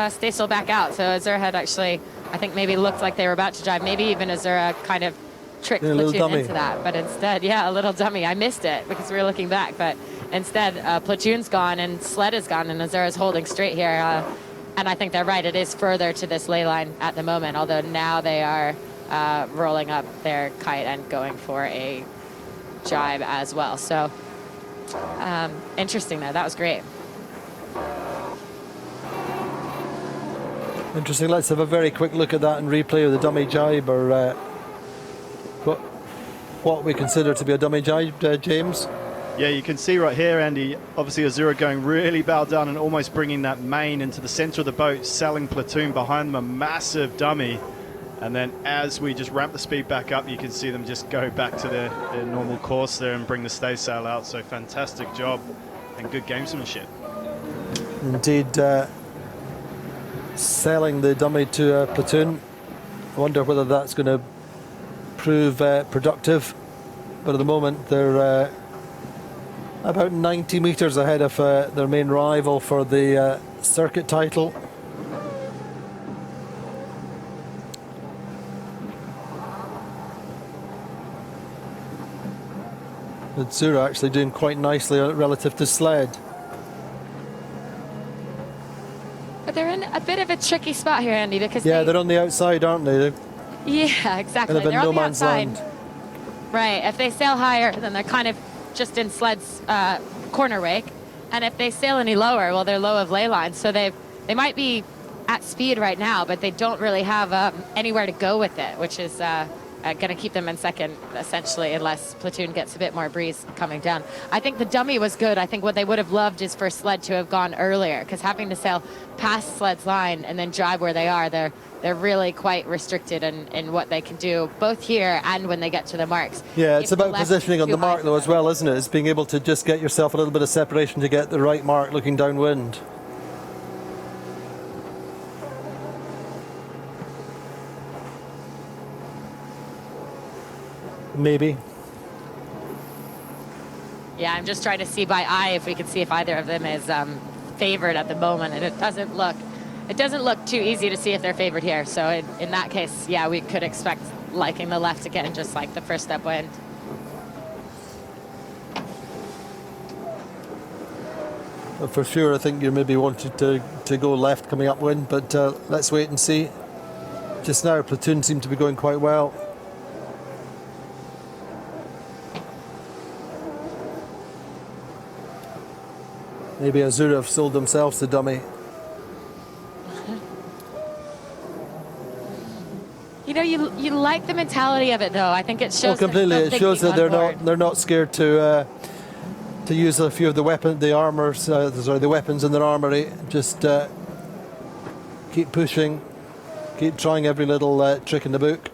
Speaker 2: stay still back out. So Azura had actually, I think, maybe looked like they were about to drive. Maybe even Azura kind of tricked Platoon into that. But instead, yeah, a little dummy. I missed it because we were looking back. But instead, Platoon's gone and sled is gone, and Azura's holding straight here. And I think they're right. It is further to this ley line at the moment, although now they are rolling up their kite and going for a jibe as well. So interesting though. That was great.
Speaker 1: Interesting. Let's have a very quick look at that and replay of the dummy jibe, or what we consider to be a dummy jibe, James.
Speaker 3: Yeah, you can see right here, Andy, obviously Azura going really bow down and almost bringing that main into the center of the boat, selling Platoon behind them, a massive dummy. And then as we just ramp the speed back up, you can see them just go back to their normal course there and bring the staysail out. So fantastic job and good gamesmanship.
Speaker 1: Indeed, selling the dummy to Platoon. I wonder whether that's going to prove productive. But at the moment, they're about 90 metres ahead of their main rival for the circuit title. Azura actually doing quite nicely relative to sled.
Speaker 2: But they're in a bit of a tricky spot here, Andy, because
Speaker 1: they're on the outside, aren't they?
Speaker 2: Yeah, exactly.
Speaker 1: They're
Speaker 2: on
Speaker 1: no
Speaker 2: the
Speaker 1: man's
Speaker 2: outside.
Speaker 1: land.
Speaker 2: Right. If they sail higher, then they're kind of just in sled's corner wake. And if they sail any lower, well, they're low of ley line. So they might be at speed right now, but they don't really have anywhere to go with it, which is going to keep them in second, essentially, unless Platoon gets a bit more breeze coming down. I think the dummy was good. I think what they would have loved is for sled to have gone earlier, because having to sail past sled's line and then drive where they are, they're really quite restricted in what they can do, both here and when they get to the marks.
Speaker 1: Yeah, it's about positioning on the mark, though, as well, isn't it? It's being able to just get yourself a little bit of separation to get the right mark looking downwind. Maybe.
Speaker 2: Yeah, I'm just trying to see by eye if we can see if either of them is favored at the moment, and it doesn't look too easy to see if they're favored here. So in that case, yeah, we could expect liking the left again, just like the first step wind.
Speaker 1: But for sure, I think you maybe wanted to go left coming upwind, but let's wait and see. Just now, Platoon seemed to be going quite well. Maybe Azura have sold themselves the dummy.
Speaker 2: You know, you like the mentality of it, though. I think it shows.
Speaker 1: Completely. It shows that they're not scared to use a few of the the weapons in their armory. Just keep pushing, keep trying every little trick in the book.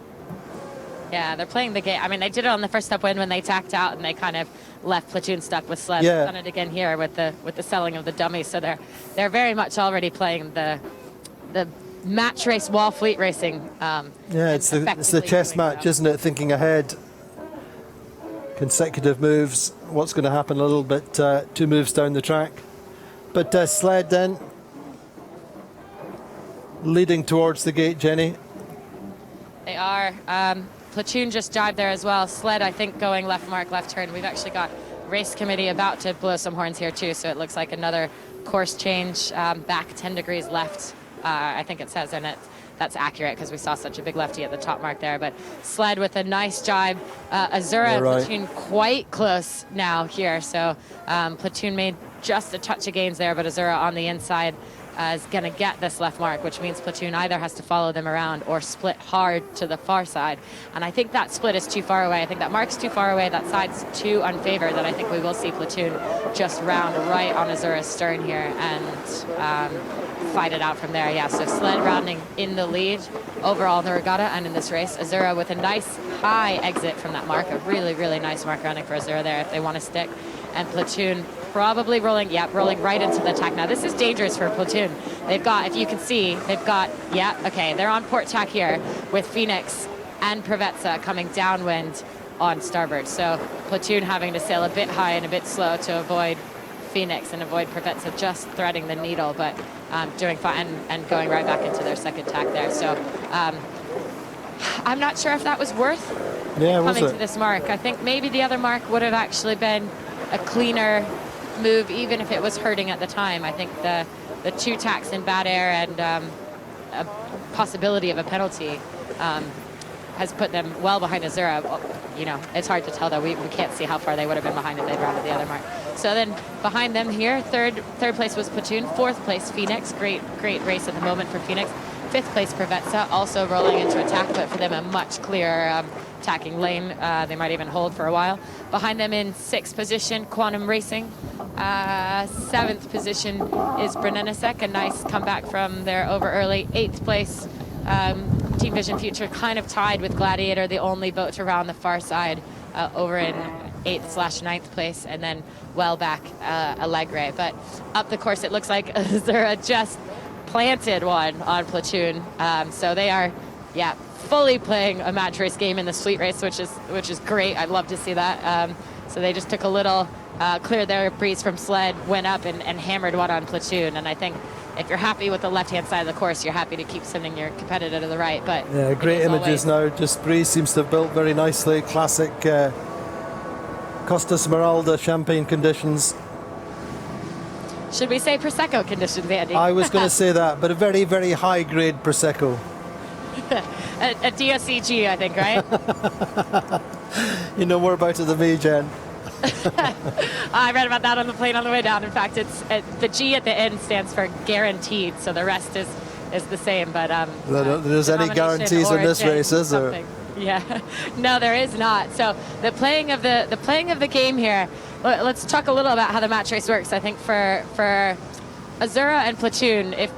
Speaker 2: Yeah, they're playing the game. I mean, they did it on the first step wind when they tacked out and they kind of left Platoon stuck with sled.
Speaker 1: Yeah.
Speaker 2: They've done it again here with the selling of the dummy. So they're very much already playing the match race wall fleet racing.
Speaker 1: Yeah, it's the chess match, isn't it? Thinking ahead, consecutive moves. What's going to happen a little bit 2 moves down the track. But sled then leading towards the gate, Jenny.
Speaker 2: They are. Platoon just jibed there as well. Sled, I think, going left mark, left turn. We've actually got race committee about to blow some horns here too, so it looks like another course change back 10 degrees left, I think it says, and that's accurate because we saw such a big lefty at the top mark there. But Sled with a nice jibe. Azura and Platoon quite close now here. So Platoon made just a touch of gains there, but Azura on the inside is going to get this left mark, which means Platoon either has to follow them around or split hard to the far side. And I think that split is too far away. I think that mark's too far away. That side's too unfavored that I think we will see Platoon just round right on Azura's stern here and fight it out from there. Yeah, so Sled rounding in the lead overall in the regatta and in this race. Azura with a nice high exit from that mark. A really, really nice mark rounding for Azura there if they want to stick. And Platoon probably rolling right into the attack. Now, this is dangerous for Platoon. They've got, if you can see, they've got, they're on port tack here with Phoenix and Preveza coming downwind on starboard. So Platoon having to sail a bit high and a bit slow to avoid Phoenix and avoid Preveza just threading the needle, but doing fine and going right back into their second tack there. So I'm not sure if that was worth coming to this mark. I think maybe the other mark would have actually been a cleaner move, even if it was hurting at the time. I think the two tacks in bad air and a possibility of a penalty has put them well behind Azura. Well, you know, it's hard to tell though. We can't see how far they would have been behind if they'd rounded the other mark. So then behind them here, third place was Platoon, fourth place Phoenix. Great race at the moment for Phoenix. Fifth place Preveza, also rolling into attack, but for them a much clearer attacking lane. They might even hold for a while. Behind them in sixth position, Quantum Racing. Seventh position is Brunelesek, a nice comeback from their over early. Eighth place, Team Vision Future, kind of tied with Gladiator, the only boat to round the far side, over in 8th/9th place, and then well back Allegre. But up the course, it looks like Azura just planted one on Platoon. So they are, fully playing a match race game in this fleet race, which is great. I'd love to see that. So they just took a little, cleared their breeze from Sled, went up and hammered one on Platoon. And I think if you're happy with the left-hand side of the course, you're happy to keep sending your competitor to the right. But
Speaker 1: yeah, great images now. Just breeze seems to have built very nicely. Classic Costa Smeralda champagne conditions.
Speaker 2: Should we say Prosecco conditions, Andy?
Speaker 1: I was going to say that, but a very, very high-grade Prosecco.
Speaker 2: a DOCG, I think, right?
Speaker 1: You know more about it than me, Jen.
Speaker 2: I read about that on the plane on the way down. In fact, it's the G at the end stands for guaranteed, so the rest is the same. But
Speaker 1: there's any guarantees in this race, is there?
Speaker 2: Yeah, no, there is not. So the playing of the game here. Let's talk a little about how the match race works. I think for Azura and Platoon, if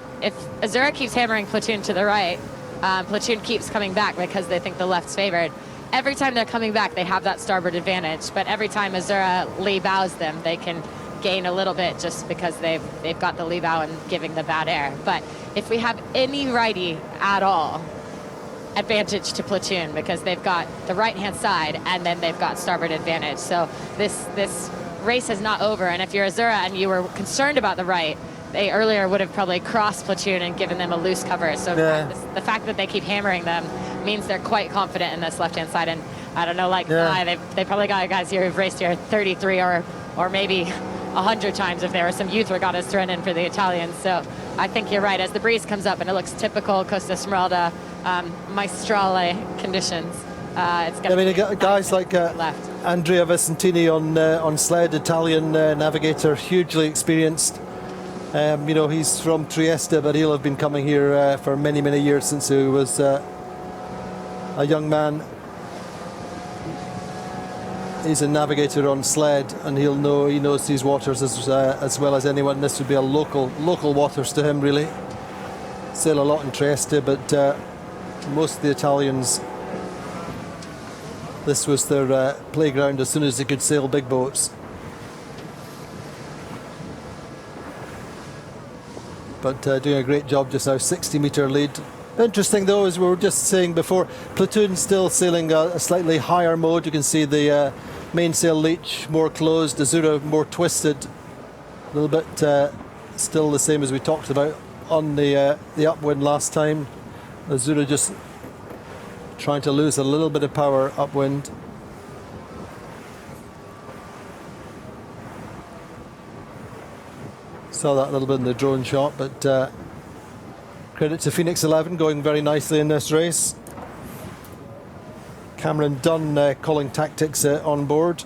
Speaker 2: Azura keeps hammering Platoon to the right, Platoon keeps coming back because they think the left's favored. Every time they're coming back, they have that starboard advantage. But every time Azura lee bows them, they can gain a little bit just because they've got the lee bow and giving the bad air. But if we have any righty at all, advantage to Platoon because they've got the right-hand side and then they've got starboard advantage. So this race is not over. And if you're Azura and you were concerned about the right, they earlier would have probably crossed Platoon and given them a loose cover. So the fact that they keep hammering them means they're quite confident in this left-hand side. And I don't know, they probably got guys here who've raced here 33 or maybe 100 times if there were some youth regattas thrown in for the Italians. So I think you're right. As the breeze comes up and it looks typical Costa Smeralda Maestrale conditions, it's going to be
Speaker 1: guys like Andrea Vicentini on Sled, Italian navigator, hugely experienced. He's from Trieste, but he'll have been coming here for many, many years since he was a young man. He's a navigator on Sled, and he knows these waters as well as anyone. This would be a local waters to him, really. Sail a lot in Trieste, but most of the Italians, this was their playground as soon as they could sail big boats. But doing a great job just now, 60-metre lead. Interesting though, as we were just saying before, Platoon still sailing a slightly higher mode. You can see the mainsail leech more closed, Azura more twisted, a little bit still the same as we talked about on the upwind last time. Azura just trying to lose a little bit of power upwind. Saw that a little bit in the drone shot, but credit to Phoenix 11 going very nicely in this race. Cameron Dunn calling tactics on board.